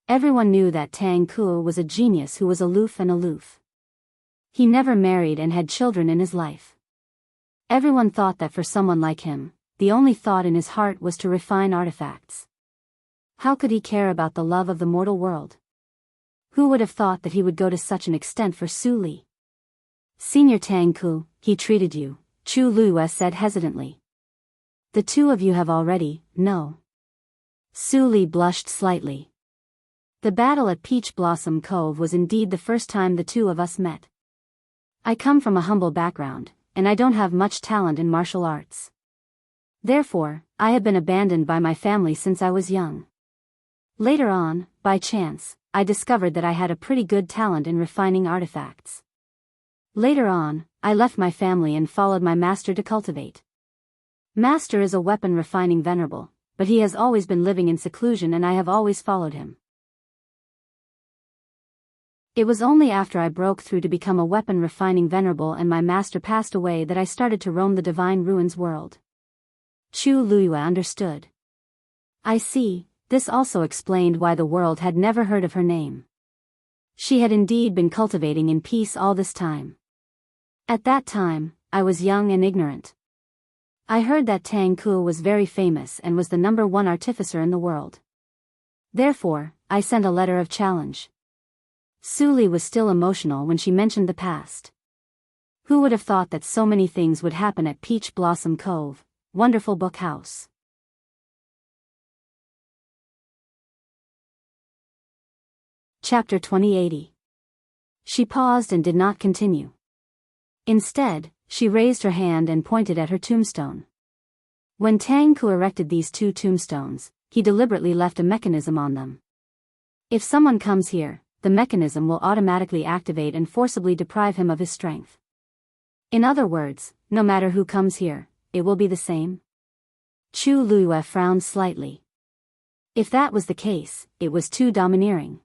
Everyone knew that Tang Ku was a genius who was aloof. He never married and had children in his life. Everyone thought that for someone like him, the only thought in his heart was to refine artifacts. How could he care about the love of the mortal world? Who would have thought that he would go to such an extent for Su Li? Senior Tang Ku, he treated you, Chu Luiyue said hesitantly. The two of you have already, no. Su Li blushed slightly. The battle at Peach Blossom Cove was indeed the first time the two of us met. I come from a humble background, and I don't have much talent in martial arts. Therefore, I have been abandoned by my family since I was young. Later on, by chance, I discovered that I had a pretty good talent in refining artifacts. Later on, I left my family and followed my master to cultivate. Master is a weapon refining venerable, but he has always been living in seclusion and I have always followed him. It was only after I broke through to become a weapon refining venerable and my master passed away that I started to roam the divine ruins world. Chu Luiyue understood. I see, this also explained why the world had never heard of her name. She had indeed been cultivating in peace all this time. At that time, I was young and ignorant. I heard that Tang Ku was very famous and was the #1 artificer in the world. Therefore, I sent a letter of challenge. Su Li was still emotional when she mentioned the past. Who would have thought that so many things would happen at Peach Blossom Cove, wonderful book house. Chapter 2080. She paused and did not continue. Instead, she raised her hand and pointed at her tombstone. When Tang Ku erected these 2 tombstones, he deliberately left a mechanism on them. If someone comes here, the mechanism will automatically activate and forcibly deprive him of his strength. In other words, no matter who comes here, it will be the same. Chu Luiyue frowned slightly. If that was the case, it was too domineering.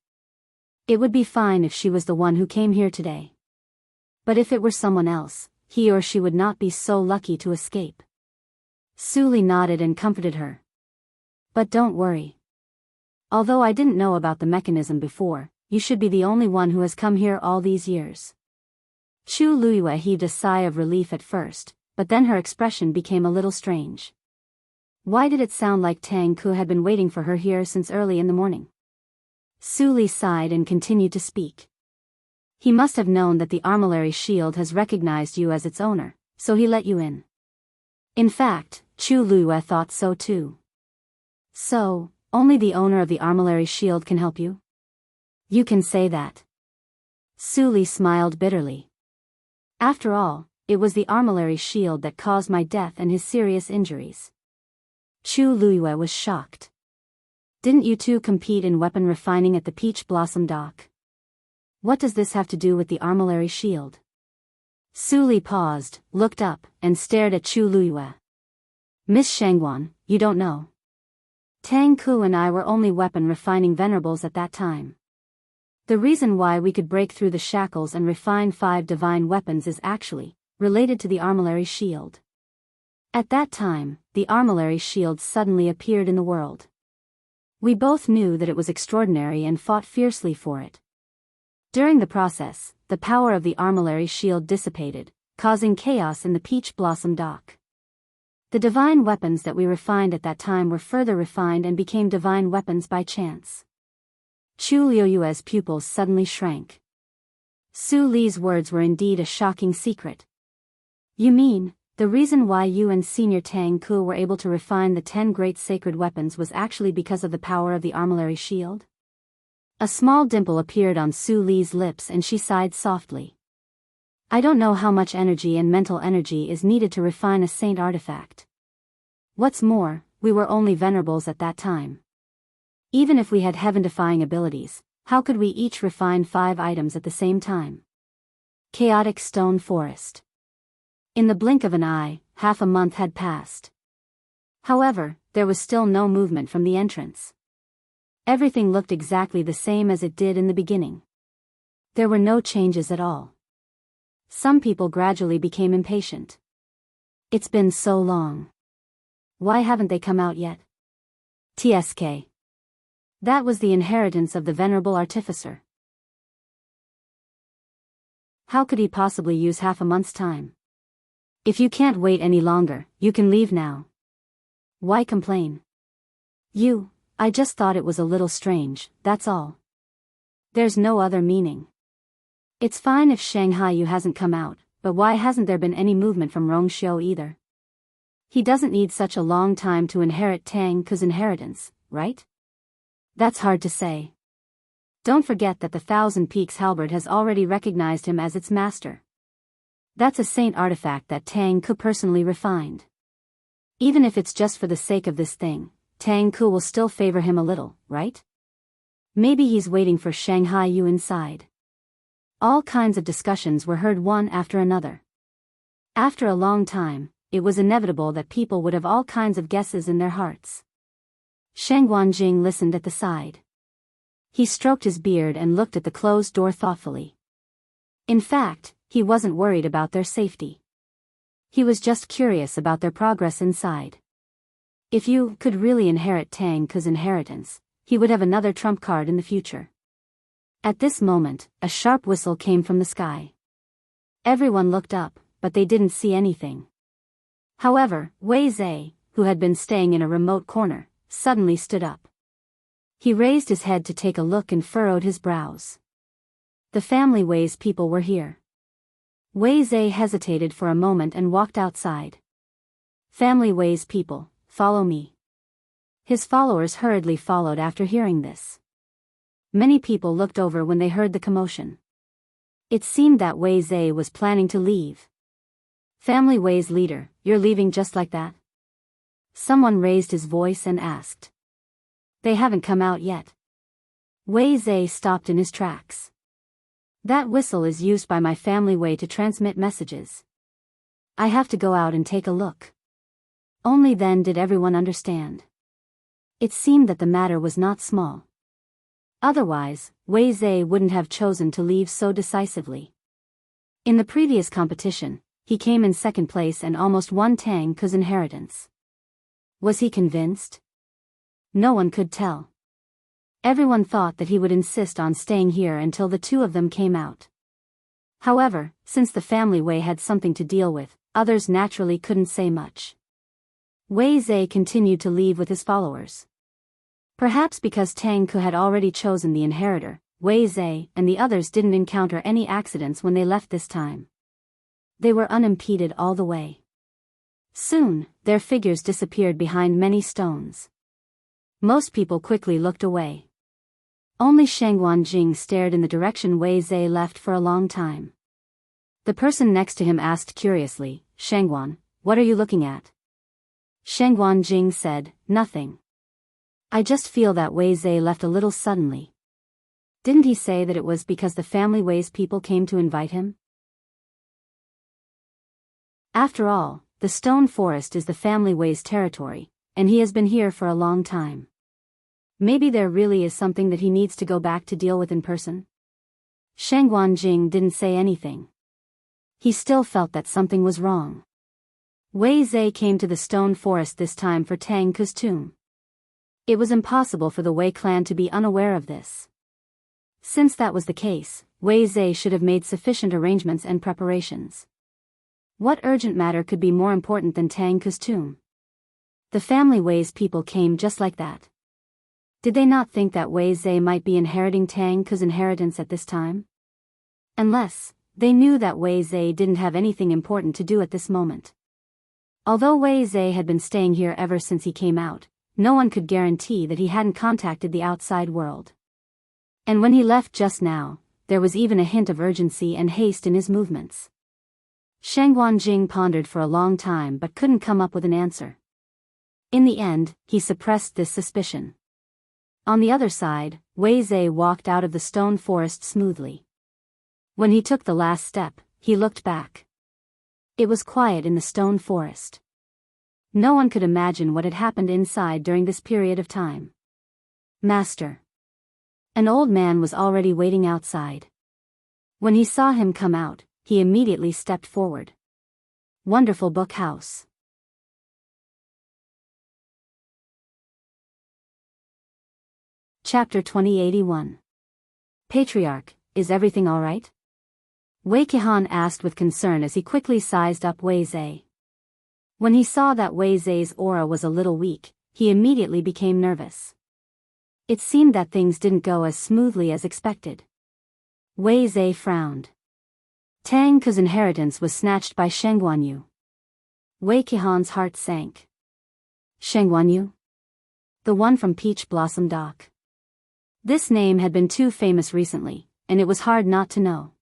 It would be fine if she was the one who came here today. But if it were someone else, he or she would not be so lucky to escape. Su Li nodded and comforted her. But don't worry. Although I didn't know about the mechanism before, you should be the only one who has come here all these years. Chu Luiyue heaved a sigh of relief at first, but then her expression became a little strange. Why did it sound like Tang Ku had been waiting for her here since early in the morning? Su Li sighed and continued to speak. He must have known that the armillary shield has recognized you as its owner, so he let you in. In fact, Chu Luiyue thought so too. So, only the owner of the armillary shield can help you? You can say that. Su Li smiled bitterly. After all, it was the armillary shield that caused my death and his serious injuries. Chu Luiyue was shocked. Didn't you two compete in weapon refining at the Peach Blossom Dock? What does this have to do with the armillary shield? Su Li paused, looked up, and stared at Chu Luiyue. Miss Shangguan, you don't know. Tang Ku and I were only weapon refining venerables at that time. The reason why we could break through the shackles and refine 5 divine weapons is actually related to the armillary shield. At that time, the armillary shield suddenly appeared in the world. We both knew that it was extraordinary and fought fiercely for it. During the process, the power of the armillary shield dissipated, causing chaos in the Peach Blossom Dock. The divine weapons that we refined at that time were further refined and became divine weapons by chance. Chu Luiyue's pupils suddenly shrank. Su Li's words were indeed a shocking secret. You mean, the reason why you and Senior Tang Ku were able to refine the 10 great sacred weapons was actually because of the power of the armillary shield? A small dimple appeared on Su Li's lips and she sighed softly. I don't know how much energy and mental energy is needed to refine a saint artifact. What's more, we were only venerables at that time. Even if we had heaven-defying abilities, How could we each refine 5 items at the same time? Chaotic stone forest. In the blink of an eye, half a month had passed. However, there was still no movement from the entrance. Everything looked exactly the same as it did in the beginning. There were no changes at all. Some people gradually became impatient. It's been so long. Why haven't they come out yet? TSK. That was the inheritance of the venerable artificer. How could he possibly use half a month's time? If you can't wait any longer, you can leave now. Why complain? I just thought it was a little strange, that's all. There's no other meaning. It's fine if Shanghai Yu hasn't come out, but why hasn't there been any movement from Rongxiu either? He doesn't need such a long time to inherit Tang Ke's inheritance, right? That's hard to say. Don't forget that the Thousand Peaks halberd has already recognized him as its master. That's a saint artifact that Tang Ke personally refined. Even if it's just for the sake of this thing, Tang Ke will still favor him a little, right? Maybe he's waiting for Shanghai Yu inside. All kinds of discussions were heard one after another. After a long time, it was inevitable that people would have all kinds of guesses in their hearts. Shang Guanjing listened at the side. He stroked his beard and looked at the closed door thoughtfully. In fact, he wasn't worried about their safety. He was just curious about their progress inside. If Yu could really inherit Tang Ke's inheritance, he would have another trump card in the future. At this moment, a sharp whistle came from the sky. Everyone looked up, but they didn't see anything. However, Wei Zhe, who had been staying in a remote corner, suddenly stood up. He raised his head to take a look and furrowed his brows. The family Wei's people were here. Wei Zhe hesitated for a moment and walked outside. Family Wei's people, follow me. His followers hurriedly followed after hearing this. Many people looked over when they heard the commotion. It seemed that Wei Zhe was planning to leave. Family Wei's leader, you're leaving just like that? Someone raised his voice and asked. They haven't come out yet. Wei Zhe stopped in his tracks. That whistle is used by my family Wei to transmit messages. I have to go out and take a look. Only then did everyone understand. It seemed that the matter was not small. Otherwise, Wei Zhe wouldn't have chosen to leave so decisively. In the previous competition, he came in second place and almost won Tang Ke's inheritance. Was he convinced? No one could tell. Everyone thought that he would insist on staying here until the two of them came out. However, since the family Wei had something to deal with, others naturally couldn't say much. Wei Zhe continued to leave with his followers. Perhaps because Tang Ke had already chosen the inheritor, Wei Zhe and the others didn't encounter any accidents when they left this time. They were unimpeded all the way. Soon, their figures disappeared behind many stones. Most people quickly looked away. Only Shang Guanjing stared in the direction Wei Zhe left for a long time. The person next to him asked curiously, Shangguan, what are you looking at? Shang Guanjing said, nothing. I just feel that Wei Zhe left a little suddenly. Didn't he say that it was because the family Wei's people came to invite him? After all, the stone forest is the family Wei's territory, and he has been here for a long time. Maybe there really is something that he needs to go back to deal with in person? Shang Guanjing didn't say anything. He still felt that something was wrong. Wei Zhe came to the stone forest this time for Tang Ke's tomb. It was impossible for the Wei clan to be unaware of this. Since that was the case, Wei Zhe should have made sufficient arrangements and preparations. What urgent matter could be more important than Tang Ke's tomb? The family Wei's people came just like that. Did they not think that Wei Zhe might be inheriting Tang Ke's inheritance at this time? Unless, they knew that Wei Zhe didn't have anything important to do at this moment. Although Wei Zhe had been staying here ever since he came out, no one could guarantee that he hadn't contacted the outside world. And when he left just now, there was even a hint of urgency and haste in his movements. Shang Guanjing pondered for a long time but couldn't come up with an answer. In the end, he suppressed this suspicion. On the other side, Wei Zhe walked out of the stone forest smoothly. When he took the last step, he looked back. It was quiet in the stone forest. No one could imagine what had happened inside during this period of time. Master. An old man was already waiting outside. When he saw him come out, he immediately stepped forward. Wonderful book house. Chapter 2081. Patriarch, is everything all right? Wei Qihan asked with concern as he quickly sized up Wei Zhe. When he saw that Wei Zhe's aura was a little weak, he immediately became nervous. It seemed that things didn't go as smoothly as expected. Wei Zhe frowned. Tang Ke's inheritance was snatched by Sheng Guanyu. Wei Qihan's heart sank. Sheng Guanyu? The one from Peach Blossom Dock. This name had been too famous recently, and it was hard not to know.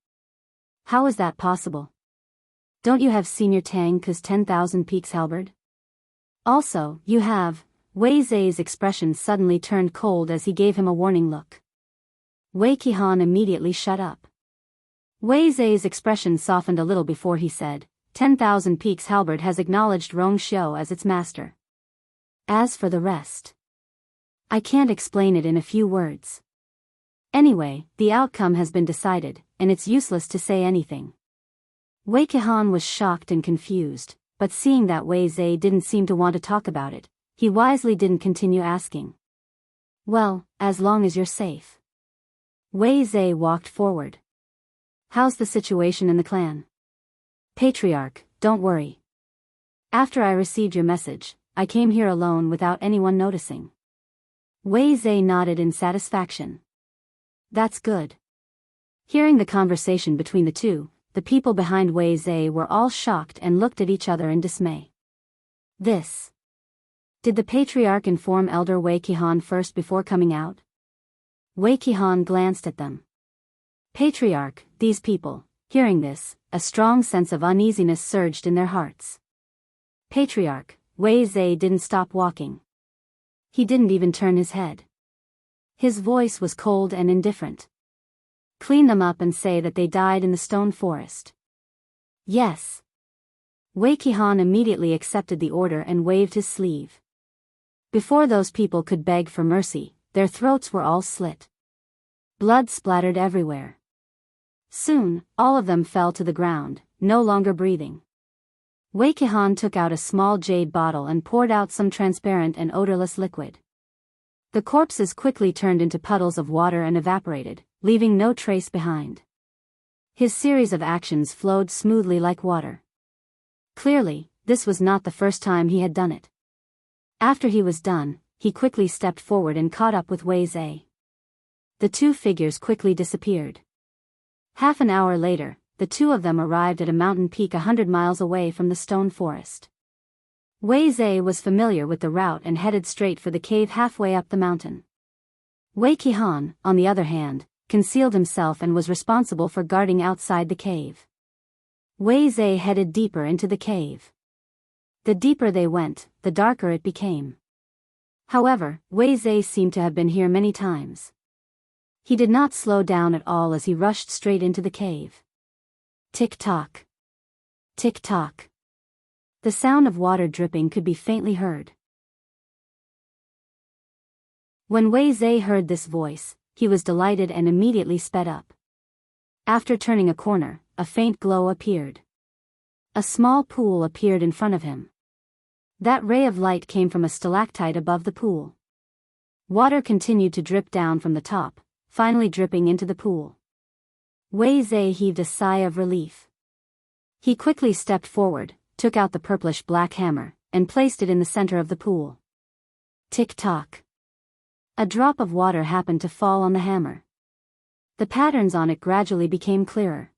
How is that possible? Don't you have Senior Tang Ke's 10,000 Peaks halberd? Also, you have. Wei Zhe's expression suddenly turned cold as he gave him a warning look. Wei Qihan immediately shut up. Wei Zhe's expression softened a little before he said, 10,000 Peaks halberd has acknowledged Rong Xiu as its master. As for the rest, I can't explain it in a few words. Anyway, the outcome has been decided, and it's useless to say anything. Wei Qihan was shocked and confused, but seeing that Wei Zhe didn't seem to want to talk about it, he wisely didn't continue asking. Well, as long as you're safe. Wei Zhe walked forward. How's the situation in the clan? Patriarch, don't worry. After I received your message, I came here alone without anyone noticing. Wei Zhe nodded in satisfaction. That's good. Hearing the conversation between the two, the people behind Wei Zhe were all shocked and looked at each other in dismay. This. Did the patriarch inform Elder Wei Qihan first before coming out? Wei Qihan glanced at them. Patriarch, these people, hearing this, a strong sense of uneasiness surged in their hearts. Patriarch, Wei Zhe didn't stop walking. He didn't even turn his head. His voice was cold and indifferent. Clean them up and say that they died in the stone forest. Yes. Wei Qihan immediately accepted the order and waved his sleeve. Before those people could beg for mercy, their throats were all slit. Blood splattered everywhere. Soon, all of them fell to the ground, no longer breathing. Wei Qihan took out a small jade bottle and poured out some transparent and odorless liquid. The corpses quickly turned into puddles of water and evaporated, leaving no trace behind. His series of actions flowed smoothly like water. Clearly, this was not the first time he had done it. After he was done, he quickly stepped forward and caught up with Wei Zhe. The two figures quickly disappeared. Half an hour later, the two of them arrived at a mountain peak 100 miles away from the stone forest. Wei Zhe was familiar with the route and headed straight for the cave halfway up the mountain. Wei Qihan, on the other hand, concealed himself and was responsible for guarding outside the cave. Wei Zhe headed deeper into the cave. The deeper they went, the darker it became. However, Wei Zhe seemed to have been here many times. He did not slow down at all as he rushed straight into the cave. Tick-tock. Tick-tock. The sound of water dripping could be faintly heard. When Wei Zhe heard this voice, he was delighted and immediately sped up. After turning a corner, a faint glow appeared. A small pool appeared in front of him. That ray of light came from a stalactite above the pool. Water continued to drip down from the top, finally dripping into the pool. Wei Zhe heaved a sigh of relief. He quickly stepped forward, took out the purplish-black hammer, and placed it in the center of the pool. Tick-tock. A drop of water happened to fall on the hammer. The patterns on it gradually became clearer.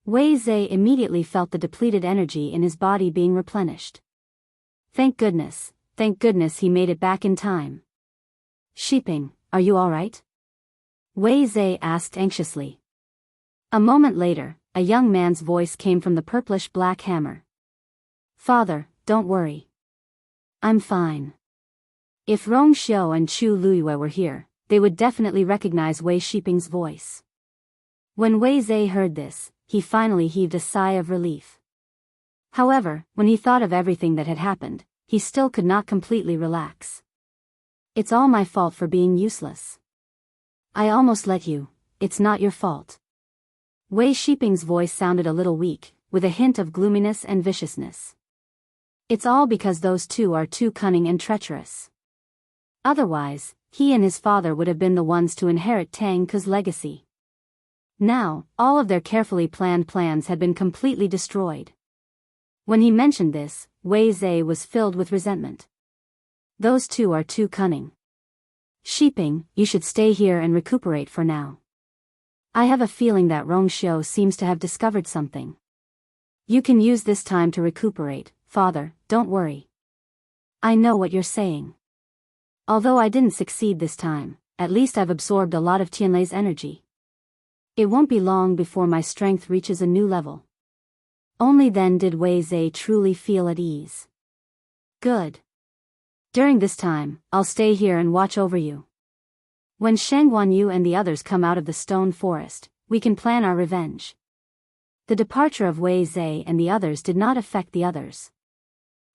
Wei Zhe immediately felt the depleted energy in his body being replenished. Thank goodness he made it back in time. Shiping, are you all right? Wei Zhe asked anxiously. A moment later, a young man's voice came from the purplish-black hammer. Father, don't worry. I'm fine. If Rong Xiao and Chu Luiyue were here, they would definitely recognize Wei Shiping's voice. When Wei Zhe heard this, he finally heaved a sigh of relief. However, when he thought of everything that had happened, he still could not completely relax. It's all my fault for being useless. I almost let you, it's not your fault. Wei Shiping's voice sounded a little weak, with a hint of gloominess and viciousness. It's all because those two are too cunning and treacherous. Otherwise, he and his father would have been the ones to inherit Tang Ke's legacy. Now, all of their carefully planned plans had been completely destroyed. When he mentioned this, Wei Zhe was filled with resentment. Those two are too cunning. Shiping, you should stay here and recuperate for now. I have a feeling that Rong Xiao seems to have discovered something. You can use this time to recuperate, father, don't worry. I know what you're saying. Although I didn't succeed this time, at least I've absorbed a lot of Tianlei's energy. It won't be long before my strength reaches a new level. Only then did Wei Zhe truly feel at ease. Good. During this time, I'll stay here and watch over you. When Sheng Guanyu and the others come out of the stone forest, we can plan our revenge. The departure of Wei Zhe and the others did not affect the others.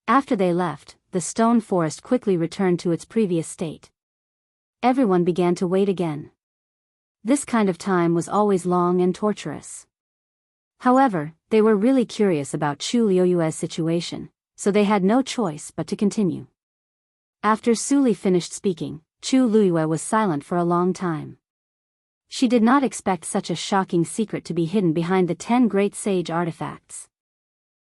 After they left, the stone forest quickly returned to its previous state. Everyone began to wait again. This kind of time was always long and torturous. However, they were really curious about Chu Liuyue's situation, so they had no choice but to continue. After Su Li finished speaking, Chu Luiyue was silent for a long time. She did not expect such a shocking secret to be hidden behind the 10 great sage artifacts.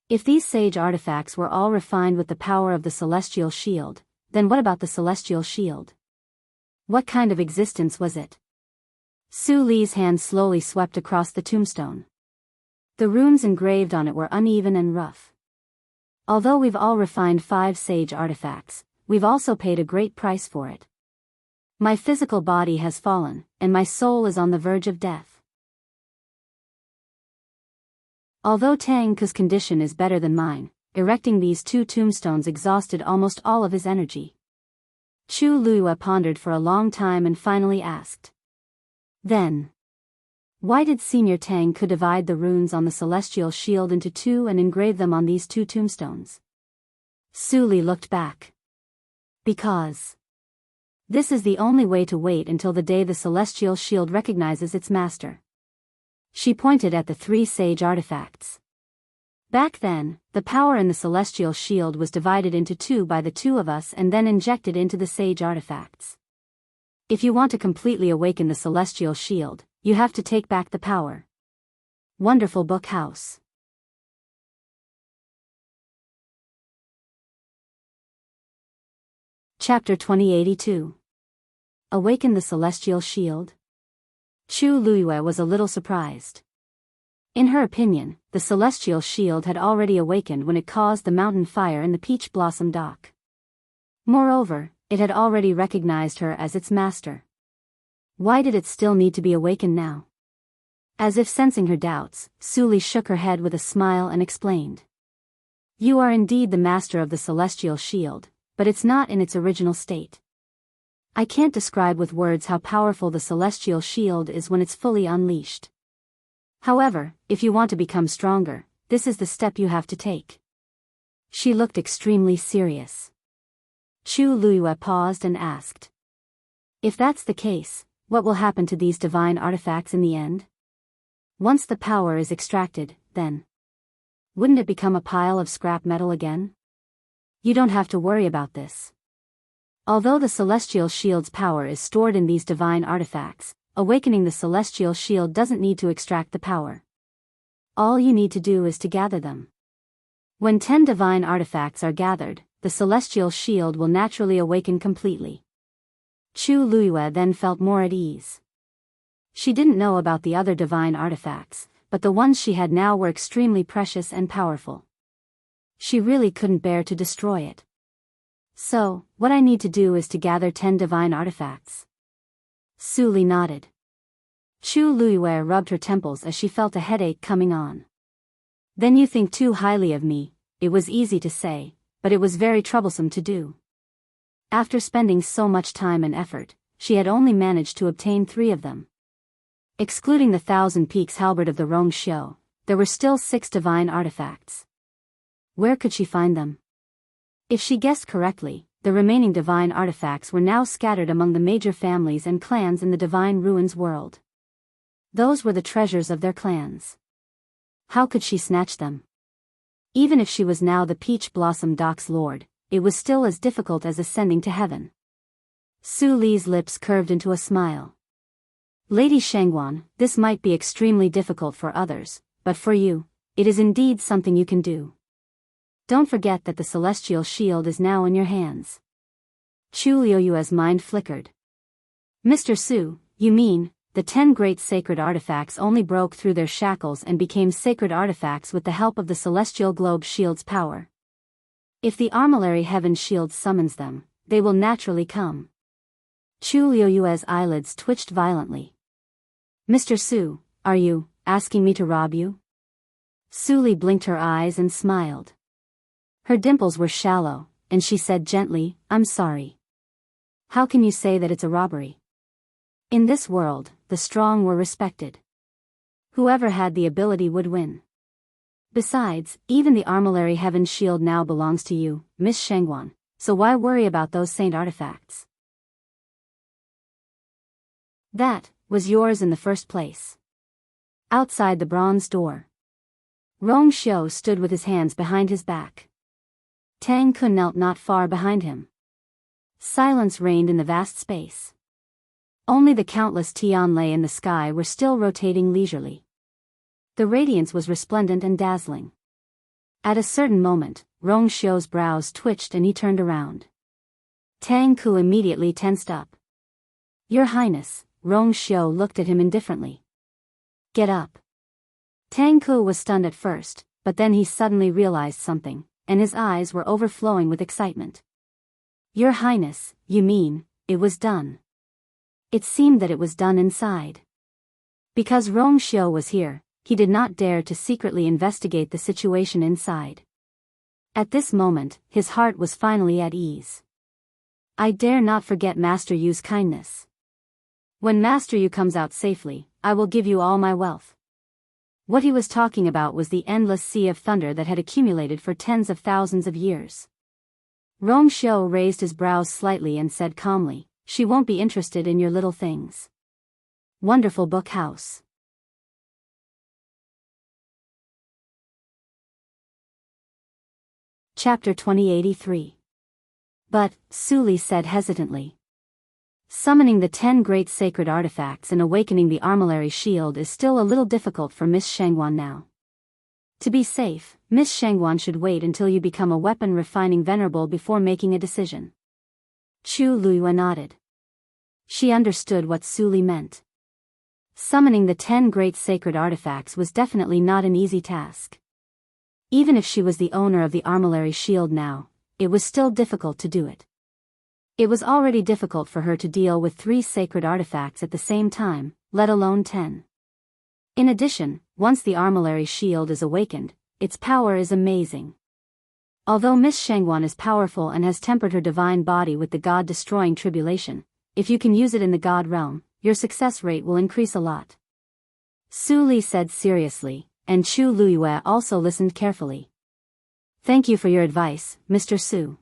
If these sage artifacts were all refined with the power of the celestial shield, then what about the celestial shield? What kind of existence was it? Su Li's hand slowly swept across the tombstone. The runes engraved on it were uneven and rough. Although we've all refined 5 sage artifacts, we've also paid a great price for it. My physical body has fallen, and my soul is on the verge of death. Although Tang Ke's condition is better than mine, erecting these 2 tombstones exhausted almost all of his energy. Chu Luiyue pondered for a long time and finally asked. Then, why did Senior Tang Ke divide the runes on the celestial shield into 2 and engrave them on these 2 tombstones? Su Li looked back. Because this is the only way to wait until the day the celestial shield recognizes its master. She pointed at the 3 sage artifacts. Back then, the power in the celestial shield was divided into 2 by the 2 of us and then injected into the sage artifacts. If you want to completely awaken the celestial shield, you have to take back the power. Wonderful Book House. Chapter 2082. Awaken the Celestial Shield? Chu Luiyue was a little surprised. In her opinion, the Celestial Shield had already awakened when it caused the mountain fire in the Peach Blossom Dock. Moreover, it had already recognized her as its master. Why did it still need to be awakened now? As if sensing her doubts, Su Li shook her head with a smile and explained. You are indeed the master of the Celestial Shield, but it's not in its original state. I can't describe with words how powerful the Celestial Shield is when it's fully unleashed. However, if you want to become stronger, this is the step you have to take. She looked extremely serious. Chu Luiyue paused and asked. If that's the case, what will happen to these divine artifacts in the end? Once the power is extracted, then wouldn't it become a pile of scrap metal again? You don't have to worry about this. Although the Celestial Shield's power is stored in these divine artifacts, awakening the Celestial Shield doesn't need to extract the power. All you need to do is to gather them. When 10 divine artifacts are gathered, the Celestial Shield will naturally awaken completely. Chu Luiyue then felt more at ease. She didn't know about the other divine artifacts, but the ones she had now were extremely precious and powerful. She really couldn't bear to destroy it. So, what I need to do is to gather 10 divine artifacts. Su Li nodded. Chu Luiyue rubbed her temples as she felt a headache coming on. Then you think too highly of me, it was easy to say, but it was very troublesome to do. After spending so much time and effort, she had only managed to obtain 3 of them. Excluding the Thousand Peaks halberd of the Rongxiu, there were still 6 divine artifacts. Where could she find them? If she guessed correctly, the remaining divine artifacts were now scattered among the major families and clans in the Divine Ruins world. Those were the treasures of their clans. How could she snatch them? Even if she was now the Peach Blossom Doc's lord, it was still as difficult as ascending to heaven. Su Li's lips curved into a smile. Lady Shangguan, this might be extremely difficult for others, but for you, it is indeed something you can do. Don't forget that the celestial shield is now in your hands. Chu Liuyue's mind flickered. Mr. Su, you mean, the 10 great sacred artifacts only broke through their shackles and became sacred artifacts with the help of the celestial globe shield's power. If the armillary heaven shield summons them, they will naturally come. Chu Liuyue's eyelids twitched violently. Mr. Su, are you asking me to rob you? Su Li blinked her eyes and smiled. Her dimples were shallow, and she said gently, I'm sorry. How can you say that it's a robbery? In this world, the strong were respected. Whoever had the ability would win. Besides, even the armillary heaven shield now belongs to you, Miss Shangguan, so why worry about those saint artifacts? That was yours in the first place. Outside the bronze door, Rongxiu stood with his hands behind his back. Tang Kun knelt not far behind him. Silence reigned in the vast space. Only the countless Tianlei in the sky were still rotating leisurely. The radiance was resplendent and dazzling. At a certain moment, Rongxiu's brows twitched and he turned around. Tang Ku immediately tensed up. Your Highness, Rongxiu looked at him indifferently. Get up. Tang Ku was stunned at first, but then he suddenly realized something, and his eyes were overflowing with excitement. Your Highness, you mean, it was done. It seemed that it was done inside. Because Rongxiu was here, he did not dare to secretly investigate the situation inside. At this moment, his heart was finally at ease. I dare not forget Master Yu's kindness. When Master Yu comes out safely, I will give you all my wealth. What he was talking about was the endless sea of thunder that had accumulated for tens of thousands of years. Rongxiu raised his brows slightly and said calmly, she won't be interested in your little things. Wonderful book house. Chapter 2083. But, Su Li said hesitantly. Summoning the 10 great sacred artifacts and awakening the armillary shield is still a little difficult for Miss Shangguan now. To be safe, Miss Shangguan should wait until you become a weapon refining venerable before making a decision. Chu Luyue nodded. She understood what Su Li meant. Summoning the 10 great sacred artifacts was definitely not an easy task. Even if she was the owner of the armillary shield now, it was still difficult to do it. It was already difficult for her to deal with 3 sacred artifacts at the same time, let alone 10. In addition, once the armillary shield is awakened, its power is amazing. Although Miss Shangguan is powerful and has tempered her divine body with the god-destroying tribulation, if you can use it in the god realm, your success rate will increase a lot. Su Li said seriously, and Chu Luyue also listened carefully. Thank you for your advice, Mr. Su.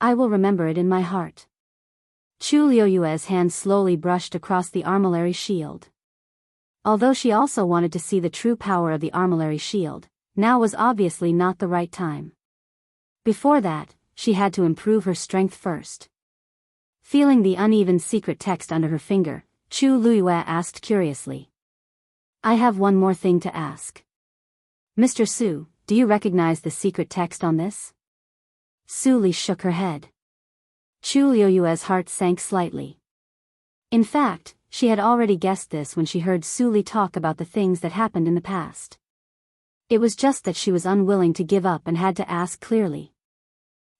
I will remember it in my heart. Chu Liyue's hand slowly brushed across the armillary shield. Although she also wanted to see the true power of the armillary shield, now was obviously not the right time. Before that, she had to improve her strength first. Feeling the uneven secret text under her finger, Chu Luyue asked curiously. I have one more thing to ask. Mr. Su, do you recognize the secret text on this? Su Li shook her head. Chu Liyue's heart sank slightly. In fact, she had already guessed this when she heard Su Li talk about the things that happened in the past. It was just that she was unwilling to give up and had to ask clearly.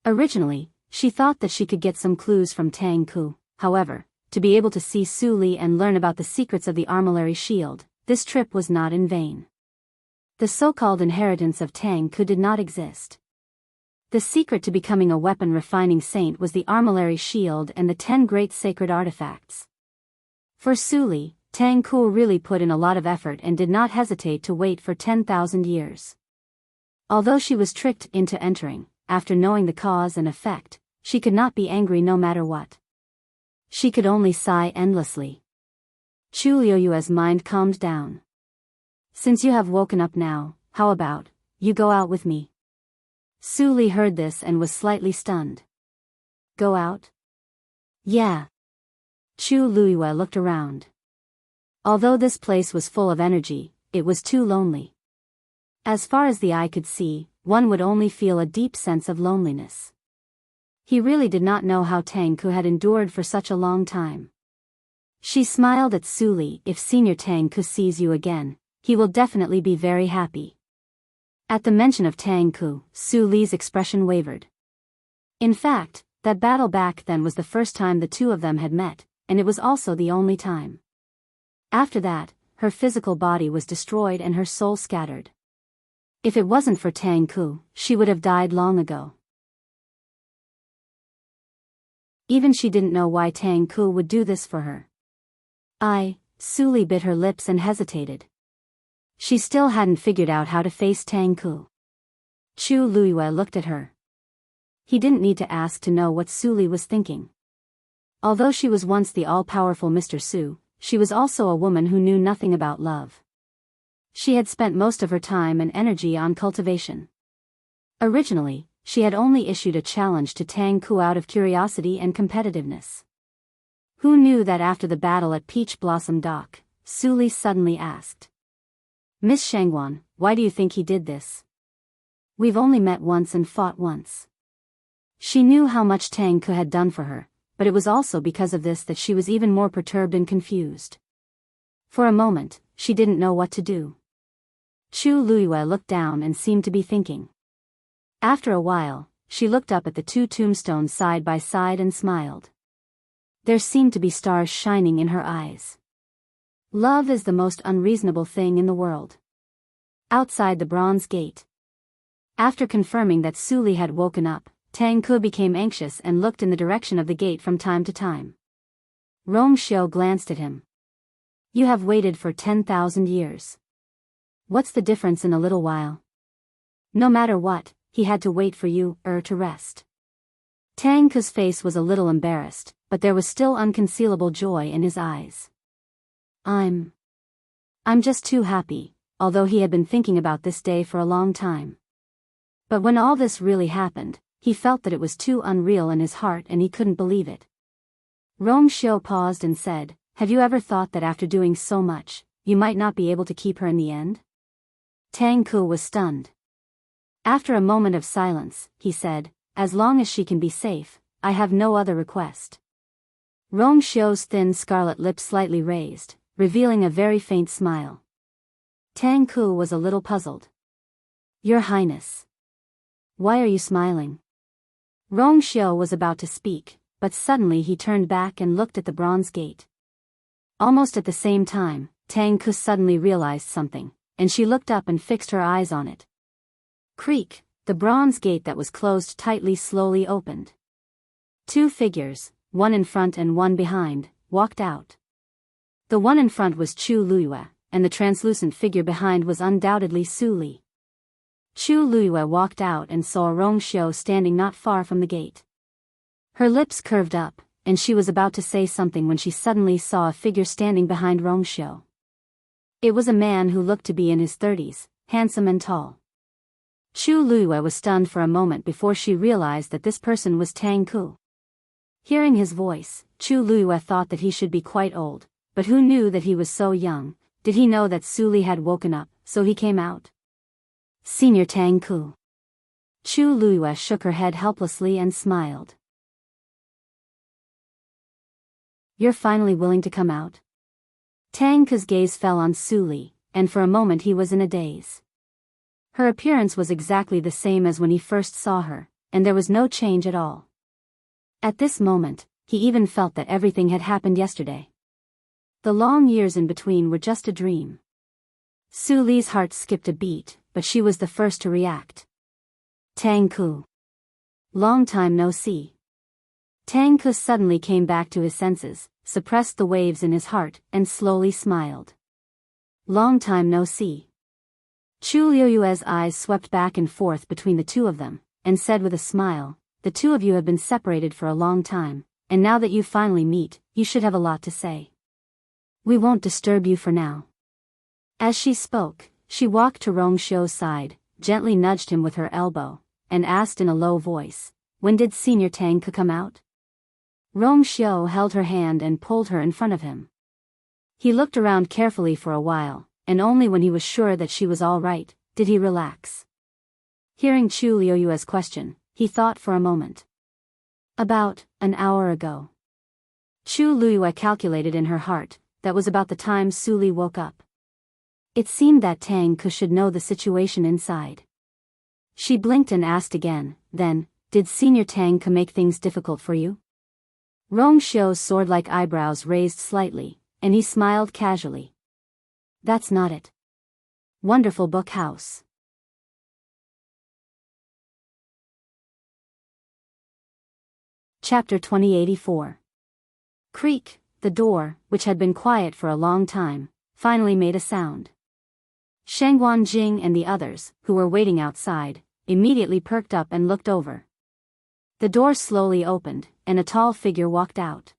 Originally, she thought that she could get some clues from Tang Ku, however, to be able to see Su Li and learn about the secrets of the armillary shield, this trip was not in vain. The so-called inheritance of Tang Ku did not exist. The secret to becoming a weapon-refining saint was the armillary shield and the 10 great sacred artifacts. For Suli, Tang Ku really put in a lot of effort and did not hesitate to wait for 10,000 years. Although she was tricked into entering, after knowing the cause and effect, she could not be angry no matter what. She could only sigh endlessly. Chu Liuyue's mind calmed down. Since you have woken up now, how about, you go out with me? Su Li heard this and was slightly stunned. Go out? Yeah. Chu Liyue looked around. Although this place was full of energy, it was too lonely. As far as the eye could see, one would only feel a deep sense of loneliness. He really did not know how Tang Ku had endured for such a long time. She smiled at Su Li. If Senior Tang Ku sees you again, he will definitely be very happy. At the mention of Tang Ku, Su Li's expression wavered. In fact, that battle back then was the first time the two of them had met, and it was also the only time. After that, her physical body was destroyed and her soul scattered. If it wasn't for Tang Ku, she would have died long ago. Even she didn't know why Tang Ku would do this for her. Su Li bit her lips and hesitated. She still hadn't figured out how to face Tang Ku. Chu Liyue looked at her. He didn't need to ask to know what Su Li was thinking. Although she was once the all-powerful Mr. Su, she was also a woman who knew nothing about love. She had spent most of her time and energy on cultivation. Originally, she had only issued a challenge to Tang Ku out of curiosity and competitiveness. Who knew that after the battle at Peach Blossom Dock, Su Li suddenly asked. Miss Shangwan, why do you think he did this? We've only met once and fought once. She knew how much Tang Ku had done for her, but it was also because of this that she was even more perturbed and confused. For a moment, she didn't know what to do. Chu Liyue looked down and seemed to be thinking. After a while, she looked up at the two tombstones side by side and smiled. There seemed to be stars shining in her eyes. Love is the most unreasonable thing in the world. Outside the bronze gate. After confirming that Su Li had woken up, Tang Ku became anxious and looked in the direction of the gate from time to time. Rong Xiu glanced at him. You have waited for 10,000 years. What's the difference in a little while? No matter what, he had to wait for you, to rest. Tang Ku's face was a little embarrassed, but there was still unconcealable joy in his eyes. I'm just too happy, although he had been thinking about this day for a long time. But when all this really happened, he felt that it was too unreal in his heart and he couldn't believe it. Rong Xiu paused and said, have you ever thought that after doing so much, you might not be able to keep her in the end? Tang Ku was stunned. After a moment of silence, he said, as long as she can be safe, I have no other request. Rong Xiu's thin scarlet lips slightly raised, revealing a very faint smile. Tang Ku was a little puzzled. Your Highness. Why are you smiling? Rong Xiu was about to speak, but suddenly he turned back and looked at the bronze gate. Almost at the same time, Tang Ku suddenly realized something, and she looked up and fixed her eyes on it. Creak, the bronze gate that was closed tightly slowly opened. Two figures, one in front and one behind, walked out. The one in front was Chu Liyue, and the translucent figure behind was undoubtedly Su Li. Chu Liyue walked out and saw Rong Xiu standing not far from the gate. Her lips curved up, and she was about to say something when she suddenly saw a figure standing behind Rong Xiu. It was a man who looked to be in his 30s, handsome and tall. Chu Liyue was stunned for a moment before she realized that this person was Tang Ku. Hearing his voice, Chu Liyue thought that he should be quite old, but who knew that he was so young? Did he know that Su Li had woken up, so he came out? Senior Tang Ku. Chu Liyue shook her head helplessly and smiled. You're finally willing to come out? Tang Ku's gaze fell on Su Li, and for a moment he was in a daze. Her appearance was exactly the same as when he first saw her, and there was no change at all. At this moment, he even felt that everything had happened yesterday. The long years in between were just a dream. Su Li's heart skipped a beat, but she was the first to react. Tang Ku. Long time no see. Tang Ke suddenly came back to his senses, suppressed the waves in his heart, and slowly smiled. Long time no see. Chu Liuyue's eyes swept back and forth between the two of them, and said with a smile, the two of you have been separated for a long time, and now that you finally meet, you should have a lot to say. We won't disturb you for now. As she spoke, she walked to Rong Xiu's side, gently nudged him with her elbow, and asked in a low voice, when did Senior Tang Ke come out? Rong Xiu held her hand and pulled her in front of him. He looked around carefully for a while, and only when he was sure that she was all right, did he relax. Hearing Chu Liuyue's question, he thought for a moment. About an hour ago. Chu Liuyue calculated in her heart, that was about the time Su Li woke up. It seemed that Tang Ke should know the situation inside. She blinked and asked again, then, did Senior Tang Ke make things difficult for you? Rong Xiu's sword-like eyebrows raised slightly, and he smiled casually. That's not it. Wonderful book house. Chapter 2084. Creak, the door, which had been quiet for a long time, finally made a sound. Shangguan Jing and the others, who were waiting outside, immediately perked up and looked over. The door slowly opened, and a tall figure walked out.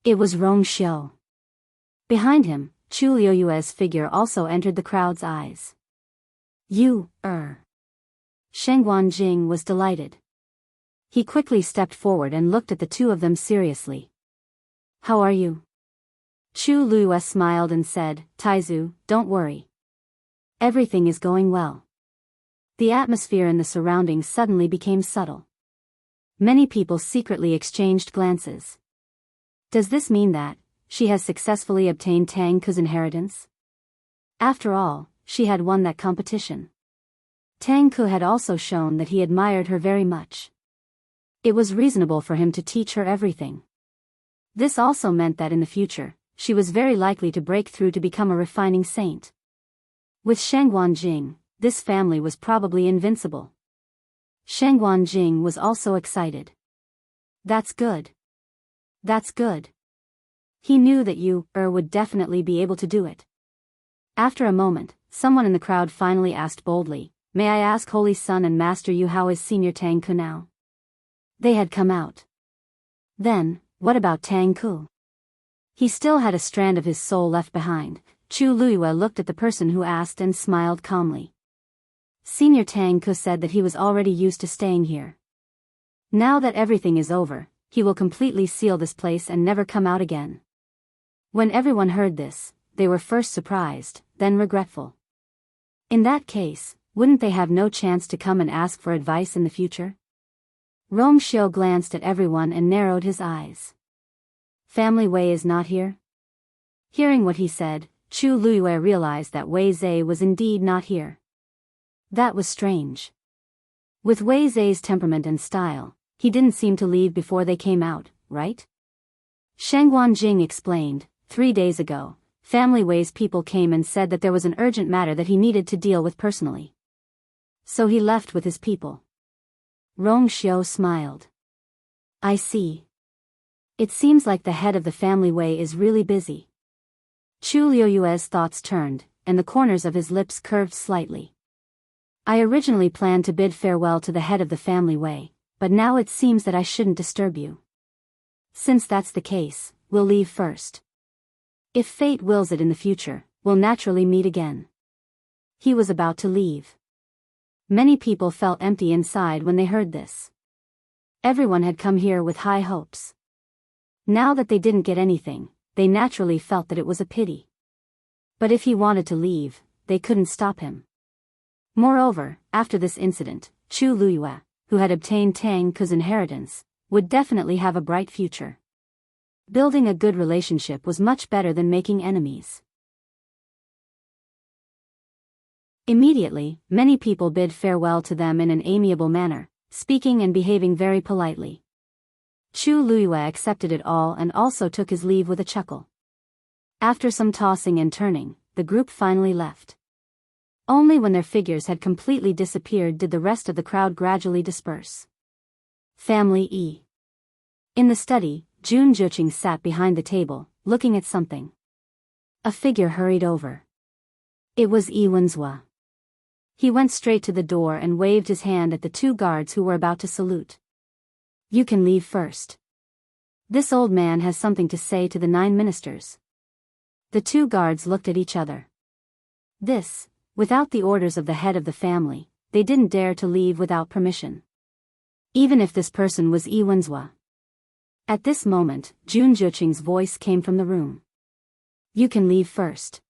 It was Rong Xiu. Behind him, Chu Liuyue's figure also entered the crowd's eyes. Shangguan Jing was delighted. He quickly stepped forward and looked at the two of them seriously. How are you? Chu Liuyue smiled and said, Taizu, don't worry. Everything is going well. The atmosphere in the surroundings suddenly became subtle. Many people secretly exchanged glances. Does this mean that she has successfully obtained Tang Ke's inheritance? After all, she had won that competition. Tang Ke had also shown that he admired her very much. It was reasonable for him to teach her everything. This also meant that in the future, she was very likely to break through to become a refining saint. With Shangguan Jing, this family was probably invincible. Shangguan Jing was also excited. That's good. That's good. He knew that you, would definitely be able to do it. After a moment, someone in the crowd finally asked boldly, May I ask Holy Son and Master Yu, how is Senior Tang Ke now? They had come out. Then, what about Tang Ke? He still had a strand of his soul left behind. Chu Liuyue looked at the person who asked and smiled calmly. Senior Tang Ke said that he was already used to staying here. Now that everything is over, he will completely seal this place and never come out again. When everyone heard this, they were first surprised, then regretful. In that case, wouldn't they have no chance to come and ask for advice in the future? Rong Xiu glanced at everyone and narrowed his eyes. Family Wei is not here? Hearing what he said, Chu Liuyue realized that Wei Zhe was indeed not here. That was strange. With Wei Zhe's temperament and style, he didn't seem to leave before they came out, right? Shangguan Jing explained, 3 days ago, Family Wei's people came and said that there was an urgent matter that he needed to deal with personally. So he left with his people. Rong Xiu smiled. I see. It seems like the head of the Family Wei is really busy. Chu Liuyue's thoughts turned, and the corners of his lips curved slightly. I originally planned to bid farewell to the head of the Family Wei, but now it seems that I shouldn't disturb you. Since that's the case, we'll leave first. If fate wills it in the future, we'll naturally meet again. He was about to leave. Many people felt empty inside when they heard this. Everyone had come here with high hopes. Now that they didn't get anything, they naturally felt that it was a pity. But if he wanted to leave, they couldn't stop him. Moreover, after this incident, Chu Liuyue, who had obtained Tang Ke's inheritance, would definitely have a bright future. Building a good relationship was much better than making enemies. Immediately, many people bid farewell to them in an amiable manner, speaking and behaving very politely. Chu Liuyue accepted it all and also took his leave with a chuckle. After some tossing and turning, the group finally left. Only when their figures had completely disappeared did the rest of the crowd gradually disperse. Family E. In the study, Jun Juqing sat behind the table, looking at something. A figure hurried over. It was Yi Wenzhua. He went straight to the door and waved his hand at the two guards who were about to salute. You can leave first. This old man has something to say to the 9 ministers. The two guards looked at each other. Without the orders of the head of the family, they didn't dare to leave without permission. Even if this person was Yi Wenzhua. At this moment, Jun Juqing's voice came from the room. You can leave first.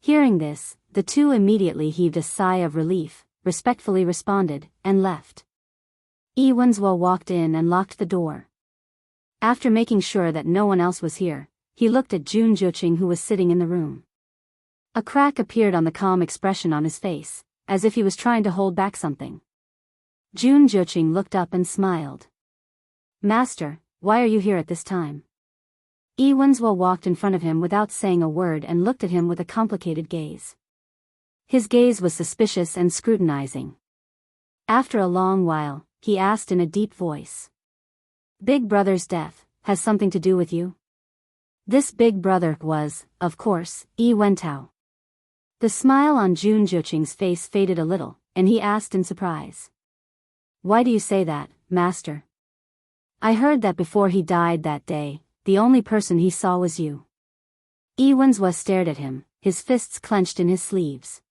Hearing this, the two immediately heaved a sigh of relief, respectfully responded, and left. Yi Wenzhua walked in and locked the door. After making sure that no one else was here, he looked at Jun Juqing who was sitting in the room. A crack appeared on the calm expression on his face, as if he was trying to hold back something. Jun Juqing looked up and smiled. Master, why are you here at this time? Yi Wenzhua walked in front of him without saying a word and looked at him with a complicated gaze. His gaze was suspicious and scrutinizing. After a long while, he asked in a deep voice. Big brother's death has something to do with you? This big brother was, of course, Yi Wentao. The smile on Jun Juqing's face faded a little, and he asked in surprise. Why do you say that, master? I heard that before he died that day, the only person he saw was you. Yi Wenzhua stared at him, his fists clenched in his sleeves.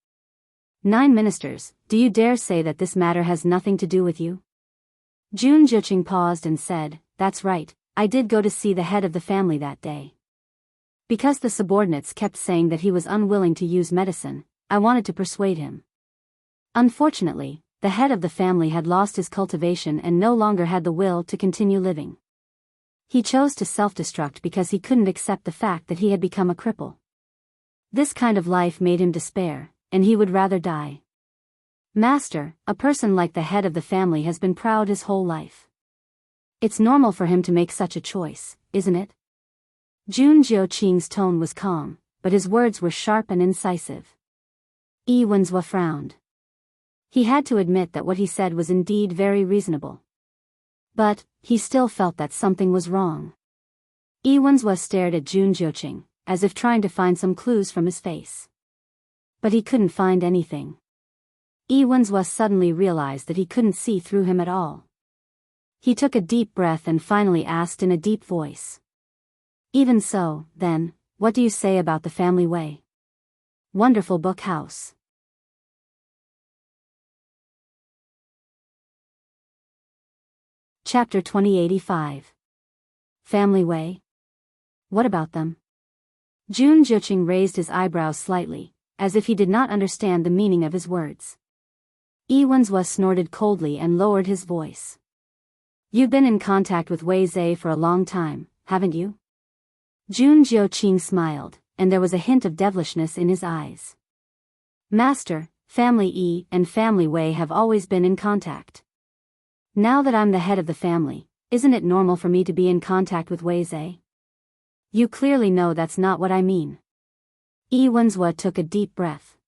9 ministers, do you dare say that this matter has nothing to do with you? Jun Juqing paused and said, That's right, I did go to see the head of the family that day. Because the subordinates kept saying that he was unwilling to use medicine, I wanted to persuade him. Unfortunately, the head of the family had lost his cultivation and no longer had the will to continue living. He chose to self-destruct because he couldn't accept the fact that he had become a cripple. This kind of life made him despair, and he would rather die. Master, a person like the head of the family has been proud his whole life. It's normal for him to make such a choice, isn't it? Jun Juqing's tone was calm, but his words were sharp and incisive. Yi Wenzhua frowned. He had to admit that what he said was indeed very reasonable. But, he still felt that something was wrong. Yi Wenzhua stared at Jun Juqing, as if trying to find some clues from his face. But he couldn't find anything. Yi Wenzhua suddenly realized that he couldn't see through him at all. He took a deep breath and finally asked in a deep voice. Even so, then, what do you say about the family way? Wonderful book house. Chapter 2085. Family way? What about them? Jun Juqing raised his eyebrows slightly, as if he did not understand the meaning of his words. Yi Wenzhua snorted coldly and lowered his voice. You've been in contact with Wei Zhe for a long time, haven't you? Jun Juqing smiled, and there was a hint of devilishness in his eyes. Master, Family Yi and Family Wei have always been in contact. Now that I'm the head of the family, isn't it normal for me to be in contact with Wei Zhe? You clearly know that's not what I mean. Yi Wenzhua took a deep breath.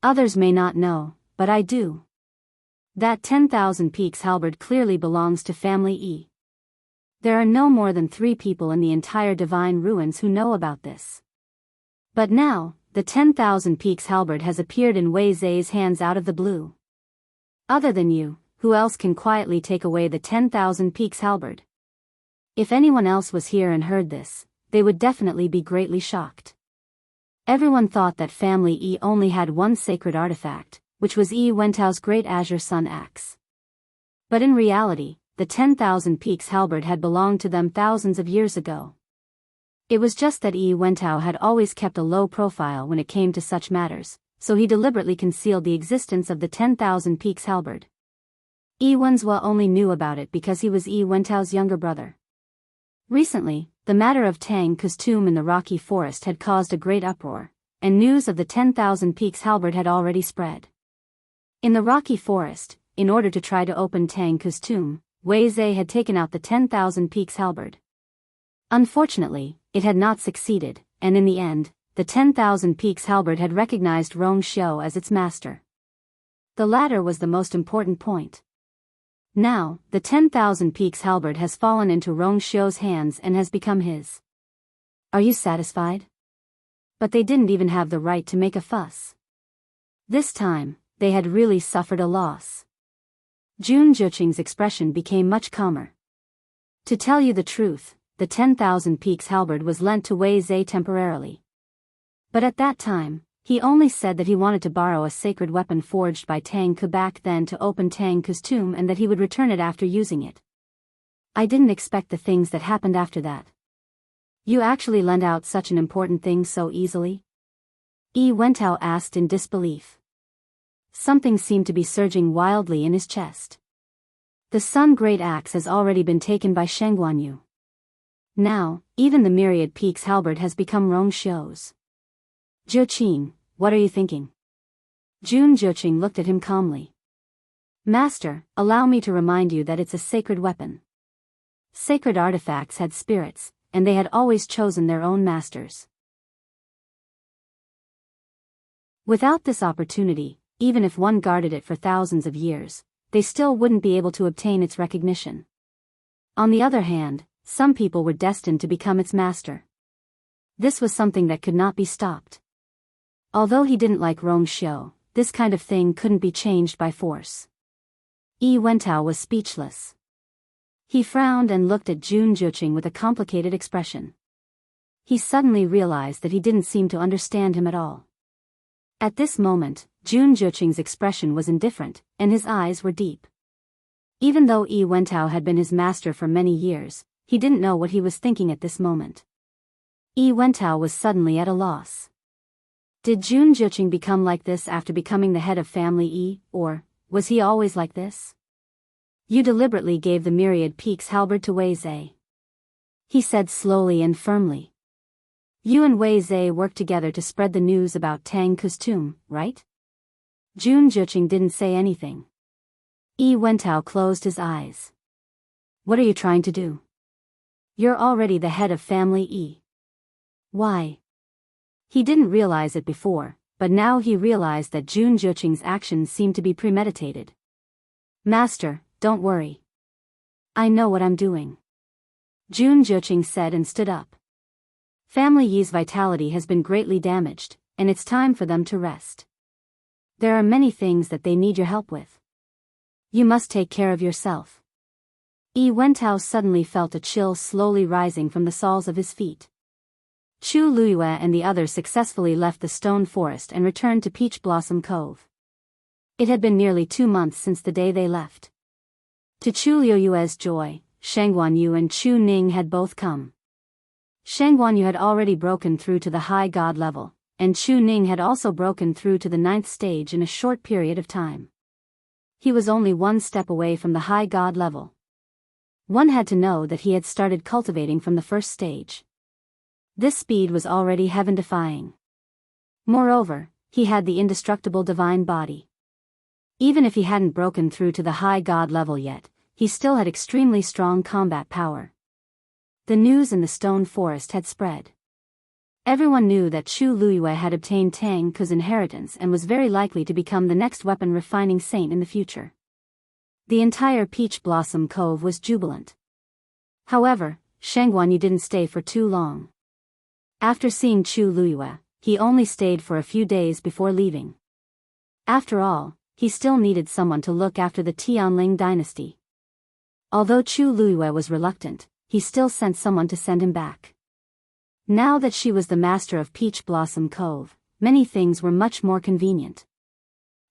Others may not know, but I do. That 10,000 Peaks halberd clearly belongs to Family Yi. There are no more than 3 people in the entire Divine Ruins who know about this. But now, the 10,000 Peaks halberd has appeared in Wei Zhe's hands out of the blue. Other than you, who else can quietly take away the 10,000 Peaks halberd? If anyone else was here and heard this, they would definitely be greatly shocked. Everyone thought that Family Yi only had one sacred artifact, which was Yi Wentao's great azure sun axe. But in reality, the 10,000 Peaks halberd had belonged to them thousands of years ago. It was just that Yi Wentao had always kept a low profile when it came to such matters, so he deliberately concealed the existence of the 10,000 Peaks halberd. Yi Wenzhua only knew about it because he was Yi Wentao's younger brother. Recently, the matter of Tang Ku's tomb in the rocky forest had caused a great uproar, and news of the 10,000 Peaks halberd had already spread. In the rocky forest, in order to try to open Tang Ku's tomb, Wei Zhe had taken out the 10,000 Peaks halberd. Unfortunately, it had not succeeded, and in the end, the 10,000 Peaks halberd had recognized Rong Xiu as its master. The latter was the most important point. Now, the 10,000 Peaks halberd has fallen into Rong Xiu's hands and has become his. Are you satisfied? But they didn't even have the right to make a fuss. This time, they had really suffered a loss. Jun Zhiqing's expression became much calmer. To tell you the truth, the 10,000 Peaks halberd was lent to Wei Zhe temporarily. But at that time, he only said that he wanted to borrow a sacred weapon forged by Tang Ke back then to open Tang Ke's tomb and that he would return it after using it. I didn't expect the things that happened after that. You actually lent out such an important thing so easily? Yi Wentao asked in disbelief. Something seemed to be surging wildly in his chest. The Sun Great Axe has already been taken by Shengguanyu. Now, even the myriad Peaks halberd has become Rong Xiu's. Zhiqing, what are you thinking? Jun Zhiqing looked at him calmly. Master, allow me to remind you that it's a sacred weapon. Sacred artifacts had spirits, and they had always chosen their own masters. Without this opportunity, even if one guarded it for thousands of years, they still wouldn't be able to obtain its recognition. On the other hand, some people were destined to become its master. This was something that could not be stopped. Although he didn't like Rong Xiu, this kind of thing couldn't be changed by force. Yi Wentao was speechless. He frowned and looked at Jun Zhiqing with a complicated expression. He suddenly realized that he didn't seem to understand him at all. At this moment, Jun Zhiqing's expression was indifferent, and his eyes were deep. Even though Yi Wentao had been his master for many years, he didn't know what he was thinking at this moment. Yi Wentao was suddenly at a loss. Did Jun Zhiqing become like this after becoming the head of family Yi, or was he always like this? You deliberately gave the myriad Peaks halberd to Wei Zhe. He said slowly and firmly. You and Wei Zhe worked together to spread the news about Tang Ke's tomb, right? Jun Zhiqing didn't say anything. Yi Wentao closed his eyes. What are you trying to do? You're already the head of family Yi. Why? He didn't realize it before, but now he realized that Jun Zhiqing's actions seemed to be premeditated. Master, don't worry. I know what I'm doing. Jun Zhiqing said and stood up. Family Yi's vitality has been greatly damaged, and it's time for them to rest. There are many things that they need your help with. You must take care of yourself. Yi Wentao suddenly felt a chill slowly rising from the soles of his feet. Chu Luyue and the others successfully left the stone forest and returned to Peach Blossom Cove. It had been nearly 2 months since the day they left. To Chu Luyue's joy, Shengguanyu and Chu Ning had both come. Shengguanyu had already broken through to the high god level, and Chu Ning had also broken through to the 9th stage in a short period of time. He was only 1 step away from the high god level. One had to know that he had started cultivating from the 1st stage. This speed was already heaven-defying. Moreover, he had the indestructible divine body. Even if he hadn't broken through to the high god level yet, he still had extremely strong combat power. The news in the stone forest had spread. Everyone knew that Chu Luyue had obtained Tang Ke's inheritance and was very likely to become the next weapon-refining saint in the future. The entire Peach Blossom Cove was jubilant. However, Shengguanyu didn't stay for too long. After seeing Chu Luyue, he only stayed for a few days before leaving. After all, he still needed someone to look after the Tianling dynasty. Although Chu Luyue was reluctant, he still sent someone to send him back. Now that she was the master of Peach Blossom Cove, many things were much more convenient.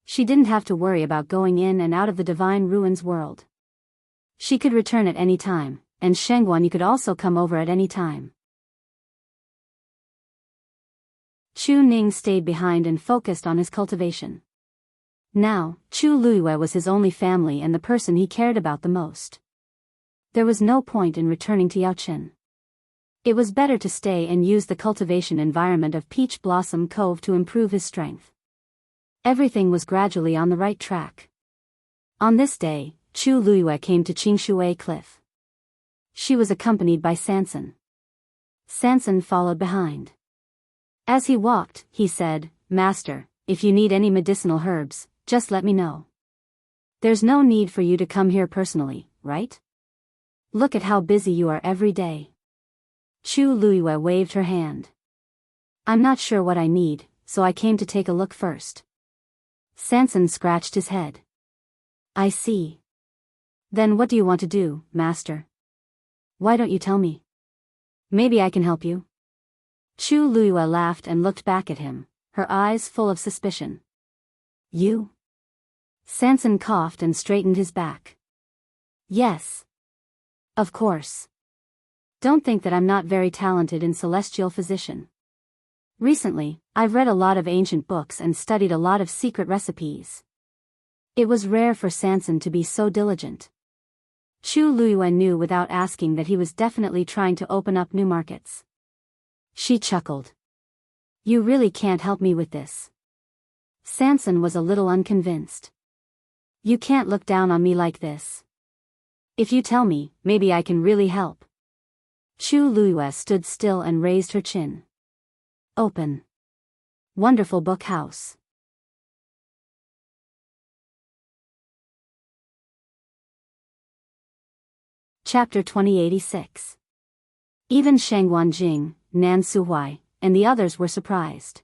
She didn't have to worry about going in and out of the Divine Ruins world. She could return at any time, and Shengguanyu could also come over at any time. Chu Ning stayed behind and focused on his cultivation. Now, Chu Luyue was his only family and the person he cared about the most. There was no point in returning to Yaochen. It was better to stay and use the cultivation environment of Peach Blossom Cove to improve his strength. Everything was gradually on the right track. On this day, Chu Luyue came to Qingshui Cliff. She was accompanied by Sanson. Sanson followed behind. As he walked, he said, "Master, if you need any medicinal herbs, just let me know." There's no need for you to come here personally, right? Look at how busy you are every day. Chu Luiyue waved her hand. I'm not sure what I need, so I came to take a look first. Sanson scratched his head. I see. Then what do you want to do, master? Why don't you tell me? Maybe I can help you. Chu Luiyue laughed and looked back at him, her eyes full of suspicion. You? Sanson coughed and straightened his back. Yes. Of course. Don't think that I'm not very talented in celestial physician. Recently, I've read a lot of ancient books and studied a lot of secret recipes. It was rare for Sanson to be so diligent. Chu Luiyue knew without asking that he was definitely trying to open up new markets. She chuckled. You really can't help me with this. Sanson was a little unconvinced. You can't look down on me like this. If you tell me, maybe I can really help. Chu Luiyue stood still and raised her chin. Open. Wonderful book house. Chapter 2086. Even Shang Wanjing, Nan Suhuai, and the others were surprised.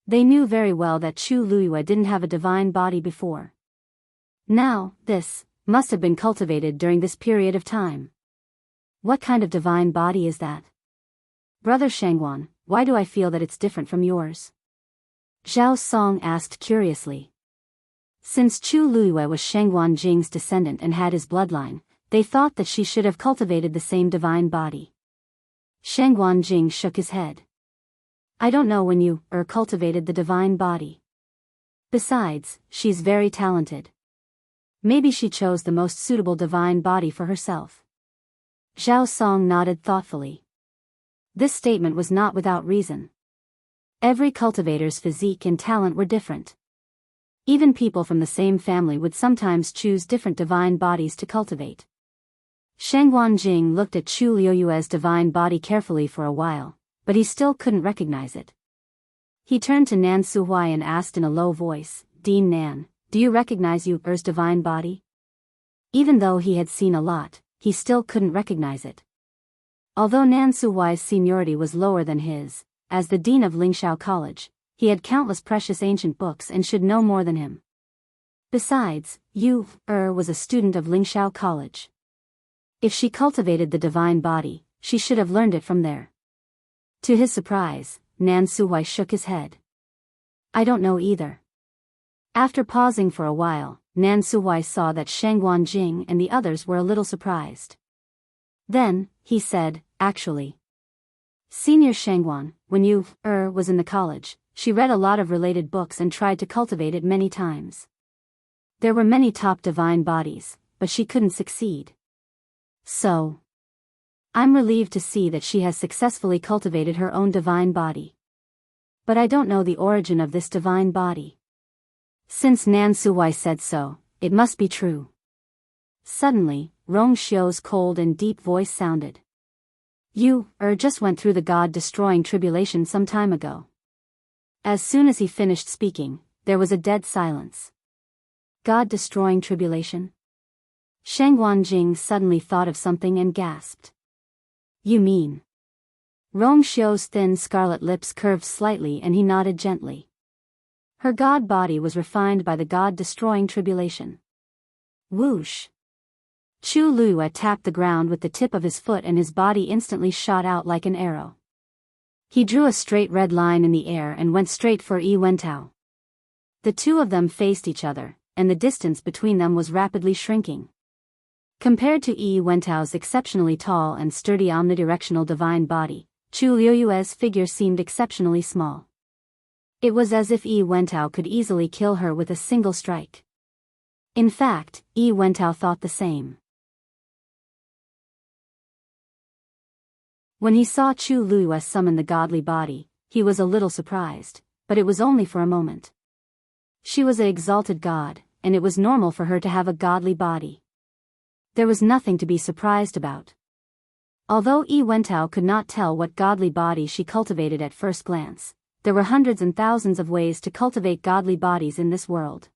They knew very well that Chu Luiyue didn't have a divine body before. Now, this must have been cultivated during this period of time. What kind of divine body is that? Brother Shangwan, why do I feel that it's different from yours? Zhao Song asked curiously. Since Chu Luiyue was Shangwan Jing's descendant and had his bloodline, they thought that she should have cultivated the same divine body. Shangwan Jing shook his head. I don't know when you cultivated the divine body. Besides, she's very talented. Maybe she chose the most suitable divine body for herself. Zhao Song nodded thoughtfully. This statement was not without reason. Every cultivator's physique and talent were different. Even people from the same family would sometimes choose different divine bodies to cultivate. Shangwan Jing looked at Chu Luiyue's divine body carefully for a while, but he still couldn't recognize it. He turned to Nan Suhuai and asked in a low voice, Dean Nan, do you recognize Yu's divine body? Even though he had seen a lot, he still couldn't recognize it. Although Nan Suhuai's seniority was lower than his, as the dean of Lingxiao College, he had countless precious ancient books and should know more than him. Besides, Yu was a student of Lingxiao College. If she cultivated the divine body, she should have learned it from there. To his surprise, Nan Suhuai shook his head. I don't know either. After pausing for a while, Nan Suhuai saw that Shangwan Jing and the others were a little surprised. Then, he said, actually. Senior Shangwan, when Yu was in the college, she read a lot of related books and tried to cultivate it many times. There were many top divine bodies, but she couldn't succeed. So, I'm relieved to see that she has successfully cultivated her own divine body. But I don't know the origin of this divine body. Since Nan Suhuai said so, it must be true. Suddenly, Rong Xiu's cold and deep voice sounded. You just went through the God-destroying tribulation some time ago. As soon as he finished speaking, there was a dead silence. God-destroying tribulation? Shangwan Jing suddenly thought of something and gasped. You mean? Rong Xiu's thin scarlet lips curved slightly and he nodded gently. Her god body was refined by the God-destroying tribulation. Whoosh! Chu Luiyue tapped the ground with the tip of his foot and his body instantly shot out like an arrow. He drew a straight red line in the air and went straight for Yi Wentao. The two of them faced each other, and the distance between them was rapidly shrinking. Compared to Yi Wentao's exceptionally tall and sturdy omnidirectional divine body, Chu Luiyue's figure seemed exceptionally small. It was as if Yi Wentao could easily kill her with a single strike. In fact, Yi Wentao thought the same. When he saw Chu Luiyue summon the godly body, he was a little surprised, but it was only for a moment. She was an exalted god, and it was normal for her to have a godly body. There was nothing to be surprised about. Although Yi Wentao could not tell what godly body she cultivated at first glance, there were hundreds and thousands of ways to cultivate godly bodies in this world.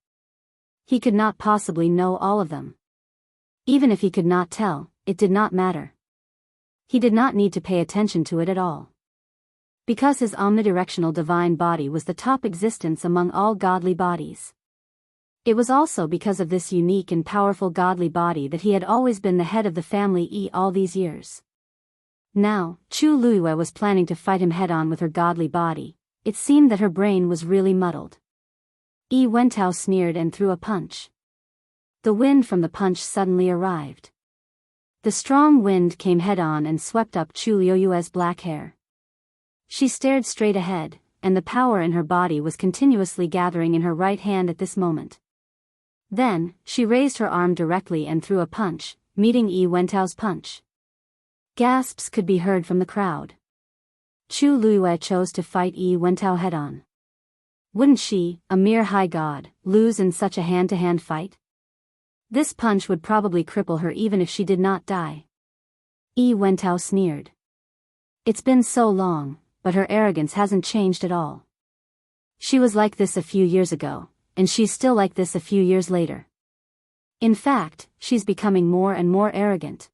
He could not possibly know all of them. Even if he could not tell, it did not matter. He did not need to pay attention to it at all. Because his omnidirectional divine body was the top existence among all godly bodies. It was also because of this unique and powerful godly body that he had always been the head of the family all these years. Now, Chu Luiyue was planning to fight him head-on with her godly body. It seemed that her brain was really muddled. Wentao sneered and threw a punch. The wind from the punch suddenly arrived. The strong wind came head-on and swept up Chu Luiyue's black hair. She stared straight ahead, and the power in her body was continuously gathering in her right hand at this moment. Then, she raised her arm directly and threw a punch, meeting Wentao's punch. Gasps could be heard from the crowd. Chu Luiyue chose to fight Wentao head-on. Wouldn't she, a mere high god, lose in such a hand-to-hand fight? This punch would probably cripple her even if she did not die. Wentao sneered. It's been so long, but her arrogance hasn't changed at all. She was like this a few years ago, and she's still like this a few years later. In fact, she's becoming more and more arrogant.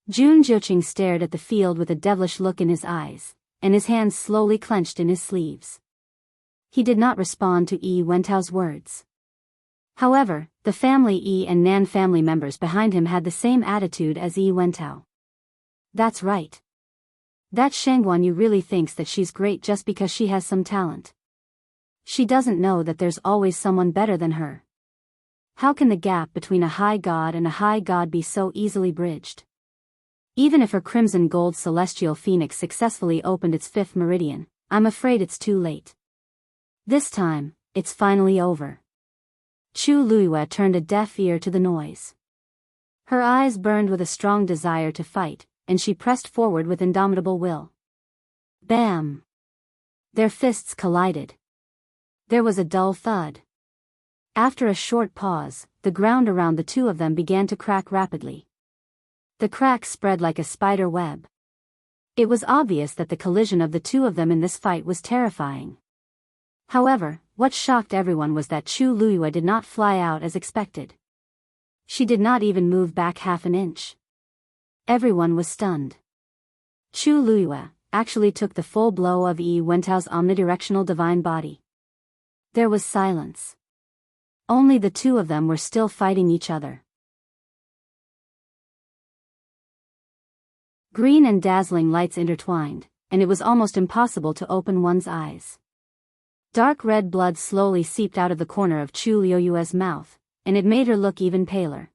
Jun Jiuqing stared at the field with a devilish look in his eyes, and his hands slowly clenched in his sleeves. He did not respond to Wentao's words. However, the family and Nan family members behind him had the same attitude as Wentao. That's right. That Shangguan Yu really thinks that she's great just because she has some talent. She doesn't know that there's always someone better than her. How can the gap between a high god and a high god be so easily bridged? Even if her crimson gold celestial phoenix successfully opened its 5th meridian, I'm afraid it's too late. This time, it's finally over. Chu Luiyue turned a deaf ear to the noise. Her eyes burned with a strong desire to fight, and she pressed forward with indomitable will. Bam! Their fists collided. There was a dull thud. After a short pause, the ground around the two of them began to crack rapidly. The cracks spread like a spider web. It was obvious that the collision of the two of them in this fight was terrifying. However, what shocked everyone was that Chu Luiyue did not fly out as expected. She did not even move back half an inch. Everyone was stunned. Chu Luiyue actually took the full blow of Wentao's omnidirectional divine body. There was silence. Only the two of them were still fighting each other. Green and dazzling lights intertwined, and it was almost impossible to open one's eyes. Dark red blood slowly seeped out of the corner of Chu Luiyue's mouth, and it made her look even paler.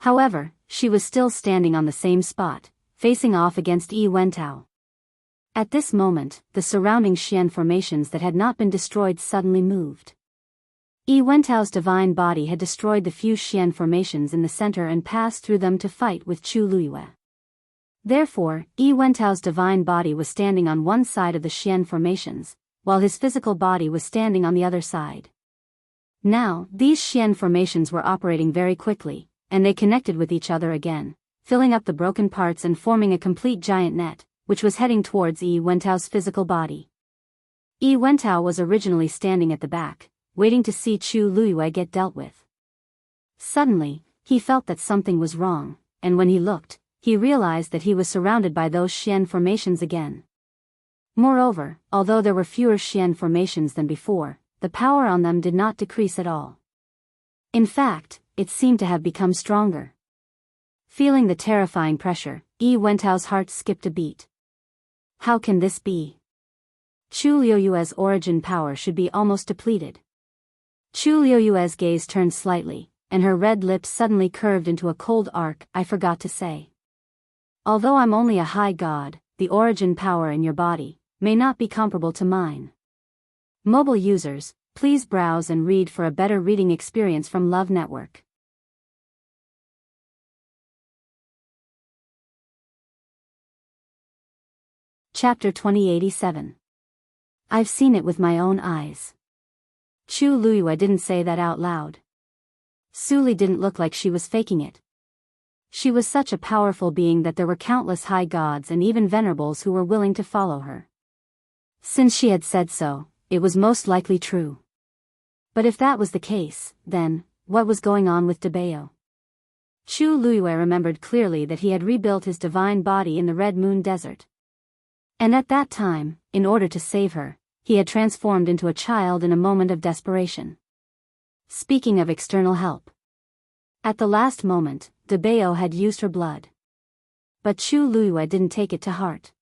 However, she was still standing on the same spot, facing off against Wentao. At this moment, the surrounding Xian formations that had not been destroyed suddenly moved. Wentao's divine body had destroyed the few Xian formations in the center and passed through them to fight with Chu Luiyue. Therefore, Wentao's divine body was standing on one side of the Xian formations, while his physical body was standing on the other side. Now, these Xian formations were operating very quickly, and they connected with each other again, filling up the broken parts and forming a complete giant net, which was heading towards Wentao's physical body. Wentao was originally standing at the back, waiting to see Chu Luiyue get dealt with. Suddenly, he felt that something was wrong, and when he looked, he realized that he was surrounded by those Xian formations again. Moreover, although there were fewer Xian formations than before, the power on them did not decrease at all. In fact, it seemed to have become stronger. Feeling the terrifying pressure, Wentao's heart skipped a beat. How can this be? Chu Luiyue's origin power should be almost depleted. Chu Luiyue's gaze turned slightly, and her red lips suddenly curved into a cold arc. I forgot to say. Although I'm only a high god, the origin power in your body may not be comparable to mine. Mobile users, please browse and read for a better reading experience from Love Network. Chapter 2087. I've seen it with my own eyes. Chu Luiyue didn't say that out loud. Suli didn't look like she was faking it. She was such a powerful being that there were countless high gods and even venerables who were willing to follow her. Since she had said so, it was most likely true. But if that was the case, then, what was going on with Biyao? Chu Luiyue remembered clearly that he had rebuilt his divine body in the Red Moon Desert. And at that time, in order to save her, he had transformed into a child in a moment of desperation. Speaking of external help. At the last moment, Biyao had used her blood. But Chu Luiyue didn't take it to heart.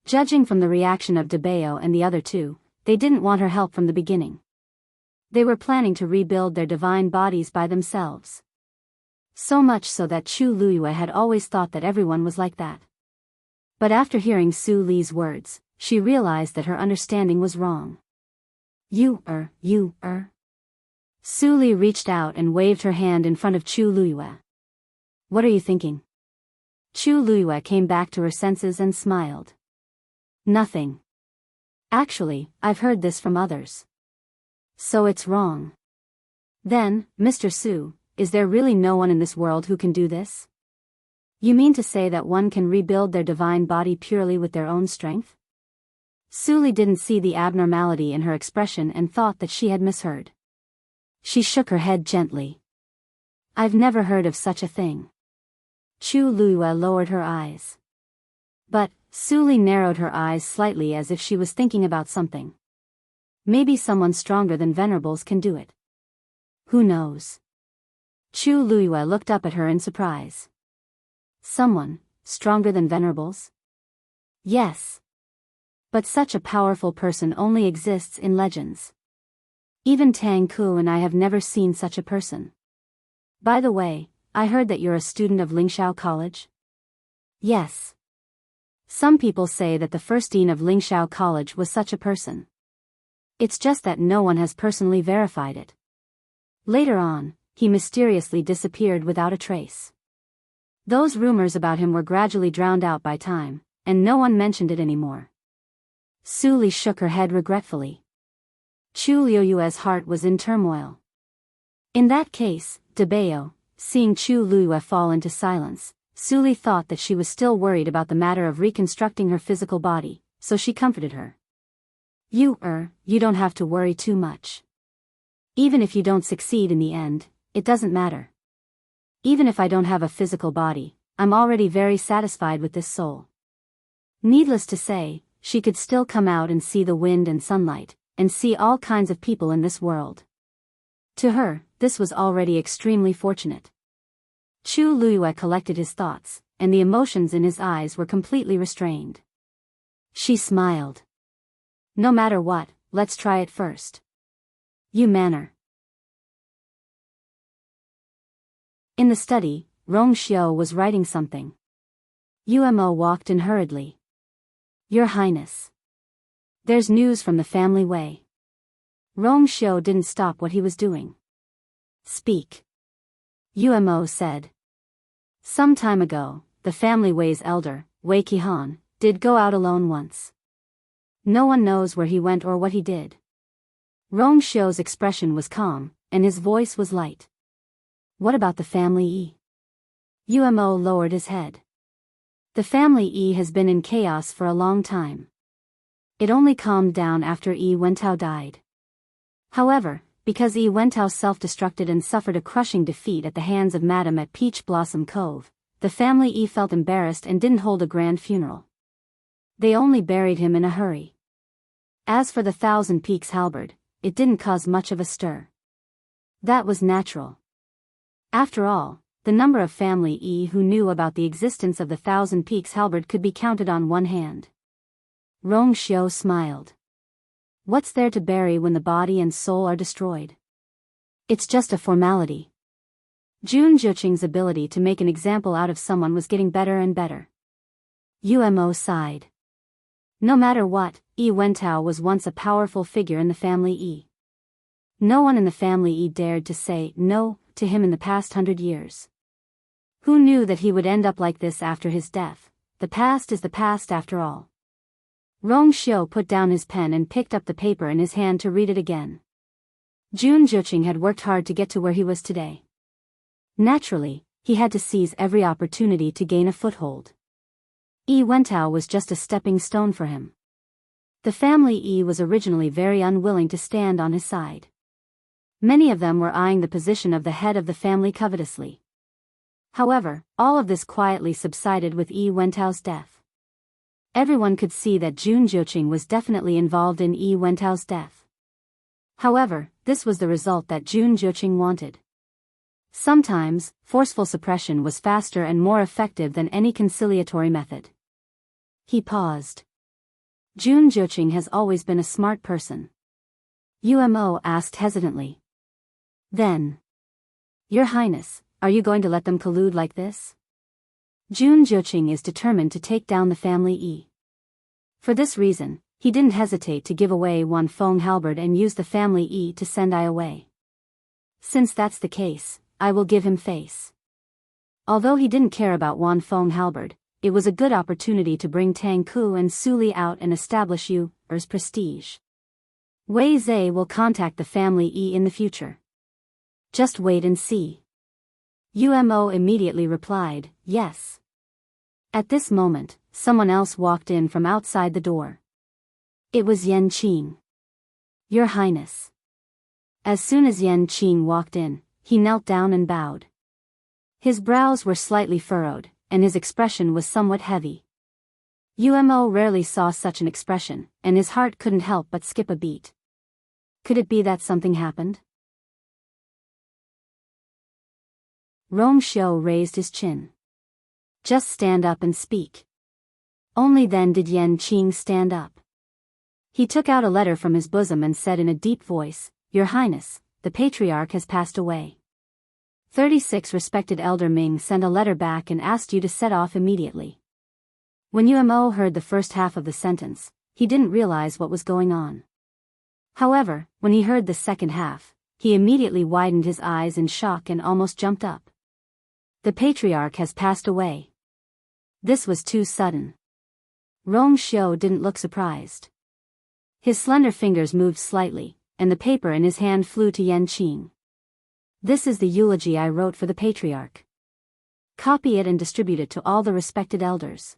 Judging from the reaction of Biyao and the other two, they didn't want her help from the beginning. They were planning to rebuild their divine bodies by themselves. So much so that Chu Luiyue had always thought that everyone was like that. But after hearing Su Li's words, she realized that her understanding was wrong. You. Su Li reached out and waved her hand in front of Chu Luiyue. What are you thinking? Chu Luiyue came back to her senses and smiled. Nothing. Actually, I've heard this from others. So it's wrong. Then, Mr. Su, is there really no one in this world who can do this? You mean to say that one can rebuild their divine body purely with their own strength? Su Li didn't see the abnormality in her expression and thought that she had misheard. She shook her head gently. I've never heard of such a thing. Chu Luiyue lowered her eyes. But, Su Li narrowed her eyes slightly as if she was thinking about something. Maybe someone stronger than Venerables can do it. Who knows? Chu Luiyue looked up at her in surprise. Someone, stronger than Venerables? Yes. But such a powerful person only exists in legends. Even Tang Ku and I have never seen such a person. By the way, I heard that you're a student of Lingxiao College? Yes. Some people say that the first dean of Lingxiao College was such a person. It's just that no one has personally verified it. Later on, he mysteriously disappeared without a trace. Those rumors about him were gradually drowned out by time, and no one mentioned it anymore. Su Li shook her head regretfully. Chu Luiyue's heart was in turmoil. In that case, Biyao, seeing Chu Luiyue fall into silence, Su Li thought that she was still worried about the matter of reconstructing her physical body, so she comforted her. You don't have to worry too much. Even if you don't succeed in the end, it doesn't matter. Even if I don't have a physical body, I'm already very satisfied with this soul. Needless to say, she could still come out and see the wind and sunlight, and see all kinds of people in this world. To her, this was already extremely fortunate. Chu Luiyue collected his thoughts, and the emotions in his eyes were completely restrained. She smiled. No matter what, let's try it first. You manner. In the study, Rong Xiao was writing something. Umo walked in hurriedly. Your Highness. There's news from the family way. Rong Xiao didn't stop what he was doing. Speak. Umo said. Some time ago, the family way's elder, Wei Qihan, did go out alone once. No one knows where he went or what he did. Rong Xiao's expression was calm, and his voice was light. What about the family Yi? Umo lowered his head. The family Yi has been in chaos for a long time. It only calmed down after Yi Wentao died. However, because Yi Wentao self-destructed and suffered a crushing defeat at the hands of Madame at Peach Blossom Cove, the family Yi felt embarrassed and didn't hold a grand funeral. They only buried him in a hurry. As for the Thousand Peaks halberd, it didn't cause much of a stir. That was natural. After all, the number of family Yi who knew about the existence of the Thousand Peaks halberd could be counted on one hand. Rong Xiao smiled. What's there to bury when the body and soul are destroyed? It's just a formality. Jun Zhuqing's ability to make an example out of someone was getting better and better. Umo sighed. No matter what, Yi Wentao was once a powerful figure in the family Yi. No one in the family Yi dared to say no to him in the past 100 years. Who knew that he would end up like this after his death? The past is the past after all. Rong Xiao put down his pen and picked up the paper in his hand to read it again. Jun Zhuqing had worked hard to get to where he was today. Naturally, he had to seize every opportunity to gain a foothold. Yi Wentao was just a stepping stone for him. The family Yi was originally very unwilling to stand on his side. Many of them were eyeing the position of the head of the family covetously. However, all of this quietly subsided with Yi Wentao's death. Everyone could see that Jun Jiuqing was definitely involved in Yi Wentao's death. However, this was the result that Jun Jiuqing wanted. Sometimes, forceful suppression was faster and more effective than any conciliatory method. He paused. Jun Jiuqing has always been a smart person. Umo asked hesitantly. Then, Your Highness, are you going to let them collude like this? Jun Jiuqing is determined to take down the family Yi. For this reason, he didn't hesitate to give away Wan Feng halberd and use the family Yi to send I away. Since that's the case, I will give him face. Although he didn't care about Wan Feng halberd, it was a good opportunity to bring Tang Ku and Su Li out and establish Yu's prestige. Wei Zhe will contact the family Yi in the future. Just wait and see. Umo immediately replied, yes. At this moment, someone else walked in from outside the door. It was Yan Qing. Your Highness. As soon as Yan Qing walked in, he knelt down and bowed. His brows were slightly furrowed, and his expression was somewhat heavy. Umo rarely saw such an expression, and his heart couldn't help but skip a beat. Could it be that something happened? Rong Xiu raised his chin. Just stand up and speak. Only then did Yan Qing stand up. He took out a letter from his bosom and said in a deep voice, Your Highness, the patriarch has passed away. 36 respected Elder Ming sent a letter back and asked you to set off immediately. When Umo heard the first half of the sentence, he didn't realize what was going on. However, when he heard the second half, he immediately widened his eyes in shock and almost jumped up. The patriarch has passed away. This was too sudden. Rong Xiu didn't look surprised. His slender fingers moved slightly, and the paper in his hand flew to Yan Qing. This is the eulogy I wrote for the patriarch. Copy it and distribute it to all the respected elders.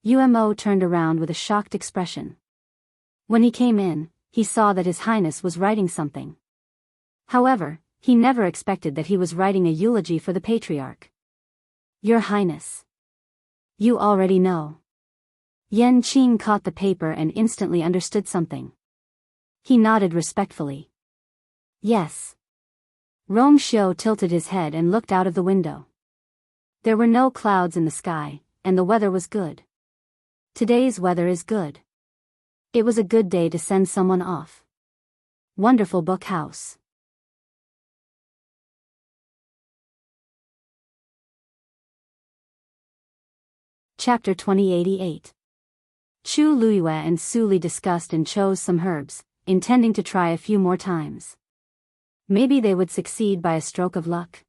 Umo turned around with a shocked expression. When he came in, he saw that His Highness was writing something. However, he never expected that he was writing a eulogy for the patriarch. Your Highness. You already know. Yan Qing caught the paper and instantly understood something. He nodded respectfully. Yes. Rong Xiu tilted his head and looked out of the window. There were no clouds in the sky, and the weather was good. Today's weather is good. It was a good day to send someone off. Wonderful book house. Chapter 2088. Chu Luiyue and Su Li discussed and chose some herbs, intending to try a few more times. Maybe they would succeed by a stroke of luck.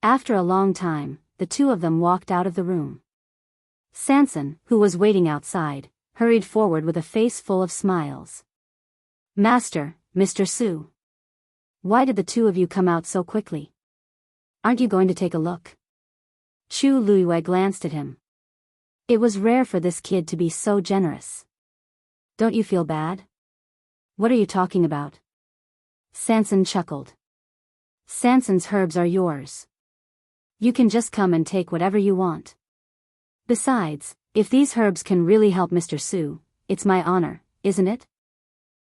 After a long time, the two of them walked out of the room. Sanson, who was waiting outside, hurried forward with a face full of smiles. Master, Mr. Su. Why did the two of you come out so quickly? Aren't you going to take a look? Chu Luiyue glanced at him. It was rare for this kid to be so generous. Don't you feel bad? What are you talking about? Sanson chuckled. Sanson's herbs are yours. You can just come and take whatever you want. Besides, if these herbs can really help Mr. Su, it's my honor, isn't it?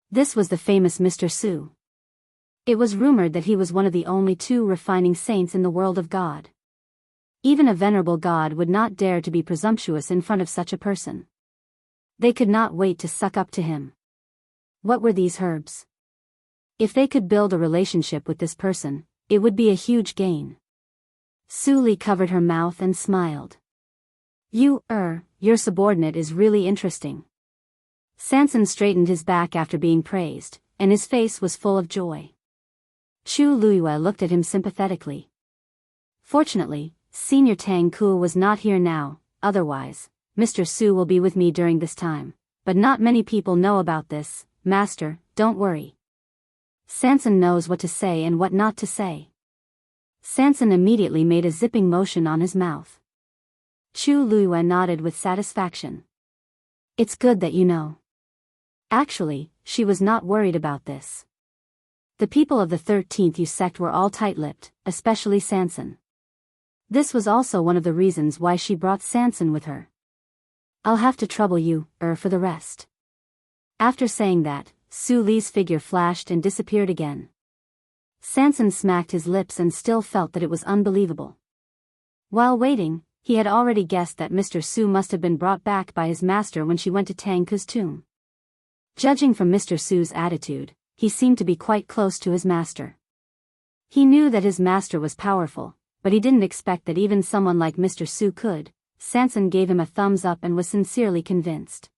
This was the famous Mr. Su. It was rumored that he was one of the only two refining saints in the world of God. Even a venerable god would not dare to be presumptuous in front of such a person. They could not wait to suck up to him. What were these herbs? If they could build a relationship with this person, it would be a huge gain. Su Li covered her mouth and smiled. Your subordinate is really interesting. Sanson straightened his back after being praised, and his face was full of joy. Chu Luiyue looked at him sympathetically. Fortunately, Senior Tang Ku was not here now, otherwise, Mr. Su will be with me during this time, but not many people know about this, Master, don't worry. Sanson knows what to say and what not to say. Sanson immediately made a zipping motion on his mouth. Chu Luiyue nodded with satisfaction. It's good that you know. Actually, she was not worried about this. The people of the 13th Yu sect were all tight-lipped, especially Sanson. This was also one of the reasons why she brought Sanson with her. I'll have to trouble you, for the rest. After saying that, Su Li's figure flashed and disappeared again. Sanson smacked his lips and still felt that it was unbelievable. While waiting, he had already guessed that Mr. Su must have been brought back by his master when she went to Tang Ku's tomb. Judging from Mr. Su's attitude, he seemed to be quite close to his master. He knew that his master was powerful, but he didn't expect that even someone like Mr. Su could. Sanson gave him a thumbs up and was sincerely convinced.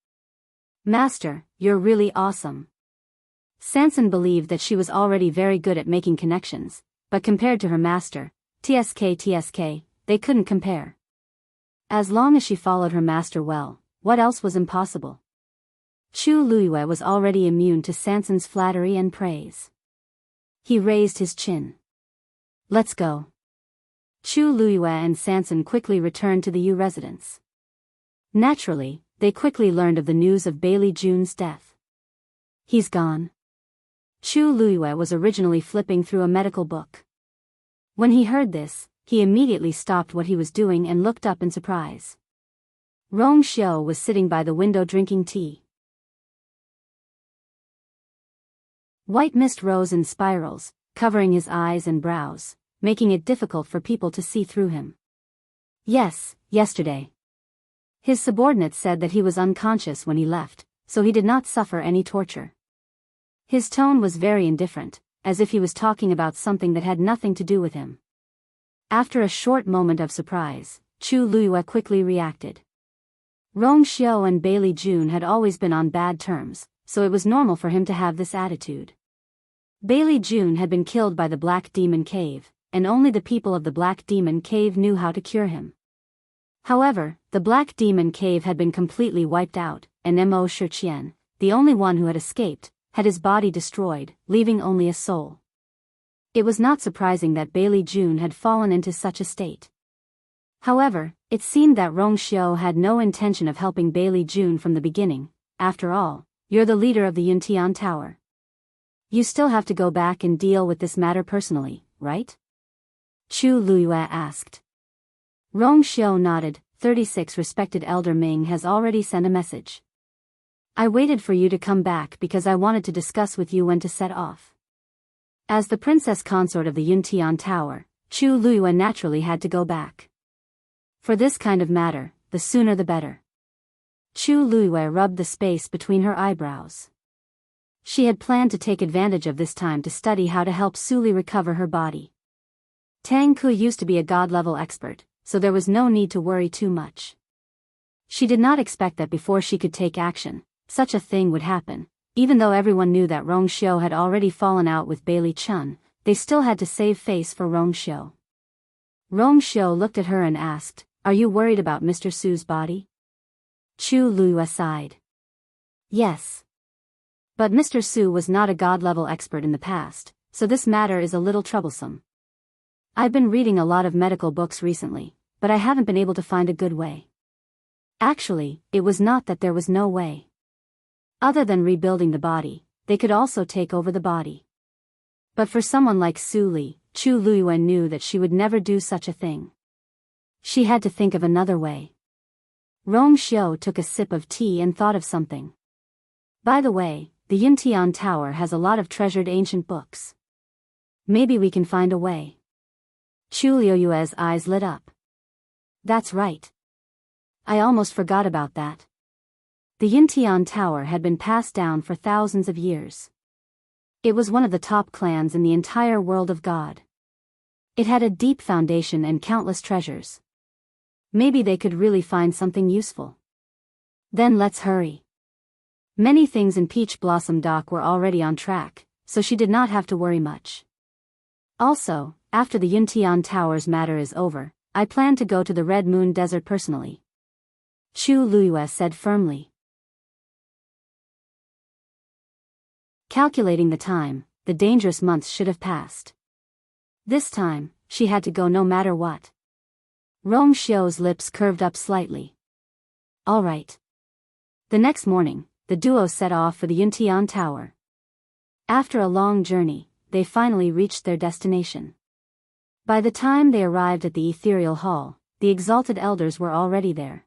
Master, you're really awesome. Sanson believed that she was already very good at making connections, but compared to her master, TSK, they couldn't compare. As long as she followed her master well, what else was impossible? Chu Luiyue was already immune to Sanson's flattery and praise. He raised his chin. Let's go. Chu Luiyue and Sanson quickly returned to the Yu residence. Naturally, they quickly learned of the news of Bailey Jun's death. He's gone. Chu Luiyue was originally flipping through a medical book. When he heard this, he immediately stopped what he was doing and looked up in surprise. Rong Xiao was sitting by the window drinking tea. White mist rose in spirals, covering his eyes and brows, making it difficult for people to see through him. Yes, yesterday. His subordinate said that he was unconscious when he left, so he did not suffer any torture. His tone was very indifferent, as if he was talking about something that had nothing to do with him. After a short moment of surprise, Chu Luiyue quickly reacted. Rong Xiao and Bailey Jun had always been on bad terms, so it was normal for him to have this attitude. Bailey Jun had been killed by the Black Demon Cave, and only the people of the Black Demon Cave knew how to cure him. However, the Black Demon Cave had been completely wiped out, and Mo Shiqian, the only one who had escaped, had his body destroyed, leaving only a soul. It was not surprising that Bailey Jun had fallen into such a state. However, it seemed that Rong Xiao had no intention of helping Bailey Jun from the beginning. After all, you're the leader of the Yuntian Tower. You still have to go back and deal with this matter personally, right? Chu Luiyue asked. Rong Xiao nodded. 36 Respected Elder Ming has already sent a message. I waited for you to come back because I wanted to discuss with you when to set off. As the princess consort of the Yuntian Tower, Chu Luiyue naturally had to go back. For this kind of matter, the sooner the better. Chu Luiyue rubbed the space between her eyebrows. She had planned to take advantage of this time to study how to help Su Li recover her body. Tang Ku used to be a god-level expert, so there was no need to worry too much. She did not expect that before she could take action, such a thing would happen. Even though everyone knew that Rong Xiao had already fallen out with Bailey Chun, they still had to save face for Rong Xiao. Rong Xiao looked at her and asked, "Are you worried about Mr. Su's body?" Chu Luiyue sighed. Yes. But Mr. Su was not a god-level expert in the past, so this matter is a little troublesome. I've been reading a lot of medical books recently, but I haven't been able to find a good way. Actually, it was not that there was no way. Other than rebuilding the body, they could also take over the body. But for someone like Su Li, Chu Luiyue knew that she would never do such a thing. She had to think of another way. Rong Xiao took a sip of tea and thought of something. By the way, the Yuntian Tower has a lot of treasured ancient books. Maybe we can find a way. Chu Luiyue's eyes lit up. That's right. I almost forgot about that. The Yuntian Tower had been passed down for thousands of years. It was one of the top clans in the entire world of God. It had a deep foundation and countless treasures. Maybe they could really find something useful. Then let's hurry. Many things in Peach Blossom Dock were already on track, so she did not have to worry much. Also, after the Yuntian Tower's matter is over, I plan to go to the Red Moon Desert personally. Chu Luiyue said firmly. Calculating the time, the dangerous months should have passed. This time, she had to go no matter what. Rong Xiao's lips curved up slightly. All right. The next morning, the duo set off for the Yuntian Tower. After a long journey, they finally reached their destination. By the time they arrived at the ethereal hall, the exalted elders were already there.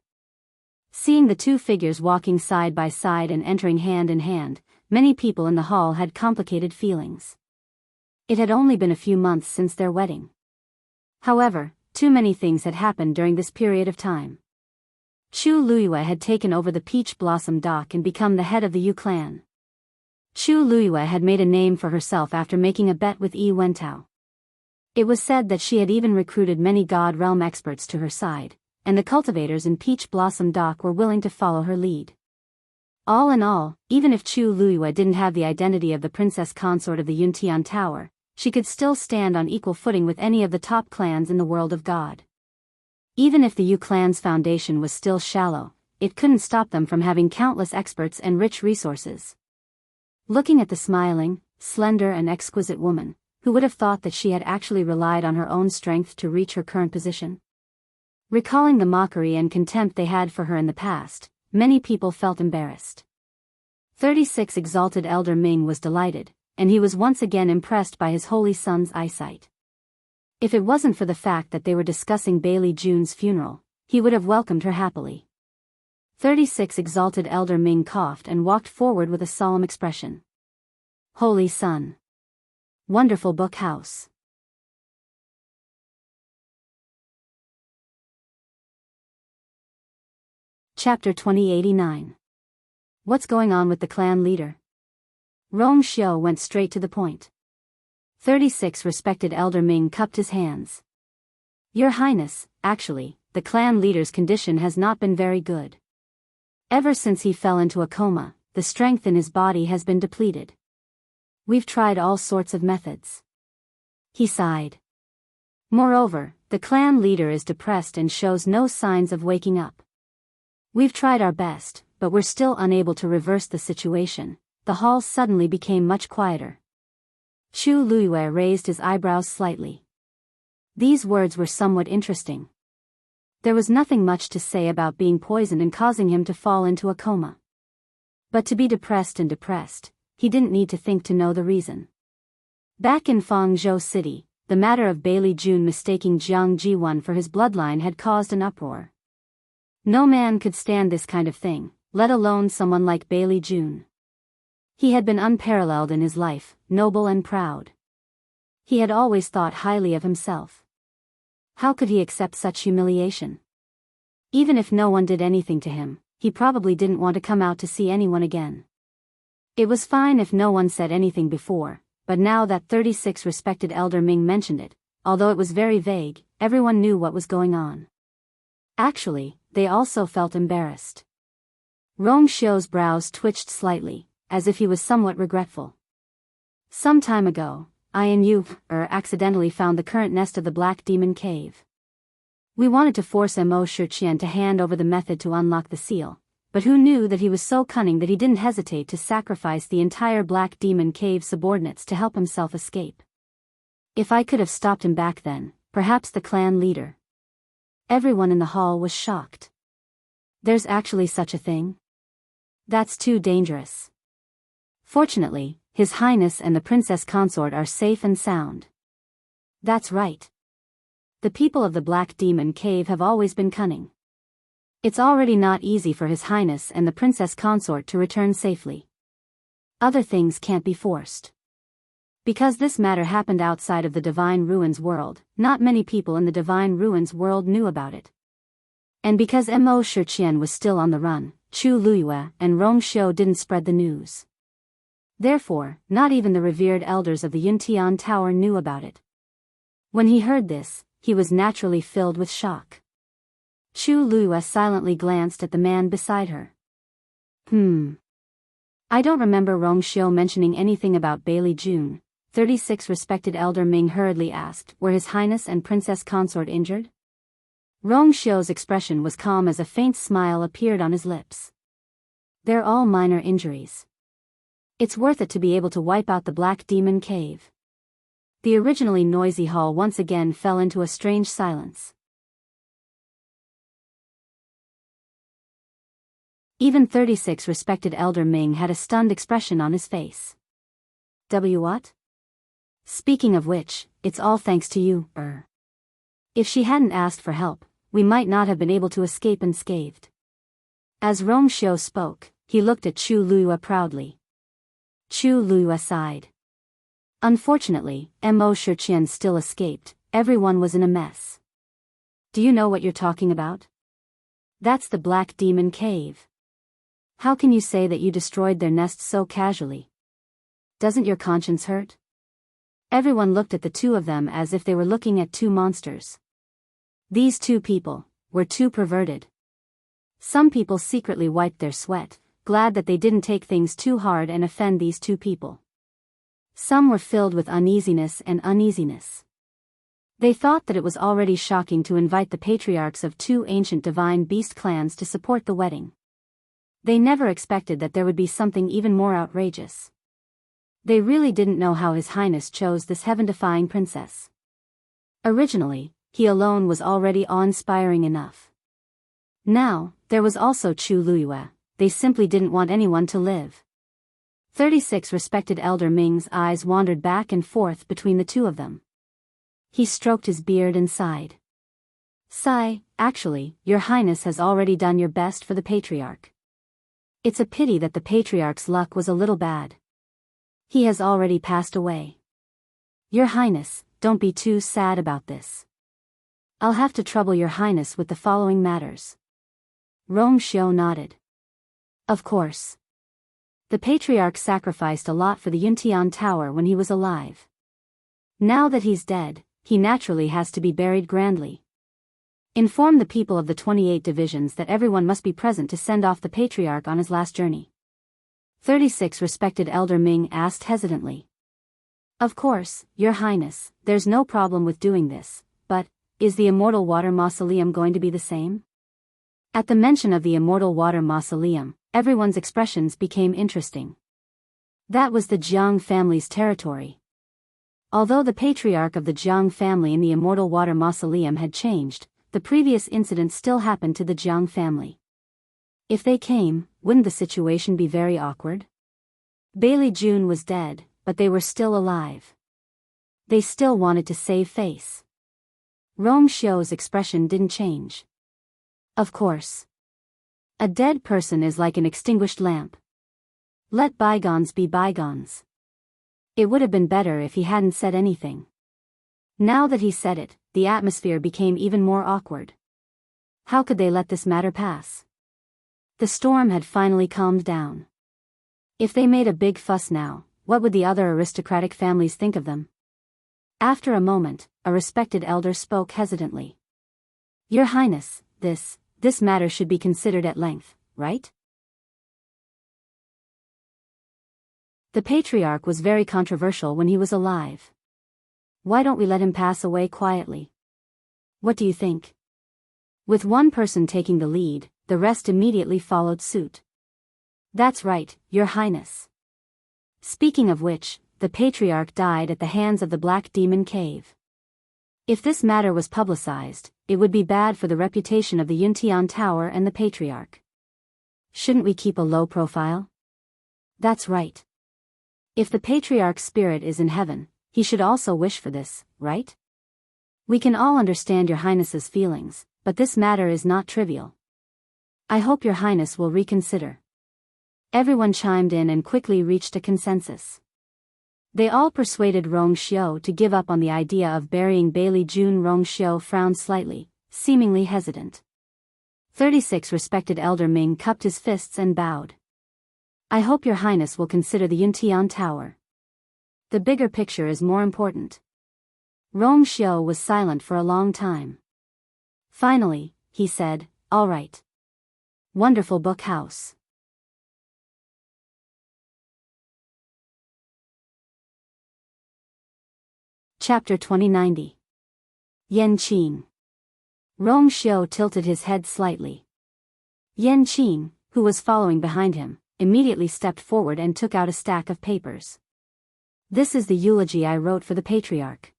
Seeing the two figures walking side by side and entering hand in hand, many people in the hall had complicated feelings. It had only been a few months since their wedding. However, too many things had happened during this period of time. Chu Luiyue had taken over the Peach Blossom Dock and become the head of the Yu clan. Chu Luiyue had made a name for herself after making a bet with Yi Wentao. It was said that she had even recruited many God Realm experts to her side, and the cultivators in Peach Blossom Dock were willing to follow her lead. All in all, even if Chu Luiyue didn't have the identity of the princess consort of the Yuntian Tower, she could still stand on equal footing with any of the top clans in the world of God. Even if the Yu clan's foundation was still shallow, it couldn't stop them from having countless experts and rich resources. Looking at the smiling, slender and exquisite woman, who would have thought that she had actually relied on her own strength to reach her current position? Recalling the mockery and contempt they had for her in the past, many people felt embarrassed. 36 Exalted Elder Ming was delighted, and he was once again impressed by his holy son's eyesight. If it wasn't for the fact that they were discussing Bailey June's funeral, he would have welcomed her happily. 36 Exalted Elder Ming coughed and walked forward with a solemn expression. Holy Son. Wonderful book house. Chapter 2089. What's going on with the clan leader? Rong Xiu went straight to the point. 36 Respected Elder Ming cupped his hands. Your Highness, actually, the clan leader's condition has not been very good. Ever since he fell into a coma, the strength in his body has been depleted. We've tried all sorts of methods. He sighed. Moreover, the clan leader is depressed and shows no signs of waking up. We've tried our best, but we're still unable to reverse the situation. The hall suddenly became much quieter. Chu Luiyue raised his eyebrows slightly. These words were somewhat interesting. There was nothing much to say about being poisoned and causing him to fall into a coma. But to be depressed, he didn't need to think to know the reason. Back in Fangzhou City, the matter of Bailey Jun mistaking Jiang Jiwan for his bloodline had caused an uproar. No man could stand this kind of thing, let alone someone like Bailey Jun. He had been unparalleled in his life, noble and proud. He had always thought highly of himself. How could he accept such humiliation? Even if no one did anything to him, he probably didn't want to come out to see anyone again. It was fine if no one said anything before, but now that 36 Respected Elder Ming mentioned it, although it was very vague, everyone knew what was going on. Actually, they also felt embarrassed. Rong Xiu's brows twitched slightly, as if he was somewhat regretful. Some time ago, I and you accidentally found the current nest of the Black Demon Cave. We wanted to force Mo Shiqian to hand over the method to unlock the seal, but who knew that he was so cunning that he didn't hesitate to sacrifice the entire Black Demon Cave subordinates to help himself escape. If I could have stopped him back then, perhaps the clan leader. Everyone in the hall was shocked. There's actually such a thing? That's too dangerous. Fortunately, His Highness and the Princess Consort are safe and sound. That's right. The people of the Black Demon Cave have always been cunning. It's already not easy for His Highness and the Princess Consort to return safely. Other things can't be forced. Because this matter happened outside of the Divine Ruins world, not many people in the Divine Ruins world knew about it. And because Mo Shiqian was still on the run, Chu Luiyue and Rong Xiu didn't spread the news. Therefore, not even the revered elders of the Yuntian Tower knew about it. When he heard this, he was naturally filled with shock. Chu Luiyue silently glanced at the man beside her. I don't remember Rong Xiu mentioning anything about Bailey Jun. 36 Respected Elder Ming hurriedly asked, were His Highness and Princess Consort injured? Rong Xiu's expression was calm as a faint smile appeared on his lips. They're all minor injuries. It's worth it to be able to wipe out the Black Demon Cave. The originally noisy hall once again fell into a strange silence. Even 36 Respected Elder Ming had a stunned expression on his face. What? Speaking of which, it's all thanks to you, If she hadn't asked for help, we might not have been able to escape unscathed. As Rong Xiu spoke, he looked at Chu Luiyue proudly. Chu Luiyue sighed. Unfortunately, Mo Shiqian still escaped. Everyone was in a mess. Do you know what you're talking about? That's the Black Demon Cave. How can you say that you destroyed their nest so casually? Doesn't your conscience hurt? Everyone looked at the two of them as if they were looking at two monsters. These two people were too perverted. Some people secretly wiped their sweat, glad that they didn't take things too hard and offend these two people. Some were filled with uneasiness and uneasiness. They thought that it was already shocking to invite the patriarchs of two ancient divine beast clans to support the wedding. They never expected that there would be something even more outrageous. They really didn't know how His Highness chose this heaven-defying princess. Originally, he alone was already awe-inspiring enough. Now, there was also Chu Luiyue. They simply didn't want anyone to live. 36 respected Elder Ming's eyes wandered back and forth between the two of them. He stroked his beard and sighed. Sigh, actually, Your Highness has already done your best for the patriarch. It's a pity that the patriarch's luck was a little bad. He has already passed away. Your Highness, don't be too sad about this. I'll have to trouble Your Highness with the following matters. Rong Xiu nodded. Of course. The patriarch sacrificed a lot for the Yuntian Tower when he was alive. Now that he's dead, he naturally has to be buried grandly. Inform the people of the 28 divisions that everyone must be present to send off the patriarch on his last journey. 36 respected Elder Ming asked hesitantly. Of course, Your Highness, there's no problem with doing this, but, is the Immortal Water Mausoleum going to be the same? At the mention of the Immortal Water Mausoleum, everyone's expressions became interesting. That was the Jiang family's territory. Although the patriarch of the Jiang family in the Immortal Water Mausoleum had changed, the previous incident still happened to the Jiang family. If they came, wouldn't the situation be very awkward? Bailey Jun was dead, but they were still alive. They still wanted to save face. Rong Xiu's expression didn't change. Of course. A dead person is like an extinguished lamp. Let bygones be bygones. It would have been better if he hadn't said anything. Now that he said it, the atmosphere became even more awkward. How could they let this matter pass? The storm had finally calmed down. If they made a big fuss now, what would the other aristocratic families think of them? After a moment, a respected elder spoke hesitantly. Your Highness, this matter should be considered at length, right? The patriarch was very controversial when he was alive. Why don't we let him pass away quietly? What do you think? With one person taking the lead, the rest immediately followed suit. That's right, Your Highness. Speaking of which, the patriarch died at the hands of the Black Demon Cave. If this matter was publicized, it would be bad for the reputation of the Yuntian Tower and the patriarch. Shouldn't we keep a low profile? That's right. If the patriarch's spirit is in heaven, he should also wish for this, right? We can all understand Your Highness's feelings, but this matter is not trivial. I hope Your Highness will reconsider. Everyone chimed in and quickly reached a consensus. They all persuaded Rong Xiu to give up on the idea of burying Bailey Jun. Rong Xiu frowned slightly, seemingly hesitant. 36 respected Elder Ming cupped his fists and bowed. I hope Your Highness will consider the Yuntian Tower. The bigger picture is more important. Rong Xiu was silent for a long time. Finally, he said, all right. Wonderful book house. Chapter 2090. Yan Qing. Rong Xiu tilted his head slightly. Yan Qing, who was following behind him, immediately stepped forward and took out a stack of papers. This is the eulogy I wrote for the patriarch.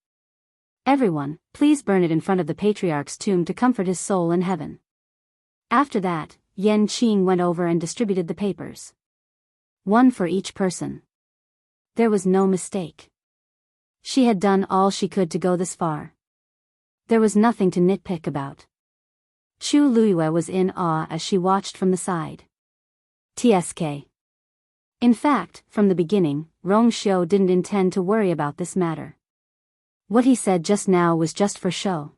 Everyone, please burn it in front of the patriarch's tomb to comfort his soul in heaven. After that, Yan Qing went over and distributed the papers. One for each person. There was no mistake. She had done all she could to go this far. There was nothing to nitpick about. Chu Luiyue was in awe as she watched from the side. TSK. In fact, from the beginning, Rong Xiu didn't intend to worry about this matter. What he said just now was just for show.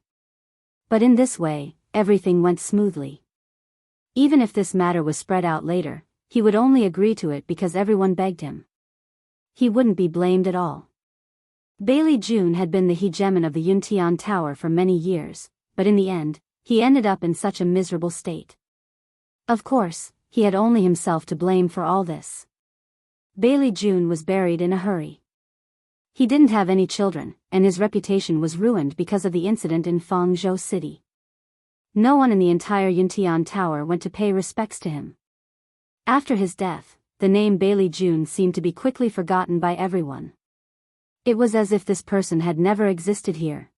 But in this way, everything went smoothly. Even if this matter was spread out later, he would only agree to it because everyone begged him. He wouldn't be blamed at all. Bailey Jun had been the hegemon of the Yuntian Tower for many years, but in the end, he ended up in such a miserable state. Of course, he had only himself to blame for all this. Bailey Jun was buried in a hurry. He didn't have any children, and his reputation was ruined because of the incident in Fangzhou City. No one in the entire Yuntian Tower went to pay respects to him. After his death, the name Bailey Jun seemed to be quickly forgotten by everyone. It was as if this person had never existed here.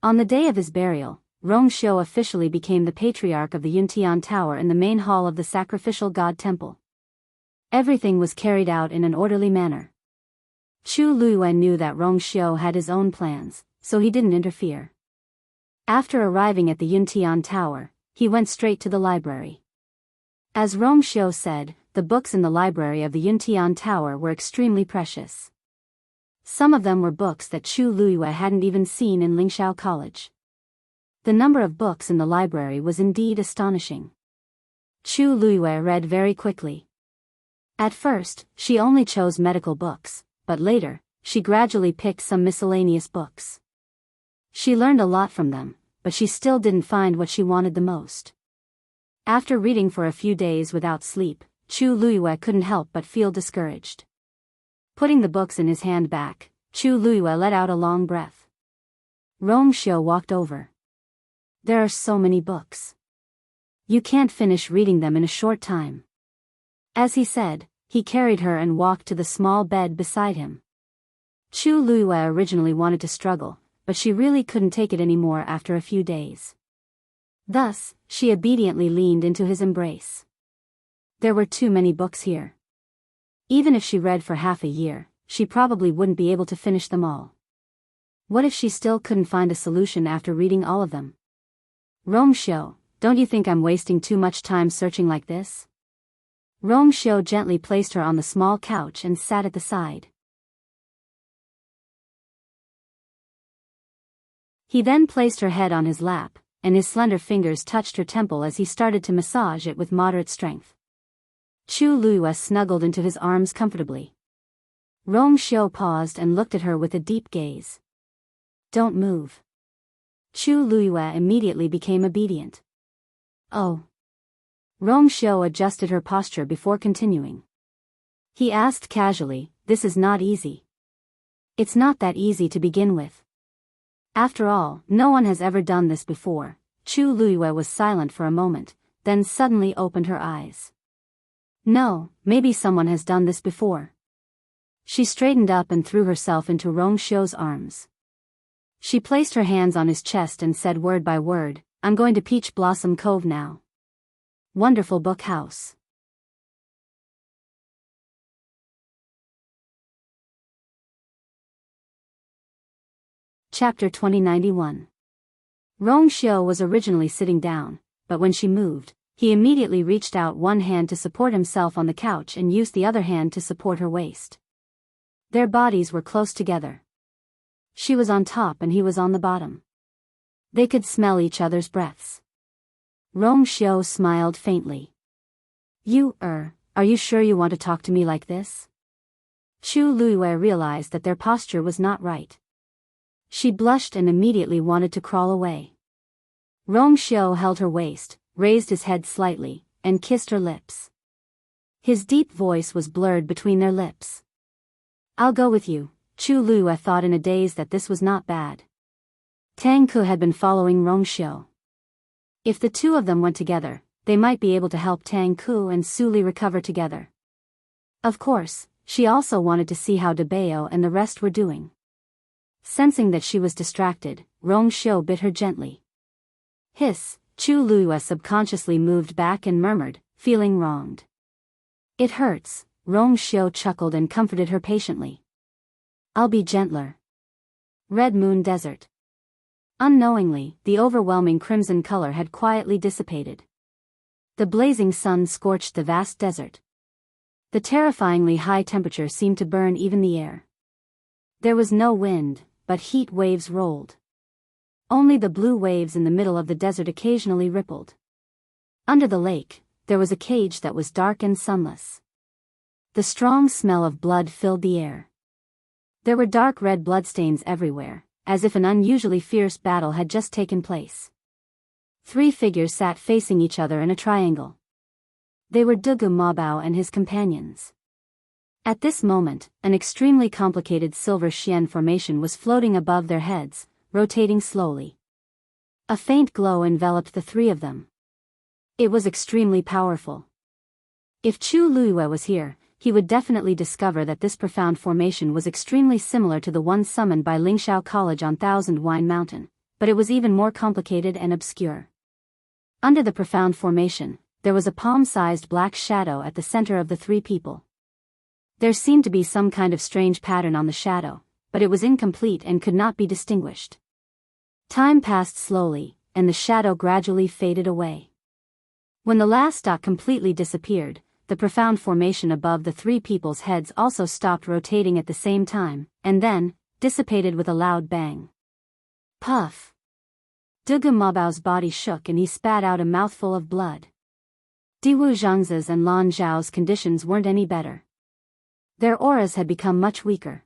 On the day of his burial, Rong Xiu officially became the patriarch of the Yuntian Tower in the main hall of the sacrificial god temple. Everything was carried out in an orderly manner. Chu Luiyue knew that Rong Xiu had his own plans, so he didn't interfere. After arriving at the Yuntian Tower, he went straight to the library. As Rong Xiu said, the books in the library of the Yuntian Tower were extremely precious. Some of them were books that Chu Luiyue hadn't even seen in Lingxiao College. The number of books in the library was indeed astonishing. Chu Luiyue read very quickly. At first, she only chose medical books, but later, she gradually picked some miscellaneous books. She learned a lot from them, but she still didn't find what she wanted the most. After reading for a few days without sleep, Chu Luiyue couldn't help but feel discouraged. Putting the books in his hand back, Chu Luiyue let out a long breath. Rong Xiu walked over. There are so many books. You can't finish reading them in a short time. As he said, he carried her and walked to the small bed beside him. Chu Luiyue originally wanted to struggle, but she really couldn't take it anymore after a few days. Thus, she obediently leaned into his embrace. There were too many books here. Even if she read for half a year, she probably wouldn't be able to finish them all. What if she still couldn't find a solution after reading all of them? Rong Xiu, don't you think I'm wasting too much time searching like this? Rong Xiu gently placed her on the small couch and sat at the side. He then placed her head on his lap, and his slender fingers touched her temple as he started to massage it with moderate strength. Chu Luiyue snuggled into his arms comfortably. Rong Xiu paused and looked at her with a deep gaze. Don't move. Chu Luiyue immediately became obedient. Oh. Rong Xiu adjusted her posture before continuing. He asked casually, this is not easy. It's not that easy to begin with. After all, no one has ever done this before. Chu Luiyue was silent for a moment, then suddenly opened her eyes. No, maybe someone has done this before. She straightened up and threw herself into Rong Xiu's arms. She placed her hands on his chest and said word by word, I'm going to Peach Blossom Cove now. Wonderful book house. Chapter 2091. Rong Xiu was originally sitting down, but when she moved, he immediately reached out one hand to support himself on the couch and used the other hand to support her waist. Their bodies were close together. She was on top and he was on the bottom. They could smell each other's breaths. Rong Xiu smiled faintly. Are you sure you want to talk to me like this? Chu Luiyue realized that their posture was not right. She blushed and immediately wanted to crawl away. Rong Xiu held her waist, raised his head slightly, and kissed her lips. His deep voice was blurred between their lips. I'll go with you. Chu Luiyue thought in a daze that this was not bad. Tang Ku had been following Rong Xiu. If the two of them went together, they might be able to help Tang Ku and Su Li recover together. Of course, she also wanted to see how Biyao and the rest were doing. Sensing that she was distracted, Rong Xiu bit her gently. Hiss, Chu Luiyue subconsciously moved back and murmured, feeling wronged. It hurts, Rong Xiu chuckled and comforted her patiently. I'll be gentler. Red Moon Desert. Unknowingly, the overwhelming crimson color had quietly dissipated. The blazing sun scorched the vast desert. The terrifyingly high temperature seemed to burn even the air. There was no wind, but heat waves rolled. Only the blue waves in the middle of the desert occasionally rippled. Under the lake, there was a cage that was dark and sunless. The strong smell of blood filled the air. There were dark red bloodstains everywhere, as if an unusually fierce battle had just taken place. 3 figures sat facing each other in a triangle. They were Dugu Mabao and his companions. At this moment, an extremely complicated silver Xian formation was floating above their heads, rotating slowly. A faint glow enveloped the 3 of them. It was extremely powerful. If Chu Luiyue was here, he would definitely discover that this profound formation was extremely similar to the one summoned by Lingxiao College on Thousand Wine Mountain, but it was even more complicated and obscure. Under the profound formation, there was a palm-sized black shadow at the center of the 3 people. There seemed to be some kind of strange pattern on the shadow, but it was incomplete and could not be distinguished. Time passed slowly, and the shadow gradually faded away. When the last dot completely disappeared, the profound formation above the 3 people's heads also stopped rotating at the same time, and then dissipated with a loud bang. Puff! Dugu Mabao's body shook and he spat out a mouthful of blood. Diwu Zhangzi's and Lan Zhao's conditions weren't any better. Their auras had become much weaker.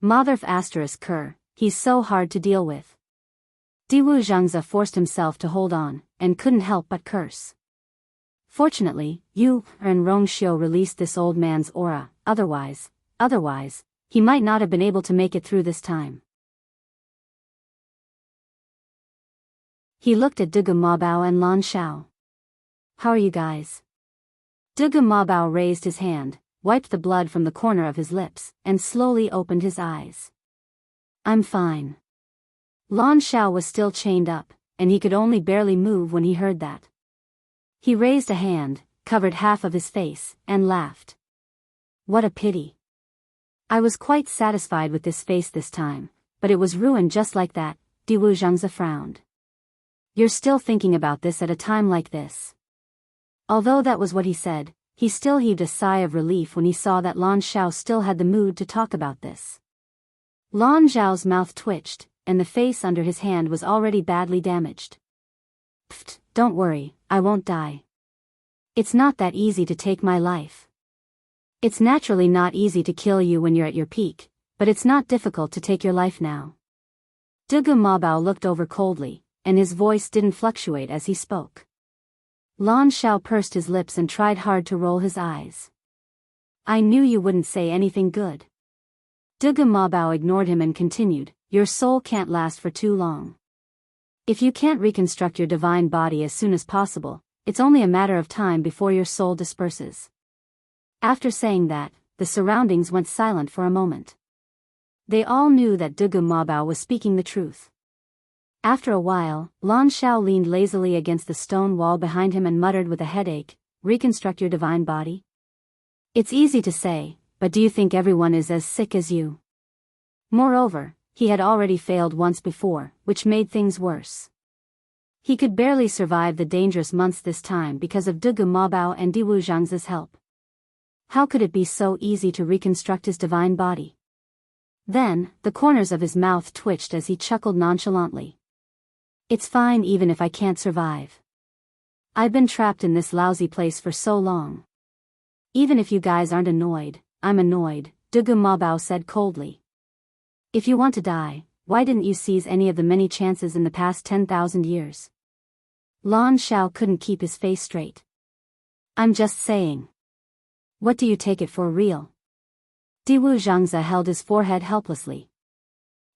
Motherf asterisk Ker, he's so hard to deal with. Diwu Zhangzi forced himself to hold on, and couldn't help but curse. Fortunately, Yu and Rongxiu released this old man's aura, otherwise, he might not have been able to make it through this time. He looked at Dugu Mabao and Lan Xiao. How are you guys? Dugu Mabao raised his hand, wiped the blood from the corner of his lips, and slowly opened his eyes. I'm fine. Lan Xiao was still chained up, and he could only barely move when he heard that. He raised a hand, covered half of his face, and laughed. What a pity. I was quite satisfied with this face this time, but it was ruined just like that. Diwu Zhangzi frowned. You're still thinking about this at a time like this. Although that was what he said, he still heaved a sigh of relief when he saw that Lan Xiao still had the mood to talk about this. Lan Zhao's mouth twitched, and the face under his hand was already badly damaged. Pfft, don't worry, I won't die. It's not that easy to take my life. It's naturally not easy to kill you when you're at your peak, but it's not difficult to take your life now. Dugu Mabao looked over coldly, and his voice didn't fluctuate as he spoke. Lan Xiao pursed his lips and tried hard to roll his eyes. I knew you wouldn't say anything good. Dugu Mabao ignored him and continued, your soul can't last for too long. If you can't reconstruct your divine body as soon as possible, it's only a matter of time before your soul disperses. After saying that, the surroundings went silent for a moment. They all knew that Dugu Mabao was speaking the truth. After a while, Lan Xiao leaned lazily against the stone wall behind him and muttered with a headache, reconstruct your divine body? It's easy to say, but do you think everyone is as sick as you? Moreover, he had already failed once before, which made things worse. He could barely survive the dangerous months this time because of Dugu Mabao and Diwu Zhangzi's help. How could it be so easy to reconstruct his divine body? Then, the corners of his mouth twitched as he chuckled nonchalantly. It's fine even if I can't survive. I've been trapped in this lousy place for so long. Even if you guys aren't annoyed, I'm annoyed, Dugu Mabao said coldly. If you want to die, why didn't you seize any of the many chances in the past 10,000 years? Lan Xiao couldn't keep his face straight. I'm just saying. What do you take it for real? Diwu Zhangzi held his forehead helplessly.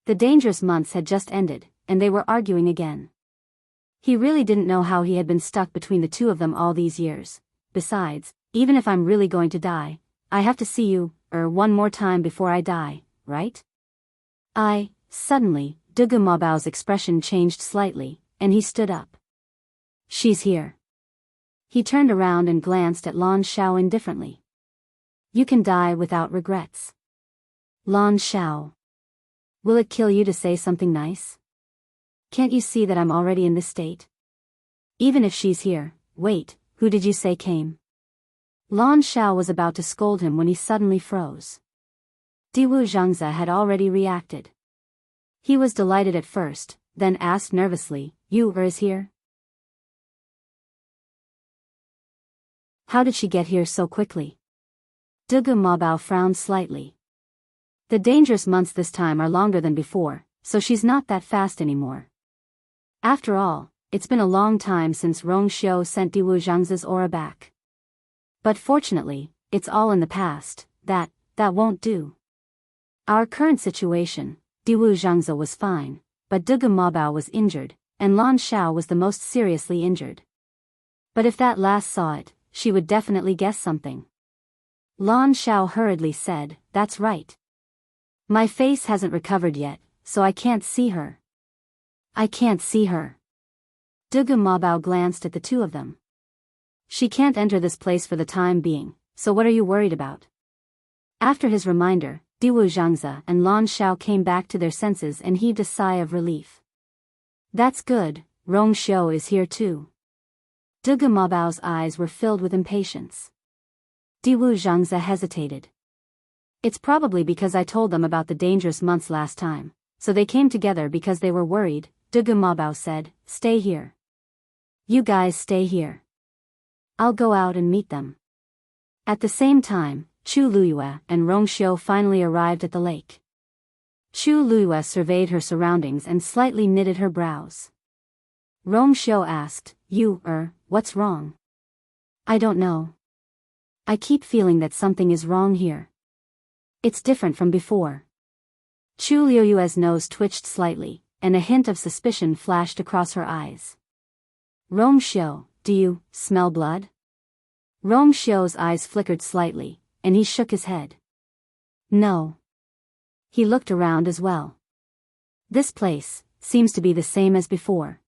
The dangerous months had just ended, and they were arguing again. He really didn't know how he had been stuck between the 2 of them all these years. Besides, even if I'm really going to die, I have to see you, one more time before I die, right? Suddenly, Dugu Mabao's expression changed slightly, and he stood up. She's here. He turned around and glanced at Lan Xiao indifferently. You can die without regrets. Lan Xiao. Will it kill you to say something nice? Can't you see that I'm already in this state? Even if she's here, wait, who did you say came? Lan Xiao was about to scold him when he suddenly froze. Diwu Zhangze had already reacted. He was delighted at first, then asked nervously, "You is here? How did she get here so quickly?" Dugu Mabao frowned slightly. The dangerous months this time are longer than before, so she's not that fast anymore. After all, it's been a long time since Rong Xiu sent Diwu Zhangze's aura back. But fortunately, it's all in the past. That won't do. Our current situation, Diwu Zhangze was fine, but Dugu Mabao was injured, and Lan Xiao was the most seriously injured. But if that last saw it, she would definitely guess something. Lan Xiao hurriedly said, "That's right. My face hasn't recovered yet, so I can't see her." "I can't see her." Dugu Mabao glanced at the two of them. "She can't enter this place for the time being, so what are you worried about?" After his reminder, Diwu Zhangze and Lan Xiao came back to their senses and heaved a sigh of relief. "That's good, Rong Xiu is here too." Dugu Mabao's eyes were filled with impatience. Diwu Zhangze hesitated. "It's probably because I told them about the dangerous months last time, so they came together because they were worried," Dugu Mabao said. "Stay here. You guys stay here. I'll go out and meet them." At the same time, Chu Luyue and Rong Xiu finally arrived at the lake. Chu Luyue surveyed her surroundings and slightly knitted her brows. Rong Xiu asked, What's wrong?" "I don't know. I keep feeling that something is wrong here. It's different from before." Chu Luyue's nose twitched slightly, and a hint of suspicion flashed across her eyes. "Rong Xiu, do you smell blood?" Rong Xiu's eyes flickered slightly, and he shook his head. "No." He looked around as well. "This place seems to be the same as before.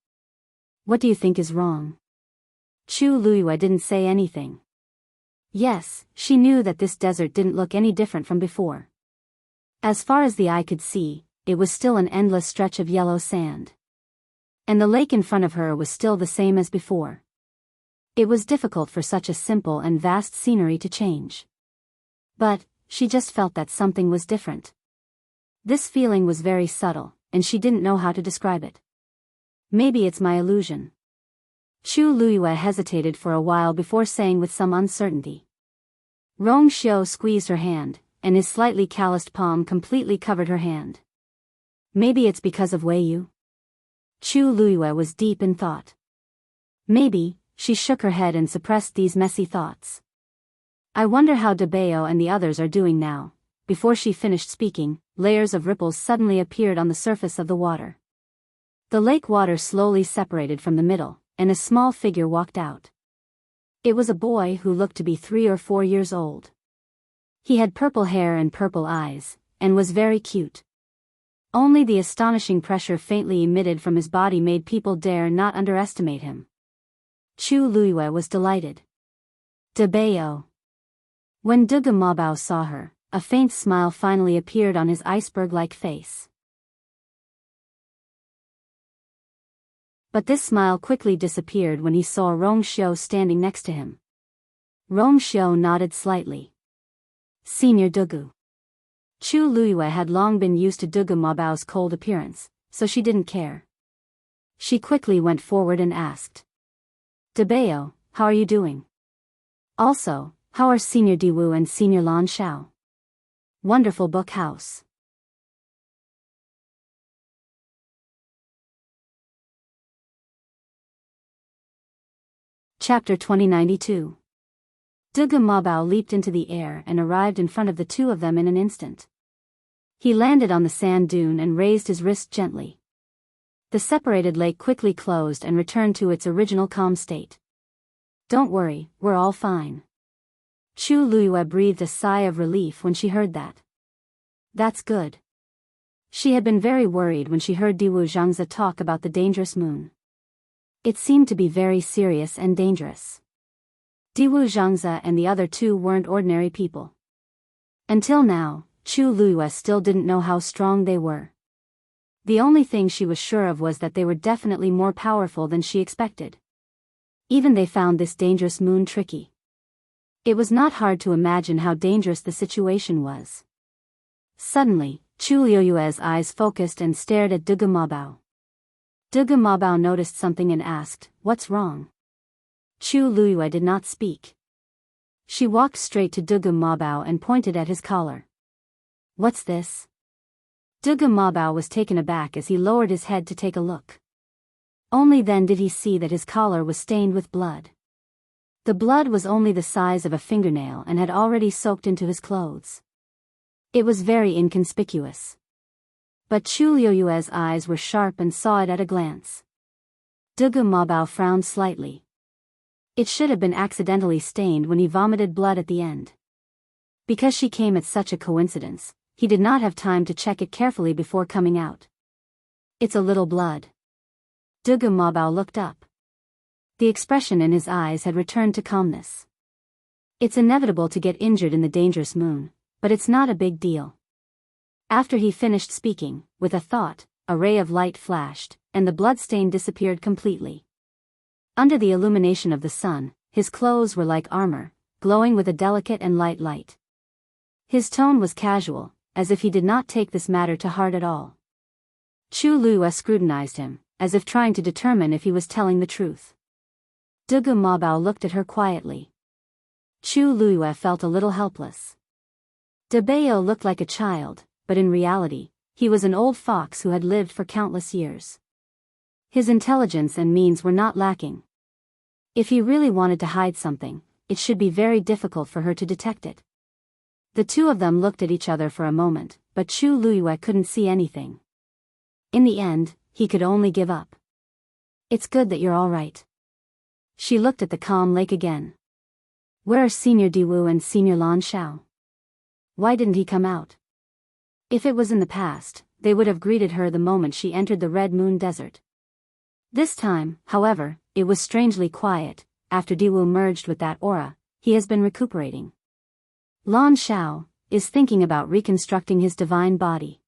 What do you think is wrong?" Chu Luyue didn't say anything. Yes, she knew that this desert didn't look any different from before. As far as the eye could see, it was still an endless stretch of yellow sand. And the lake in front of her was still the same as before. It was difficult for such a simple and vast scenery to change. But she just felt that something was different. This feeling was very subtle, and she didn't know how to describe it. "Maybe it's my illusion." Chu Luyue hesitated for a while before saying with some uncertainty. Rong Xiu squeezed her hand, and his slightly calloused palm completely covered her hand. "Maybe it's because of Wei Yu." Chu Luyue was deep in thought. "Maybe," she shook her head and suppressed these messy thoughts. "I wonder how Biyao and the others are doing now." Before she finished speaking, layers of ripples suddenly appeared on the surface of the water. The lake water slowly separated from the middle, and a small figure walked out. It was a boy who looked to be 3 or 4 years old. He had purple hair and purple eyes, and was very cute. Only the astonishing pressure faintly emitted from his body made people dare not underestimate him. Chu Luyue was delighted. Biyao. When Dugu Mabao saw her, a faint smile finally appeared on his iceberg-like face. But this smile quickly disappeared when he saw Rong Xiu standing next to him. Rong Xiu nodded slightly. "Senior Dugu." Chu Luyue had long been used to Dugu Mabao's cold appearance, so she didn't care. She quickly went forward and asked, "Biyao, how are you doing? Also, how are Senior Diwu and Senior Lan Xiao?" Wonderful book house. Chapter 2092. Dugu Mabao leaped into the air and arrived in front of the two of them in an instant. He landed on the sand dune and raised his wrist gently. The separated lake quickly closed and returned to its original calm state. "Don't worry, we're all fine." Chu Luyue breathed a sigh of relief when she heard that. "That's good." She had been very worried when she heard Diwu Zhangze talk about the dangerous moon. It seemed to be very serious and dangerous. Diwu Zhangze and the other two weren't ordinary people. Until now, Chu Luyue still didn't know how strong they were. The only thing she was sure of was that they were definitely more powerful than she expected. Even they found this dangerous moon tricky. It was not hard to imagine how dangerous the situation was. Suddenly, Chu Liuyue's eyes focused and stared at Dugu Mabao. Dugu Mabao noticed something and asked, "What's wrong?" Chu Liyue did not speak. She walked straight to Dugu Mabao and pointed at his collar. "What's this?" Dugu Mabao was taken aback as he lowered his head to take a look. Only then did he see that his collar was stained with blood. The blood was only the size of a fingernail and had already soaked into his clothes. It was very inconspicuous. But Chu Liuyue's eyes were sharp and saw it at a glance. Dugu Mabao frowned slightly. It should have been accidentally stained when he vomited blood at the end. Because she came at such a coincidence, he did not have time to check it carefully before coming out. "It's a little blood." Dugu Mabao looked up. The expression in his eyes had returned to calmness. "It's inevitable to get injured in the dangerous moon, but it's not a big deal." After he finished speaking, with a thought, a ray of light flashed, and the bloodstain disappeared completely. Under the illumination of the sun, his clothes were like armor, glowing with a delicate and light light. His tone was casual, as if he did not take this matter to heart at all. Chu Liyue scrutinized him, as if trying to determine if he was telling the truth. Dugu Mabao looked at her quietly. Chu Liyue felt a little helpless. Biyao looked like a child, but in reality, he was an old fox who had lived for countless years. His intelligence and means were not lacking. If he really wanted to hide something, it should be very difficult for her to detect it. The two of them looked at each other for a moment, but Chu Liyue couldn't see anything. In the end, he could only give up. "It's good that you're all right." She looked at the calm lake again. "Where are Senior Diwu and Senior Lan Shao? Why didn't he come out?" If it was in the past, they would have greeted her the moment she entered the Red Moon Desert. This time, however, it was strangely quiet. After Diwu merged with that aura, he has been recuperating. Lan Shao is thinking about reconstructing his divine body.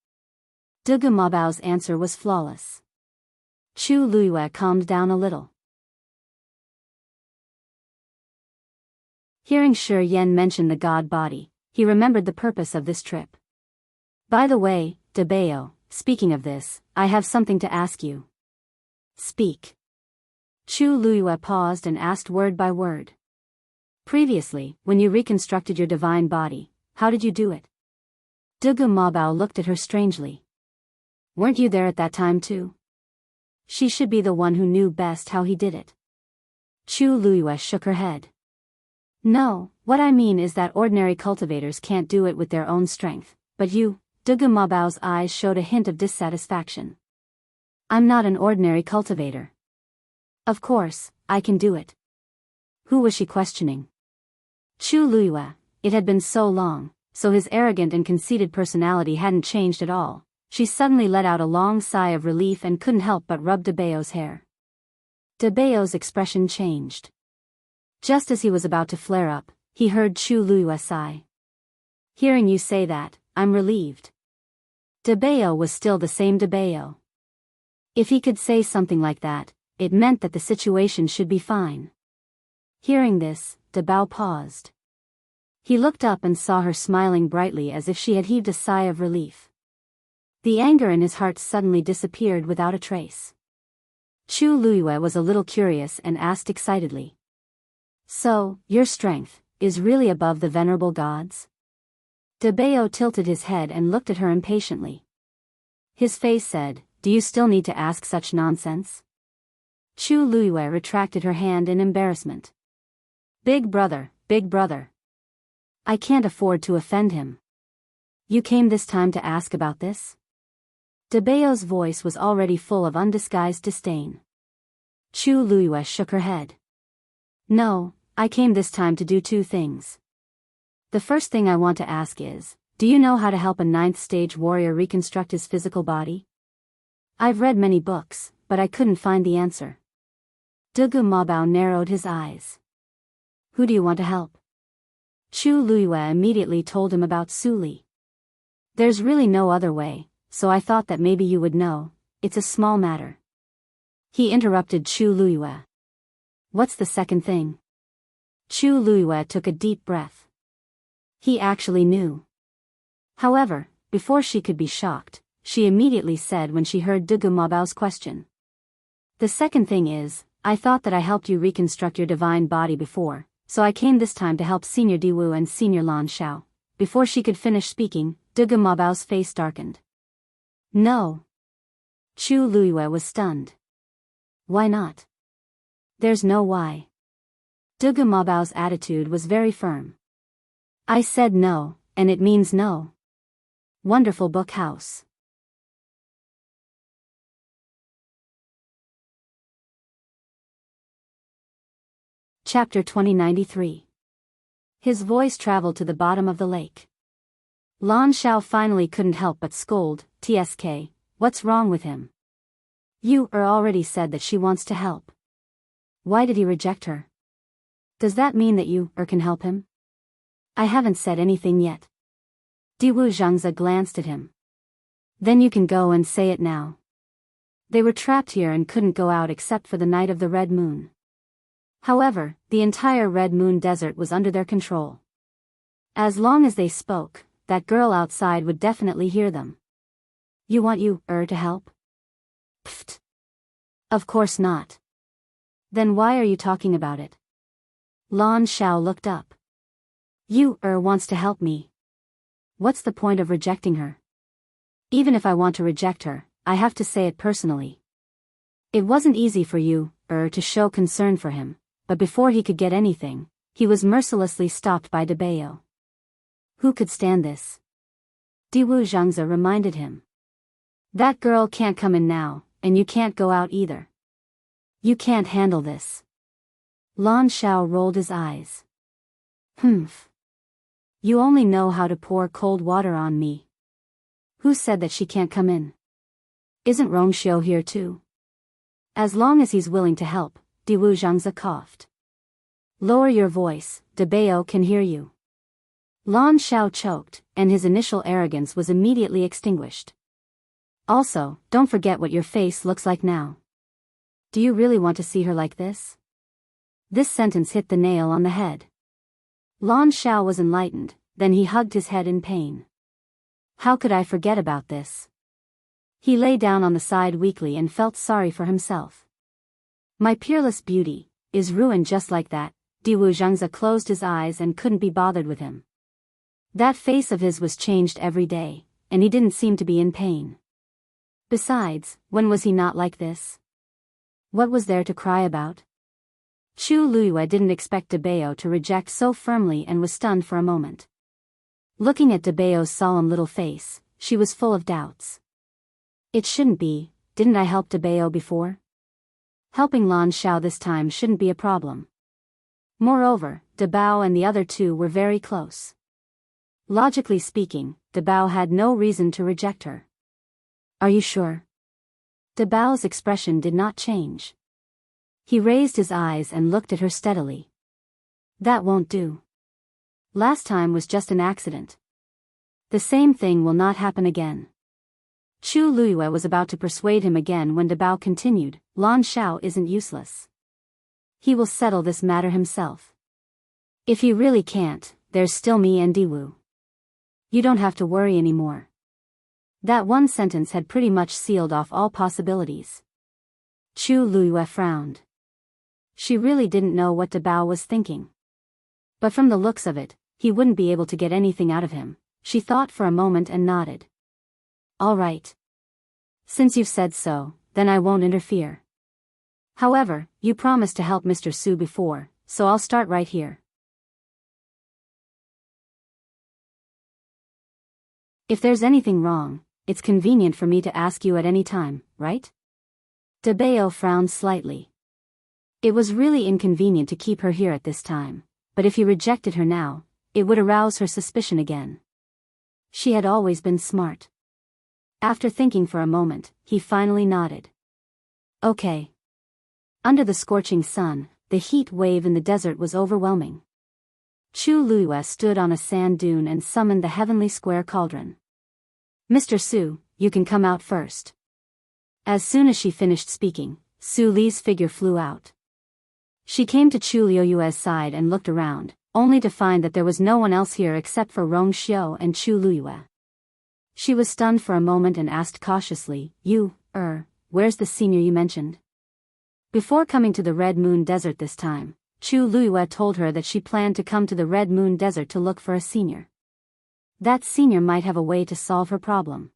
Dugu Mabao's answer was flawless. Chu Liyue calmed down a little. Hearing Shi Yan mention the god body, he remembered the purpose of this trip. "By the way, Biyao, speaking of this, I have something to ask you." "Speak." Chu Liyue paused and asked word by word. "Previously, when you reconstructed your divine body, how did you do it?" Dugu Mabao looked at her strangely. "Weren't you there at that time too?" She should be the one who knew best how he did it. Chu Liyue shook her head. "No, what I mean is that ordinary cultivators can't do it with their own strength, but you..." Dugu Mabao's eyes showed a hint of dissatisfaction. "I'm not an ordinary cultivator." "Of course, I can do it." Who was she questioning? Chu Liyue. It had been so long, so his arrogant and conceited personality hadn't changed at all. She suddenly let out a long sigh of relief and couldn't help but rub Biyao's hair. Biyao's expression changed. Just as he was about to flare up, he heard Chu Liyue sigh. "Hearing you say that, I'm relieved." Biyao was still the same Biyao. If he could say something like that, it meant that the situation should be fine. Hearing this, Biyao paused. He looked up and saw her smiling brightly as if she had heaved a sigh of relief. The anger in his heart suddenly disappeared without a trace. Chu Liyue was a little curious and asked excitedly. "So, your strength is really above the venerable gods?" Biyao tilted his head and looked at her impatiently. His face said, "Do you still need to ask such nonsense?" Chu Liyue retracted her hand in embarrassment. Big brother. I can't afford to offend him." "You came this time to ask about this?" Biyao's voice was already full of undisguised disdain. Chu Liyue shook her head. "No, I came this time to do two things. The first thing I want to ask is, do you know how to help a 9th stage warrior reconstruct his physical body?" "I've read many books, but I couldn't find the answer." Dugu Mabao narrowed his eyes. "Who do you want to help?" Chu Liyue immediately told him about Su Li. "There's really no other way, so I thought that maybe you would know. It's a small matter. He interrupted Chu Luiyue. What's the second thing? Chu Luiyue took a deep breath. He actually knew. However, before she could be shocked, she immediately said when she heard Dugu Mabao's question. The second thing is, I thought that I helped you reconstruct your divine body before, so I came this time to help Senior Diwu and Senior Lan Xiao. Before she could finish speaking, Dugu Mabao's face darkened. No. Chu Luiyue was stunned. Why not? There's no why. Dugu Mabao's attitude was very firm. I said no, and it means no. Wonderful book house. Chapter 2093. His voice traveled to the bottom of the lake. Lan Xiao finally couldn't help but scold, "TSK, what's wrong with him? You already said that she wants to help. Why did he reject her? Does that mean that you can help him?" I haven't said anything yet. Diwu Zhangzi glanced at him. Then you can go and say it now. They were trapped here and couldn't go out except for the night of the Red Moon. However, the entire Red Moon Desert was under their control. As long as they spoke, that girl outside would definitely hear them. You want to help? Pfft. Of course not. Then why are you talking about it? Lan Xiao looked up. You wants to help me. What's the point of rejecting her? Even if I want to reject her, I have to say it personally. It wasn't easy for you to show concern for him. But before he could get anything, he was mercilessly stopped by Biyao. Who could stand this? Diwu Zhangzi reminded him. That girl can't come in now, and you can't go out either. You can't handle this. Lan Xiao rolled his eyes. Humph. You only know how to pour cold water on me. Who said that she can't come in? Isn't Rongxiu here too? As long as he's willing to help, Diwu Zhangzi coughed. Lower your voice, Biyao can hear you. Lan Xiao choked, and his initial arrogance was immediately extinguished. Also, don't forget what your face looks like now. Do you really want to see her like this? This sentence hit the nail on the head. Lan Xiao was enlightened, then he hugged his head in pain. How could I forget about this? He lay down on the side weakly and felt sorry for himself. My peerless beauty is ruined just like that. Diwu Zhangzi closed his eyes and couldn't be bothered with him. That face of his was changed every day, and he didn't seem to be in pain. Besides, when was he not like this? What was there to cry about? Chu Luiyue didn't expect Biyao to reject so firmly and was stunned for a moment. Looking at Biyao's solemn little face, she was full of doubts. It shouldn't be, didn't I help Biyao before? Helping Lan Xiao this time shouldn't be a problem. Moreover, Biyao and the other two were very close. Logically speaking, Biyao had no reason to reject her. Are you sure? Biyao's expression did not change. He raised his eyes and looked at her steadily. That won't do. Last time was just an accident. The same thing will not happen again. Chu Luiyue was about to persuade him again when Biyao continued, Lan Xiao isn't useless. He will settle this matter himself. If he really can't, there's still me and Diwu. You don't have to worry anymore. That one sentence had pretty much sealed off all possibilities. Chu Luiyue frowned. She really didn't know what Biyao was thinking. But from the looks of it, he wouldn't be able to get anything out of him. She thought for a moment and nodded. All right. Since you've said so, then I won't interfere. However, you promised to help Mr. Su before, so I'll start right here. If there's anything wrong, it's convenient for me to ask you at any time, right? Biyao frowned slightly. It was really inconvenient to keep her here at this time, but if he rejected her now, it would arouse her suspicion again. She had always been smart. After thinking for a moment, he finally nodded. Okay. Under the scorching sun, the heat wave in the desert was overwhelming. Chu Luiyue stood on a sand dune and summoned the heavenly square cauldron. Mr. Su, you can come out first." As soon as she finished speaking, Su Li's figure flew out. She came to Chu Liuyue's side and looked around, only to find that there was no one else here except for Rong Xiu and Chu Liyue. She was stunned for a moment and asked cautiously, where's the senior you mentioned?" Before coming to the Red Moon Desert this time, Chu Liyue told her that she planned to come to the Red Moon Desert to look for a senior. That senior might have a way to solve her problem.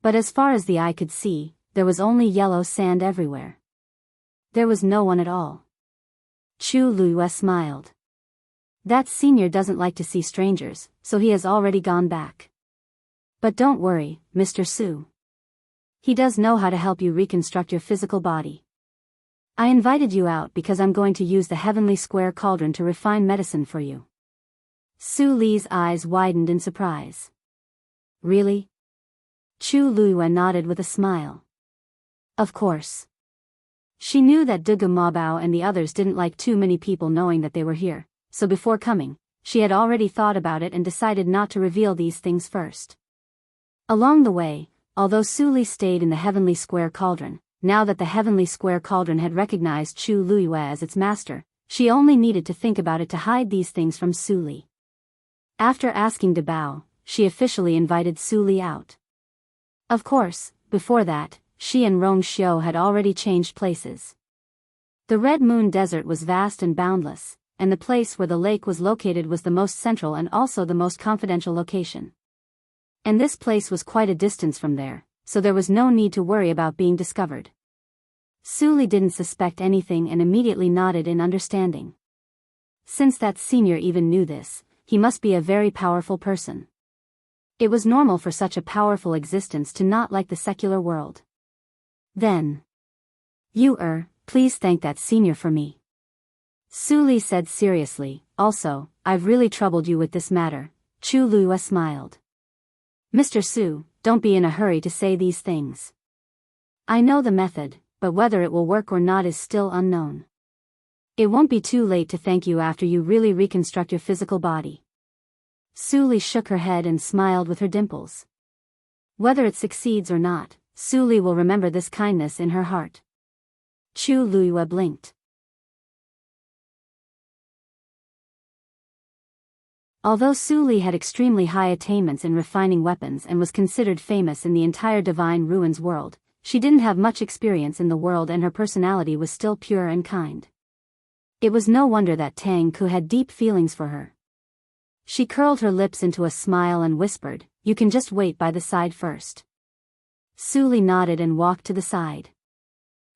But as far as the eye could see, there was only yellow sand everywhere. There was no one at all. Chu Liyue smiled. "That senior doesn't like to see strangers, so he has already gone back. But don't worry, Mr. Su. He does know how to help you reconstruct your physical body. I invited you out because I'm going to use the Heavenly Square Cauldron to refine medicine for you." Su Li's eyes widened in surprise. "Really?" Chu Liyue nodded with a smile. Of course. She knew that Dugu Mabao and the others didn't like too many people knowing that they were here, so before coming, she had already thought about it and decided not to reveal these things first. Along the way, although Su Li stayed in the Heavenly Square Cauldron, now that the Heavenly Square Cauldron had recognized Chu Liyue as its master, she only needed to think about it to hide these things from Su Li. After asking Bao, she officially invited Su Li out. Of course, before that, she and Rong Xiu had already changed places. The Red Moon Desert was vast and boundless, and the place where the lake was located was the most central and also the most confidential location. And this place was quite a distance from there, so there was no need to worry about being discovered. Su Li didn't suspect anything and immediately nodded in understanding. Since that senior even knew this, he must be a very powerful person. It was normal for such a powerful existence to not like the secular world. Then, please thank that senior for me," Su Li said seriously. "Also, I've really troubled you with this matter." Chu Liyue smiled. "Mr. Su, don't be in a hurry to say these things. I know the method, but whether it will work or not is still unknown. It won't be too late to thank you after you really reconstruct your physical body." Su Li shook her head and smiled with her dimples. Whether it succeeds or not, Su Li will remember this kindness in her heart. Chu Liyue blinked. Although Su Li had extremely high attainments in refining weapons and was considered famous in the entire Divine Ruins world, she didn't have much experience in the world and her personality was still pure and kind. It was no wonder that Tang Ku had deep feelings for her. She curled her lips into a smile and whispered, "You can just wait by the side first." Su Li nodded and walked to the side.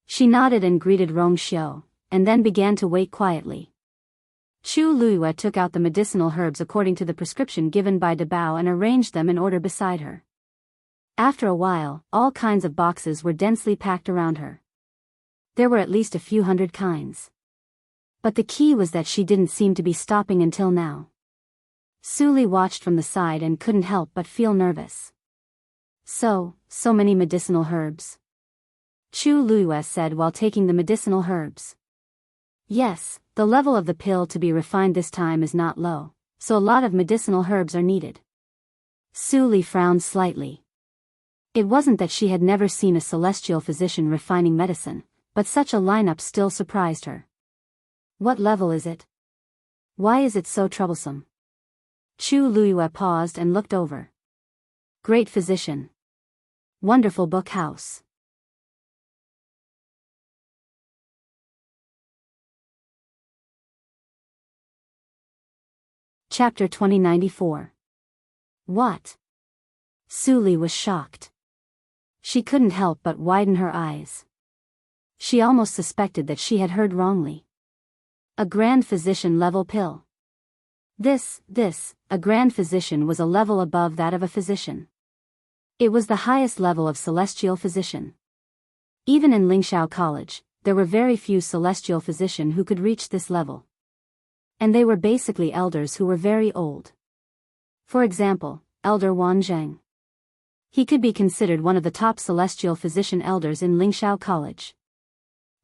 She nodded and greeted Rong Xiu, and then began to wait quietly. Chu Liyue took out the medicinal herbs according to the prescription given by Bao and arranged them in order beside her. After a while, all kinds of boxes were densely packed around her. There were at least a few hundred kinds. But the key was that she didn't seem to be stopping until now. Su Li watched from the side and couldn't help but feel nervous. So many medicinal herbs," Chu Liyue said while taking the medicinal herbs. "Yes, the level of the pill to be refined this time is not low, so a lot of medicinal herbs are needed." Su Li frowned slightly. It wasn't that she had never seen a celestial physician refining medicine, but such a lineup still surprised her. "What level is it? Why is it so troublesome?" Chu Liyue paused and looked over. "Great physician. Wonderful book house." Chapter 2094. What? Su Li was shocked. She couldn't help but widen her eyes. She almost suspected that she had heard wrongly. A grand physician level pill. A grand physician was a level above that of a physician. It was the highest level of celestial physician. Even in Lingxiao College, there were very few celestial physicians who could reach this level. And they were basically elders who were very old. For example, Elder Wan Zheng. He could be considered one of the top celestial physician elders in Lingxiao College.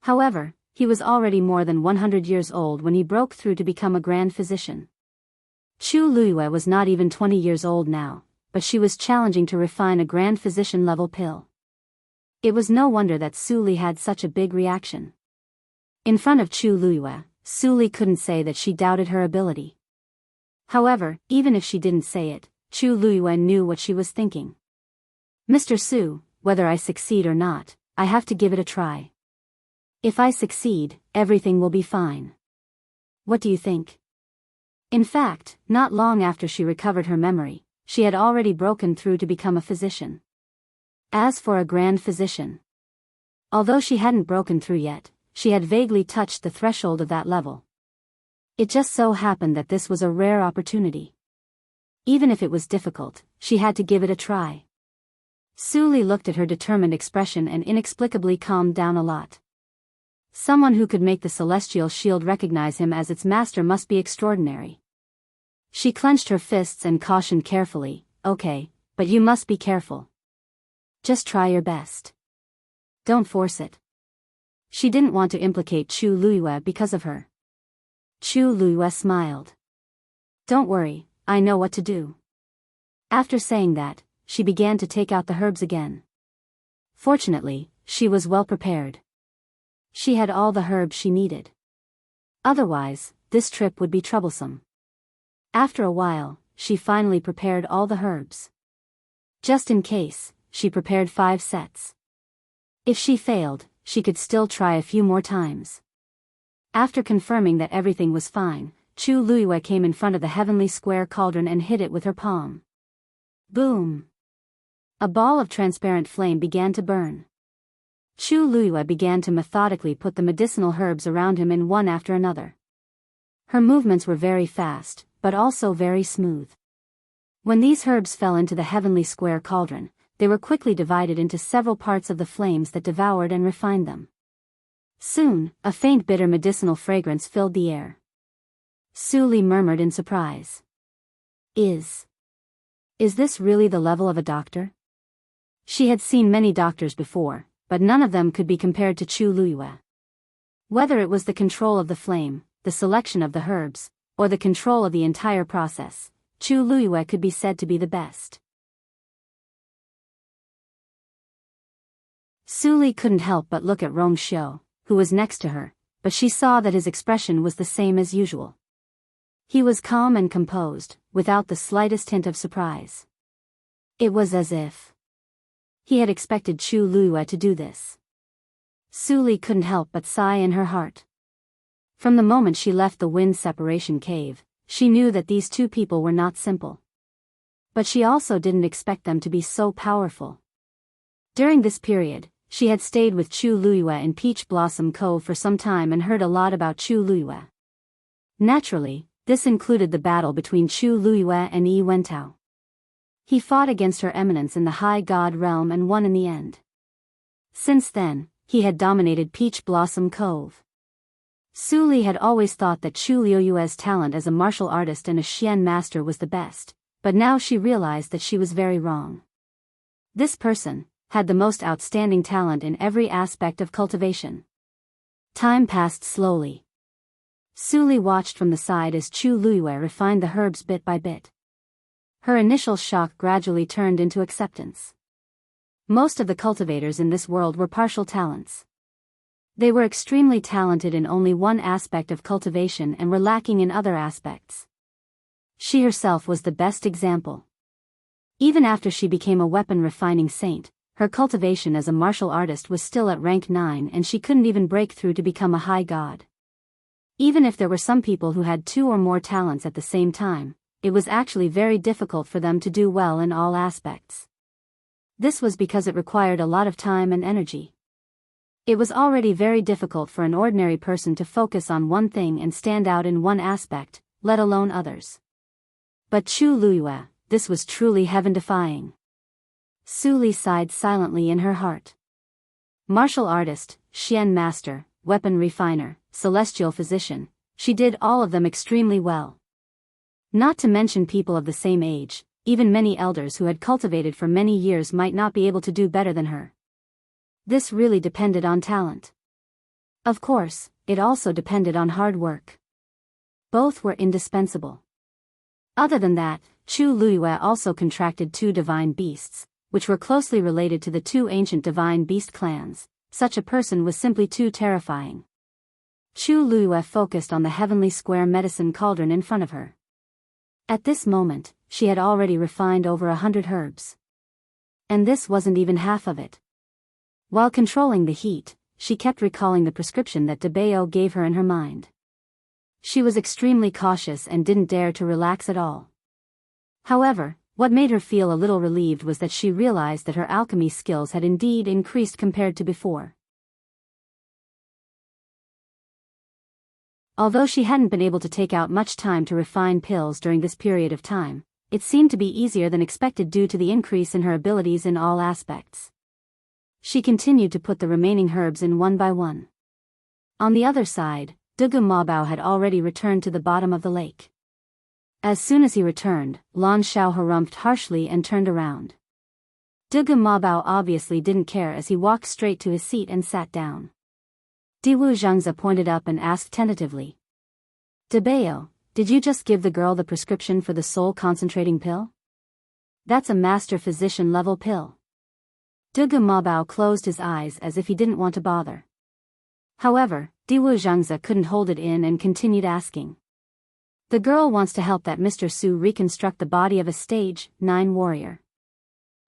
However, he was already more than 100 years old when he broke through to become a grand physician. Chu Liyue was not even 20 years old now, but she was challenging to refine a grand physician-level pill. It was no wonder that Su Li had such a big reaction. In front of Chu Luiyue, Su Li couldn't say that she doubted her ability. However, even if she didn't say it, Chu Luiyue knew what she was thinking. Mr. Su, whether I succeed or not, I have to give it a try. If I succeed, everything will be fine. What do you think? In fact, not long after she recovered her memory, she had already broken through to become a physician. As for a grand physician, although she hadn't broken through yet, she had vaguely touched the threshold of that level. It just so happened that this was a rare opportunity. Even if it was difficult, she had to give it a try. Su Li looked at her determined expression and inexplicably calmed down a lot. Someone who could make the celestial shield recognize him as its master must be extraordinary. She clenched her fists and cautioned carefully, "Okay, but you must be careful. Just try your best. Don't force it." She didn't want to implicate Chu Luiyue because of her. Chu Luiyue smiled. "Don't worry, I know what to do." After saying that, she began to take out the herbs again. Fortunately, she was well prepared. She had all the herbs she needed. Otherwise, this trip would be troublesome. After a while, she finally prepared all the herbs. Just in case, she prepared 5 sets. If she failed, she could still try a few more times. After confirming that everything was fine, Chu Luiyue came in front of the heavenly square cauldron and hit it with her palm. Boom! A ball of transparent flame began to burn. Chu Luiyue began to methodically put the medicinal herbs around him in one after another. Her movements were very fast, but also very smooth. When these herbs fell into the heavenly square cauldron, they were quickly divided into several parts of the flames that devoured and refined them. Soon, a faint bitter medicinal fragrance filled the air. Su Li murmured in surprise. Is this really the level of a doctor? She had seen many doctors before, but none of them could be compared to Chu Luiyue. Whether it was the control of the flame, the selection of the herbs, or the control of the entire process, Chu Luiyue could be said to be the best. Su Li couldn't help but look at Rong Xiu, who was next to her, but she saw that his expression was the same as usual. He was calm and composed, without the slightest hint of surprise. It was as if he had expected Chu Luiyue to do this. Su Li couldn't help but sigh in her heart. From the moment she left the wind separation cave, she knew that these two people were not simple. But she also didn't expect them to be so powerful. During this period, she had stayed with Chu Luiyue in Peach Blossom Cove for some time and heard a lot about Chu Luiyue. Naturally, this included the battle between Chu Luiyue and Yi Wentao. He fought against Her Eminence in the High God realm and won in the end. Since then, he had dominated Peach Blossom Cove. Su Li had always thought that Chu Luiyue's talent as a martial artist and a Xian master was the best, but now she realized that she was very wrong. This person had the most outstanding talent in every aspect of cultivation. Time passed slowly. Su Li watched from the side as Chu Luiyue refined the herbs bit by bit. Her initial shock gradually turned into acceptance. Most of the cultivators in this world were partial talents. They were extremely talented in only one aspect of cultivation and were lacking in other aspects. She herself was the best example. Even after she became a weapon refining saint, her cultivation as a martial artist was still at rank 9 and she couldn't even break through to become a high god. Even if there were some people who had 2 or more talents at the same time, it was actually very difficult for them to do well in all aspects. This was because it required a lot of time and energy. It was already very difficult for an ordinary person to focus on one thing and stand out in one aspect, let alone others. But Chu Luiyue, this was truly heaven-defying. Su Li sighed silently in her heart. Martial artist, Xian master, weapon refiner, celestial physician, she did all of them extremely well. Not to mention people of the same age, even many elders who had cultivated for many years might not be able to do better than her. This really depended on talent. Of course, it also depended on hard work. Both were indispensable. Other than that, Chu Luiyue also contracted 2 divine beasts, which were closely related to the 2 ancient divine beast clans. Such a person was simply too terrifying. Chu Luiyue focused on the heavenly square medicine cauldron in front of her. At this moment, she had already refined over 100 herbs. And this wasn't even half of it. While controlling the heat, she kept recalling the prescription that Biyao gave her in her mind. She was extremely cautious and didn't dare to relax at all. However, what made her feel a little relieved was that she realized that her alchemy skills had indeed increased compared to before. Although she hadn't been able to take out much time to refine pills during this period of time, it seemed to be easier than expected due to the increase in her abilities in all aspects. She continued to put the remaining herbs in one by one. On the other side, Dugu Mabao had already returned to the bottom of the lake. As soon as he returned, Lan Xiao harumphed harshly and turned around. Dugu Mabao obviously didn't care as he walked straight to his seat and sat down. Diwu Zhangzi pointed up and asked tentatively. Biyao, did you just give the girl the prescription for the soul concentrating pill? That's a master physician level pill. Dugu Mabao closed his eyes as if he didn't want to bother. However, Diwu Zhangzi couldn't hold it in and continued asking. The girl wants to help that Mr. Su reconstruct the body of a stage 9 warrior.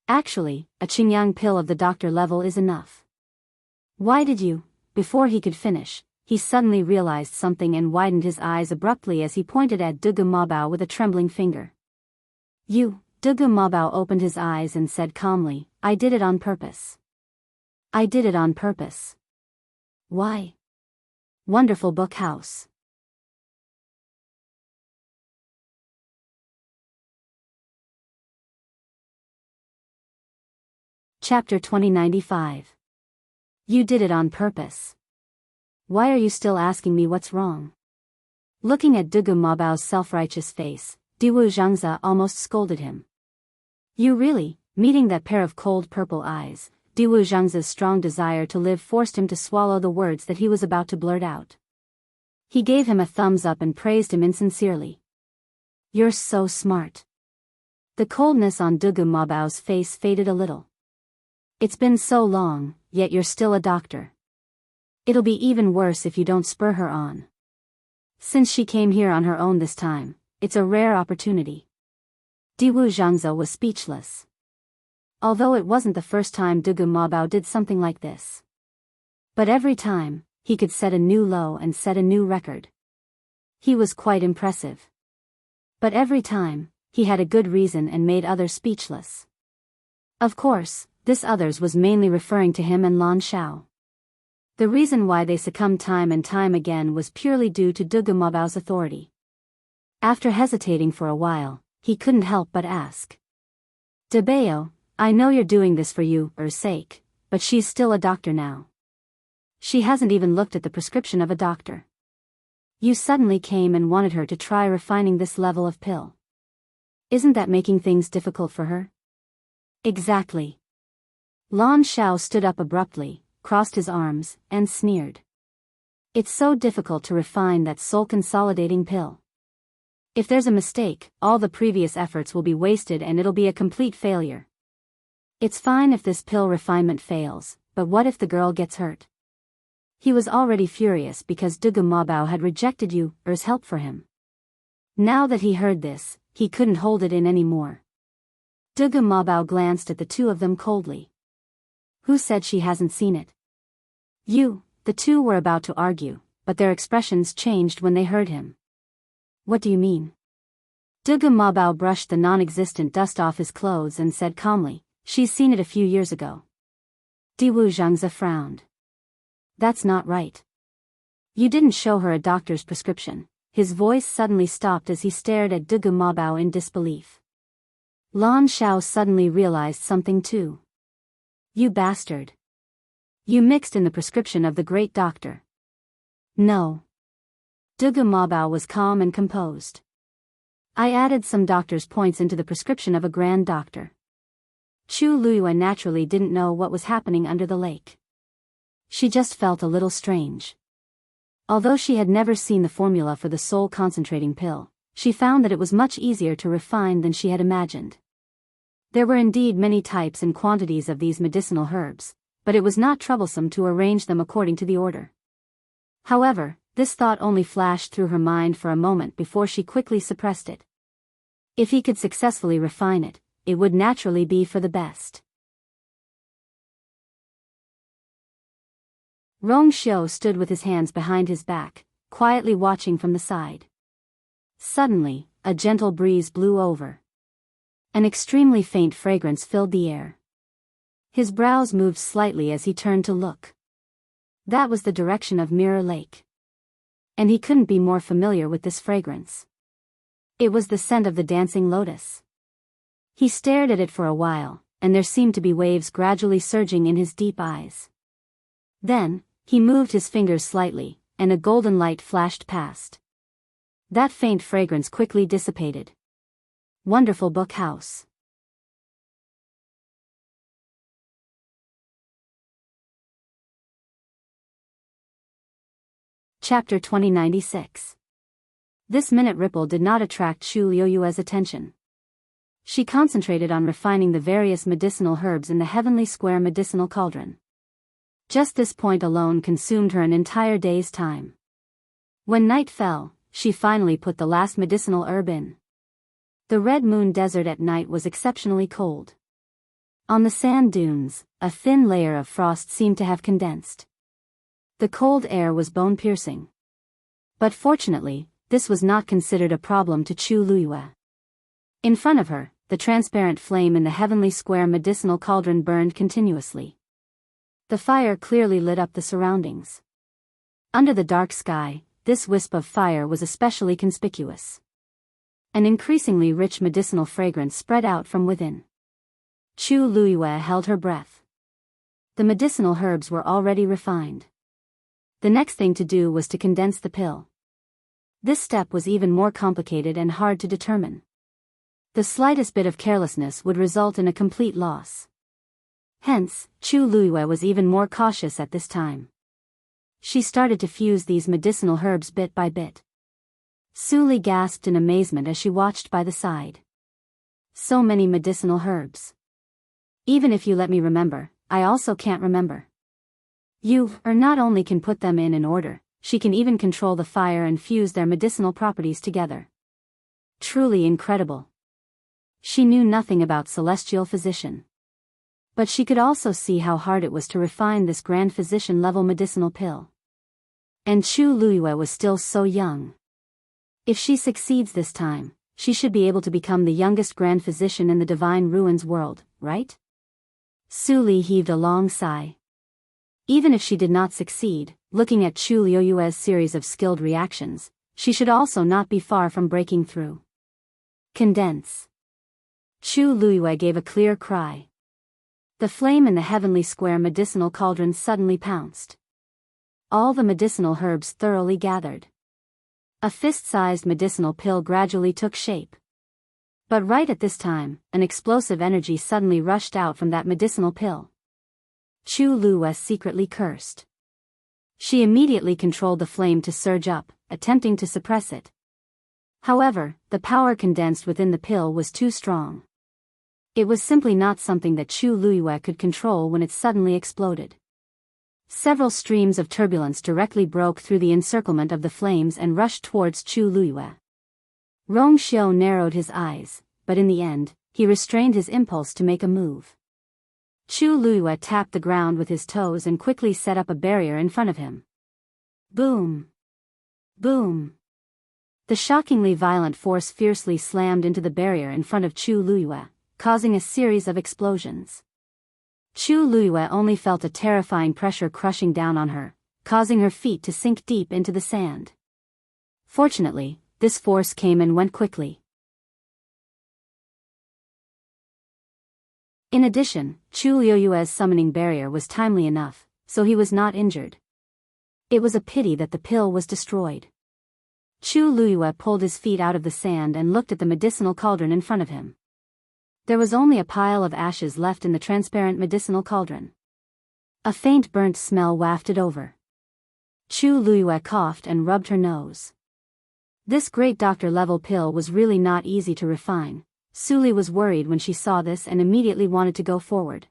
Actually, a Qingyang pill of the doctor level is enough. Why did you? Before he could finish, he suddenly realized something and widened his eyes abruptly as he pointed at Dugu Mabao with a trembling finger. You, Dugu Mabao opened his eyes and said calmly, I did it on purpose. I did it on purpose. Why? Wonderful book house. Chapter 2095. You did it on purpose. Why are you still asking me what's wrong? Looking at Dugu Mabao's self-righteous face, Diwu Zhangzi almost scolded him. You really, meeting that pair of cold purple eyes, Diwu Zhangzi's strong desire to live forced him to swallow the words that he was about to blurt out. He gave him a thumbs up and praised him insincerely. You're so smart. The coldness on Dugu Mabao's face faded a little. It's been so long, yet you're still a doctor. It'll be even worse if you don't spur her on. Since she came here on her own this time, it's a rare opportunity. Diwu Zhangzi was speechless. Although it wasn't the first time Dugu Mabao did something like this. But every time, he could set a new low and set a new record. He was quite impressive. But every time, he had a good reason and made others speechless. Of course, this others was mainly referring to him and Lan Xiao. The reason why they succumbed time and time again was purely due to Dugu Mabao's authority. After hesitating for a while, he couldn't help but ask. Biyao, I know you're doing this for her sake, but she's still a doctor now. She hasn't even looked at the prescription of a doctor. You suddenly came and wanted her to try refining this level of pill. Isn't that making things difficult for her? Exactly. Lan Xiao stood up abruptly, crossed his arms, and sneered. It's so difficult to refine that soul-consolidating pill. If there's a mistake, all the previous efforts will be wasted and it'll be a complete failure. It's fine if this pill refinement fails, but what if the girl gets hurt? He was already furious because Dugu Mabao had rejected her's help for him. Now that he heard this, he couldn't hold it in anymore. Dugu Mabao glanced at the two of them coldly. Who said she hasn't seen it? The two were about to argue, but their expressions changed when they heard him. What do you mean? Dugu Mabao brushed the non-existent dust off his clothes and said calmly, she's seen it a few years ago. Diwu Zhangzi frowned. That's not right. You didn't show her a doctor's prescription. His voice suddenly stopped as he stared at Dugu Mabao in disbelief. Lan Xiao suddenly realized something too. You bastard. You mixed in the prescription of the great doctor. No. Dugu Mabao was calm and composed. I added some doctor's points into the prescription of a grand doctor. Chu Luiyue naturally didn't know what was happening under the lake. She just felt a little strange. Although she had never seen the formula for the soul concentrating pill, she found that it was much easier to refine than she had imagined. There were indeed many types and quantities of these medicinal herbs, but it was not troublesome to arrange them according to the order. However, this thought only flashed through her mind for a moment before she quickly suppressed it. If he could successfully refine it, it would naturally be for the best. Rong Xiu stood with his hands behind his back, quietly watching from the side. Suddenly, a gentle breeze blew over. An extremely faint fragrance filled the air. His brows moved slightly as he turned to look. That was the direction of Mirror Lake. And he couldn't be more familiar with this fragrance. It was the scent of the dancing lotus. He stared at it for a while, and there seemed to be waves gradually surging in his deep eyes. Then, he moved his fingers slightly, and a golden light flashed past. That faint fragrance quickly dissipated. Wonderful book house. Chapter 2096. This minute ripple did not attract Chu Liuyue's attention. She concentrated on refining the various medicinal herbs in the heavenly square medicinal cauldron. Just this point alone consumed her an entire day's time. When night fell, she finally put the last medicinal herb in. The Red Moon Desert at night was exceptionally cold. On the sand dunes, a thin layer of frost seemed to have condensed. The cold air was bone-piercing. But fortunately, this was not considered a problem to Chu Liyue. In front of her, the transparent flame in the heavenly square medicinal cauldron burned continuously. The fire clearly lit up the surroundings. Under the dark sky, this wisp of fire was especially conspicuous. An increasingly rich medicinal fragrance spread out from within. Chu Liyue held her breath. The medicinal herbs were already refined. The next thing to do was to condense the pill. This step was even more complicated and hard to determine. The slightest bit of carelessness would result in a complete loss. Hence, Chu Liyue was even more cautious at this time. She started to fuse these medicinal herbs bit by bit. Su Li gasped in amazement as she watched by the side. So many medicinal herbs. Even if you let me remember, I also can't remember. You not only can put them in order, she can even control the fire and fuse their medicinal properties together. Truly incredible. She knew nothing about celestial physician. But she could also see how hard it was to refine this grand physician-level medicinal pill. And Chu Liyue was still so young. If she succeeds this time, she should be able to become the youngest grand physician in the Divine Ruins world, right? Su Li heaved a long sigh. Even if she did not succeed, looking at Chu Liyue's series of skilled reactions, she should also not be far from breaking through. Condense. Chu Liyue gave a clear cry. The flame in the heavenly square medicinal cauldron suddenly pounced. All the medicinal herbs thoroughly gathered. A fist-sized medicinal pill gradually took shape. But right at this time, an explosive energy suddenly rushed out from that medicinal pill. Chu Liyue secretly cursed. She immediately controlled the flame to surge up, attempting to suppress it. However, the power condensed within the pill was too strong. It was simply not something that Chu Liyue could control when it suddenly exploded. Several streams of turbulence directly broke through the encirclement of the flames and rushed towards Chu Liyue. Rong Xiu narrowed his eyes, but in the end, he restrained his impulse to make a move. Chu Liyue tapped the ground with his toes and quickly set up a barrier in front of him. Boom! Boom! The shockingly violent force fiercely slammed into the barrier in front of Chu Liyue, causing a series of explosions. Chu Liyue only felt a terrifying pressure crushing down on her, causing her feet to sink deep into the sand. Fortunately, this force came and went quickly. In addition, Chu Liyue's summoning barrier was timely enough, so he was not injured. It was a pity that the pill was destroyed. Chu Liyue pulled his feet out of the sand and looked at the medicinal cauldron in front of him. There was only a pile of ashes left in the transparent medicinal cauldron. A faint burnt smell wafted over. Chu Liyue coughed and rubbed her nose. This great doctor-level pill was really not easy to refine. Suli was worried when she saw this and immediately wanted to go forward.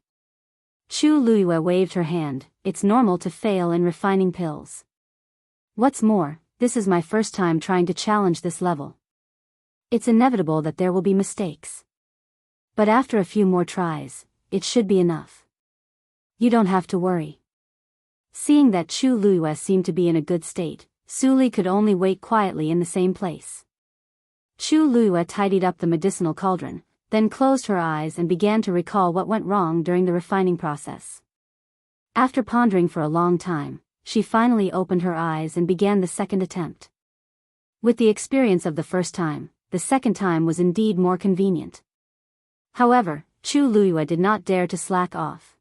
Chu Luiyue waved her hand. It's normal to fail in refining pills. What's more, this is my first time trying to challenge this level. It's inevitable that there will be mistakes. But after a few more tries, it should be enough. You don't have to worry. Seeing that Chu Luiyue seemed to be in a good state, Suli could only wait quietly in the same place. Chu Luiyue tidied up the medicinal cauldron, then closed her eyes and began to recall what went wrong during the refining process. After pondering for a long time, she finally opened her eyes and began the second attempt. With the experience of the first time, the second time was indeed more convenient. However, Chu Luiyue did not dare to slack off.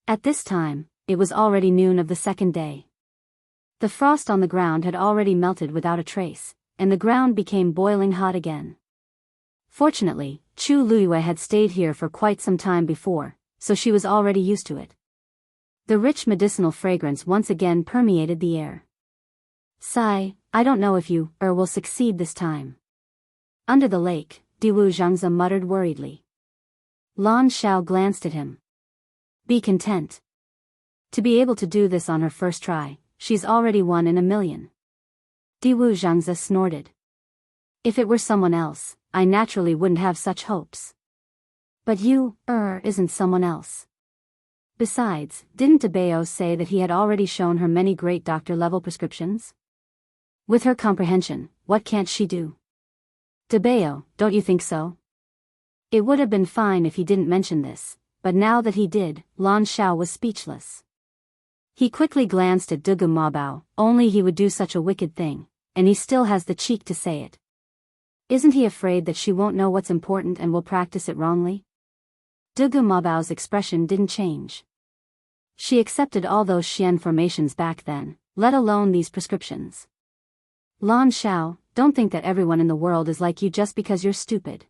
At this time, it was already noon of the second day. The frost on the ground had already melted without a trace, and the ground became boiling hot again. Fortunately, Chu Luiyue had stayed here for quite some time before, so she was already used to it. The rich medicinal fragrance once again permeated the air. Sigh, I don't know if you will succeed this time. Under the lake, Diwu Zhangzi muttered worriedly. Lan Xiao glanced at him. Be content. To be able to do this on her first try, she's already 1 in a million. Diwu Zhangzi snorted. If it were someone else, I naturally wouldn't have such hopes. But you, isn't someone else. Besides, didn't Biyao say that he had already shown her many great doctor-level prescriptions? With her comprehension, what can't she do? Biyao, don't you think so? It would have been fine if he didn't mention this, but now that he did, Lan Xiao was speechless. He quickly glanced at Dugu Mabao, only he would do such a wicked thing, and he still has the cheek to say it. Isn't he afraid that she won't know what's important and will practice it wrongly? Dugu Mabao's expression didn't change. She accepted all those Xian formations back then, let alone these prescriptions. Lan Xiao, don't think that everyone in the world is like you just because you're stupid.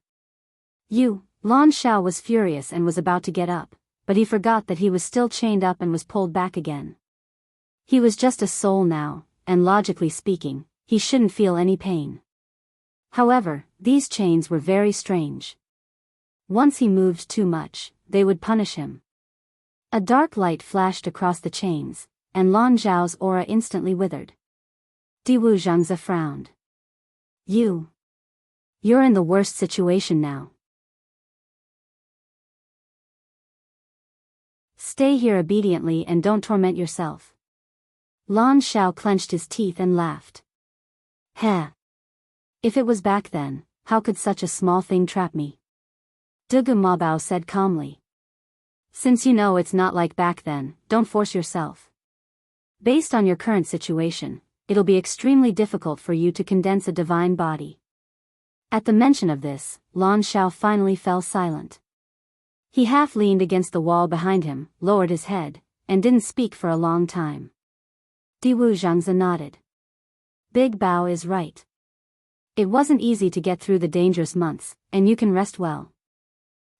Lan Xiao was furious and was about to get up, but he forgot that he was still chained up and was pulled back again. He was just a soul now, and logically speaking, he shouldn't feel any pain. However, these chains were very strange. Once he moved too much, they would punish him. A dark light flashed across the chains, and Lan Xiao's aura instantly withered. Diwu Zhangzi frowned. You're in the worst situation now. Stay here obediently and don't torment yourself. Lan Xiao clenched his teeth and laughed. Heh. If it was back then, how could such a small thing trap me? Dugu Mabao said calmly. Since you know it's not like back then, don't force yourself. Based on your current situation, it'll be extremely difficult for you to condense a divine body. At the mention of this, Lan Xiao finally fell silent. He half leaned against the wall behind him, lowered his head, and didn't speak for a long time. Diwu Zhangzi nodded. Big Bao is right. It wasn't easy to get through the dangerous months, and you can rest well.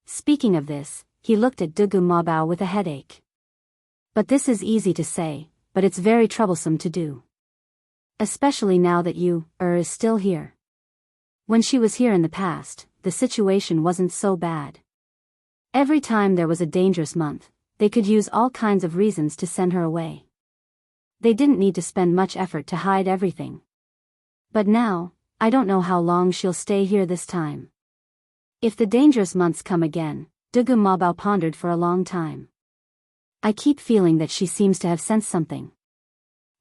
Speaking of this, he looked at Dugu Mabao with a headache. But this is easy to say, but it's very troublesome to do. Especially now that is still here. When she was here in the past, the situation wasn't so bad. Every time there was a dangerous month, they could use all kinds of reasons to send her away. They didn't need to spend much effort to hide everything. But now, I don't know how long she'll stay here this time. If the dangerous months come again, Dugu Mabao pondered for a long time. I keep feeling that she seems to have sensed something.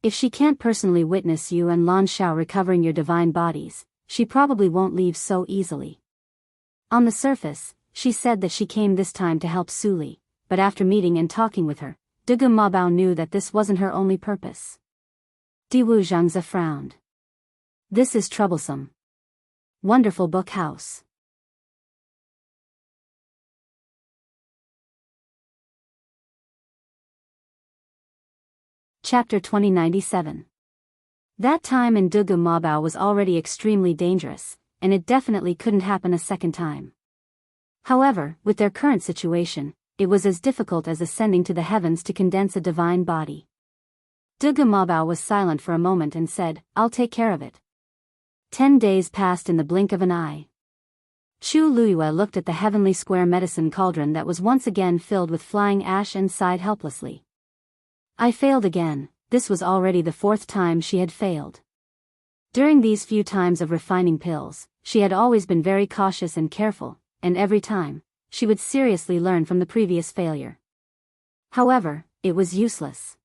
If she can't personally witness you and Lan Xiao recovering your divine bodies, she probably won't leave so easily. On the surface, she said that she came this time to help Suli, but after meeting and talking with her, Dugu Mabao knew that this wasn't her only purpose. Diwu Zhangzi frowned. This is troublesome. Wonderful book house. Chapter 2097. That time in Dugu Mabao was already extremely dangerous, and it definitely couldn't happen a second time. However, with their current situation, it was as difficult as ascending to the heavens to condense a divine body. Dugu Mabao was silent for a moment and said, I'll take care of it. 10 days passed in the blink of an eye. Chu Luiyue looked at the heavenly square medicine cauldron that was once again filled with flying ash and sighed helplessly. I failed again. This was already the 4th time she had failed. During these few times of refining pills, she had always been very cautious and careful, and every time, she would seriously learn from the previous failure. However, it was useless.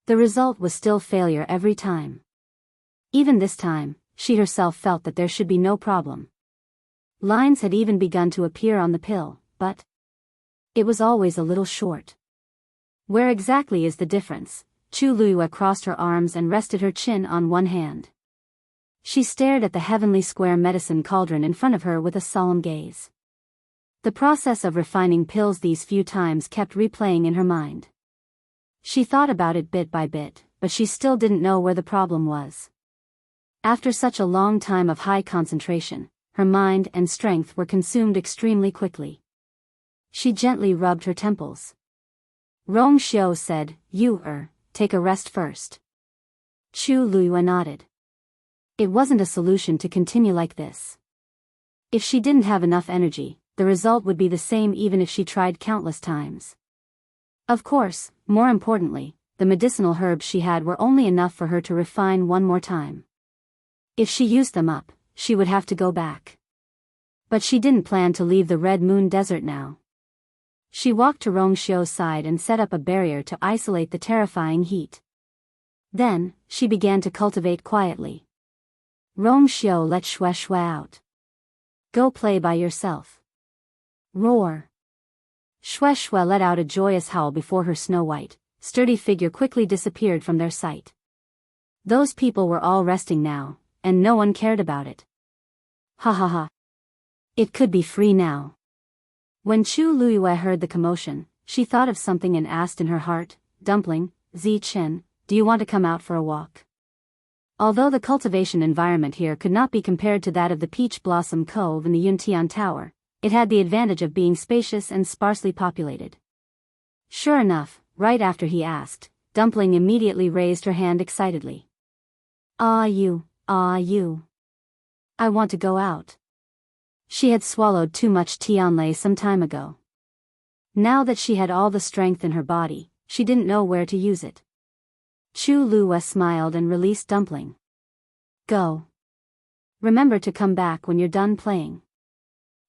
The result was still failure every time. Even this time, she herself felt that there should be no problem. Lines had even begun to appear on the pill, but it was always a little short. Where exactly is the difference? Chu Luiyue crossed her arms and rested her chin on one hand. She stared at the heavenly square medicine cauldron in front of her with a solemn gaze. The process of refining pills these few times kept replaying in her mind. She thought about it bit by bit, but she still didn't know where the problem was. After such a long time of high concentration, her mind and strength were consumed extremely quickly. She gently rubbed her temples. Rong Xiu said, take a rest first. Chu Luiyue nodded. It wasn't a solution to continue like this. If she didn't have enough energy, the result would be the same even if she tried countless times. Of course, more importantly, the medicinal herbs she had were only enough for her to refine one more time. If she used them up, she would have to go back. But she didn't plan to leave the Red Moon Desert now. She walked to Rong Xiu's side and set up a barrier to isolate the terrifying heat. Then, she began to cultivate quietly. Rong Xiu let Shui out. Go play by yourself. Roar. Shui let out a joyous howl before her snow-white, sturdy figure quickly disappeared from their sight. Those people were all resting now, and no one cared about it. Ha ha ha. It could be free now. When Chu Luiyue heard the commotion, she thought of something and asked in her heart, Dumpling, Zichen, do you want to come out for a walk? Although the cultivation environment here could not be compared to that of the Peach Blossom Cove in the Yuntian Tower, it had the advantage of being spacious and sparsely populated. Sure enough, right after he asked, Dumpling immediately raised her hand excitedly. You. I want to go out. She had swallowed too much tianlei some time ago. Now that she had all the strength in her body, she didn't know where to use it. Chu Luiyue smiled and released Dumpling. Go. Remember to come back when you're done playing.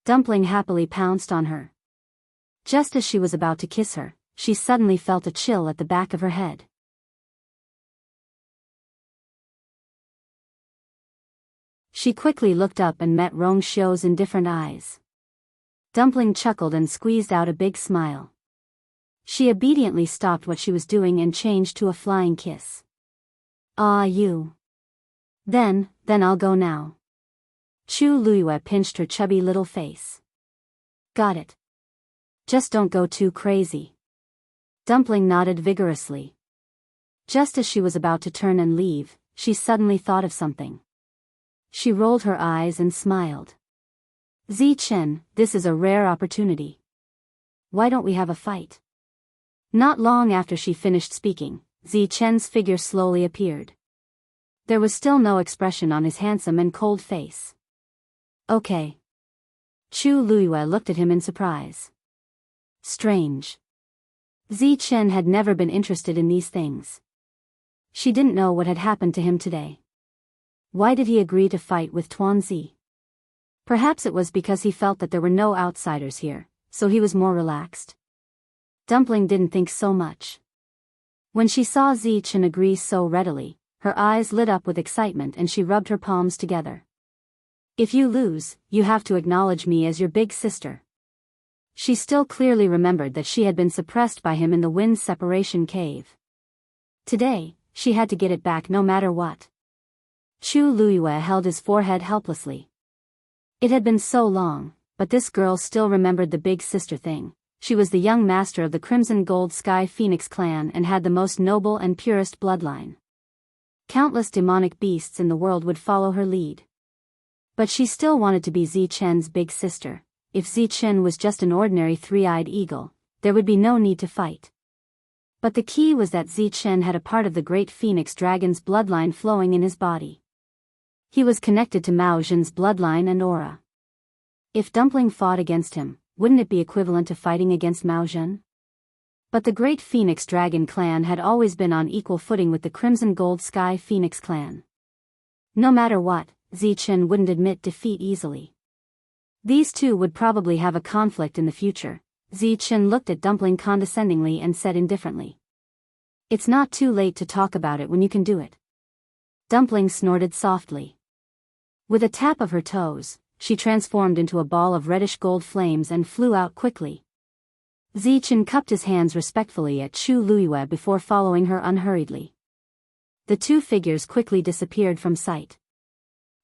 Dumpling happily pounced on her. Just as she was about to kiss her, she suddenly felt a chill at the back of her head. She quickly looked up and met Rong Xiu's indifferent eyes. Dumpling chuckled and squeezed out a big smile. She obediently stopped what she was doing and changed to a flying kiss. You. Then I'll go now. Chu Luiyue pinched her chubby little face. Got it. Just don't go too crazy. Dumpling nodded vigorously. Just as she was about to turn and leave, she suddenly thought of something. She rolled her eyes and smiled. Zichen, this is a rare opportunity. Why don't we have a fight? Not long after she finished speaking, Zichen's figure slowly appeared. There was still no expression on his handsome and cold face. Okay. Chu Luiyue looked at him in surprise. Strange. Zichen had never been interested in these things. She didn't know what had happened to him today. Why did he agree to fight with Tuanzi? Perhaps it was because he felt that there were no outsiders here, so he was more relaxed. Dumpling didn't think so much. When she saw Zichen agree so readily, her eyes lit up with excitement and she rubbed her palms together. If you lose, you have to acknowledge me as your big sister. She still clearly remembered that she had been suppressed by him in the wind separation cave. Today, she had to get it back no matter what. Chu Luiyue held his forehead helplessly. It had been so long, but this girl still remembered the big sister thing. She was the young master of the Crimson Gold Sky Phoenix clan and had the most noble and purest bloodline. Countless demonic beasts in the world would follow her lead. But she still wanted to be Zichen's big sister. If Zichen was just an ordinary three-eyed eagle, there would be no need to fight. But the key was that Zichen had a part of the great Phoenix dragon's bloodline flowing in his body. He was connected to Mao Zhen's bloodline and aura. If Dumpling fought against him, wouldn't it be equivalent to fighting against Mao Zhen? But the Great Phoenix Dragon clan had always been on equal footing with the Crimson Gold Sky Phoenix clan. No matter what, Zichen wouldn't admit defeat easily. These two would probably have a conflict in the future. Zichen looked at Dumpling condescendingly and said indifferently. It's not too late to talk about it when you can do it. Dumpling snorted softly. With a tap of her toes, she transformed into a ball of reddish gold flames and flew out quickly. Zichen cupped his hands respectfully at Chu Luiyue before following her unhurriedly. The two figures quickly disappeared from sight.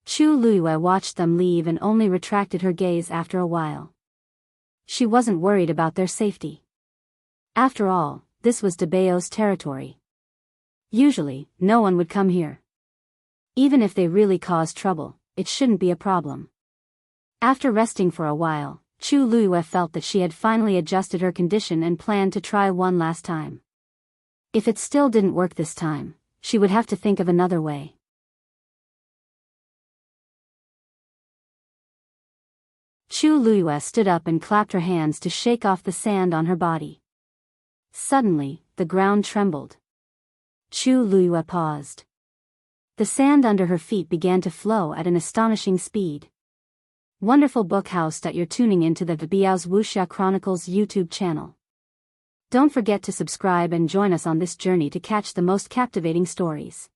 Chu Luiyue watched them leave and only retracted her gaze after a while. She wasn't worried about their safety. After all, this was Biyao's territory. Usually, no one would come here. Even if they really caused trouble, it shouldn't be a problem. After resting for a while, Chu Luiyue felt that she had finally adjusted her condition and planned to try one last time. If it still didn't work this time, she would have to think of another way. Chu Luiyue stood up and clapped her hands to shake off the sand on her body. Suddenly, the ground trembled. Chu Luiyue paused. The sand under her feet began to flow at an astonishing speed. Wonderful book house that you're tuning into the Biyao's Wuxia Chronicles YouTube channel. Don't forget to subscribe and join us on this journey to catch the most captivating stories.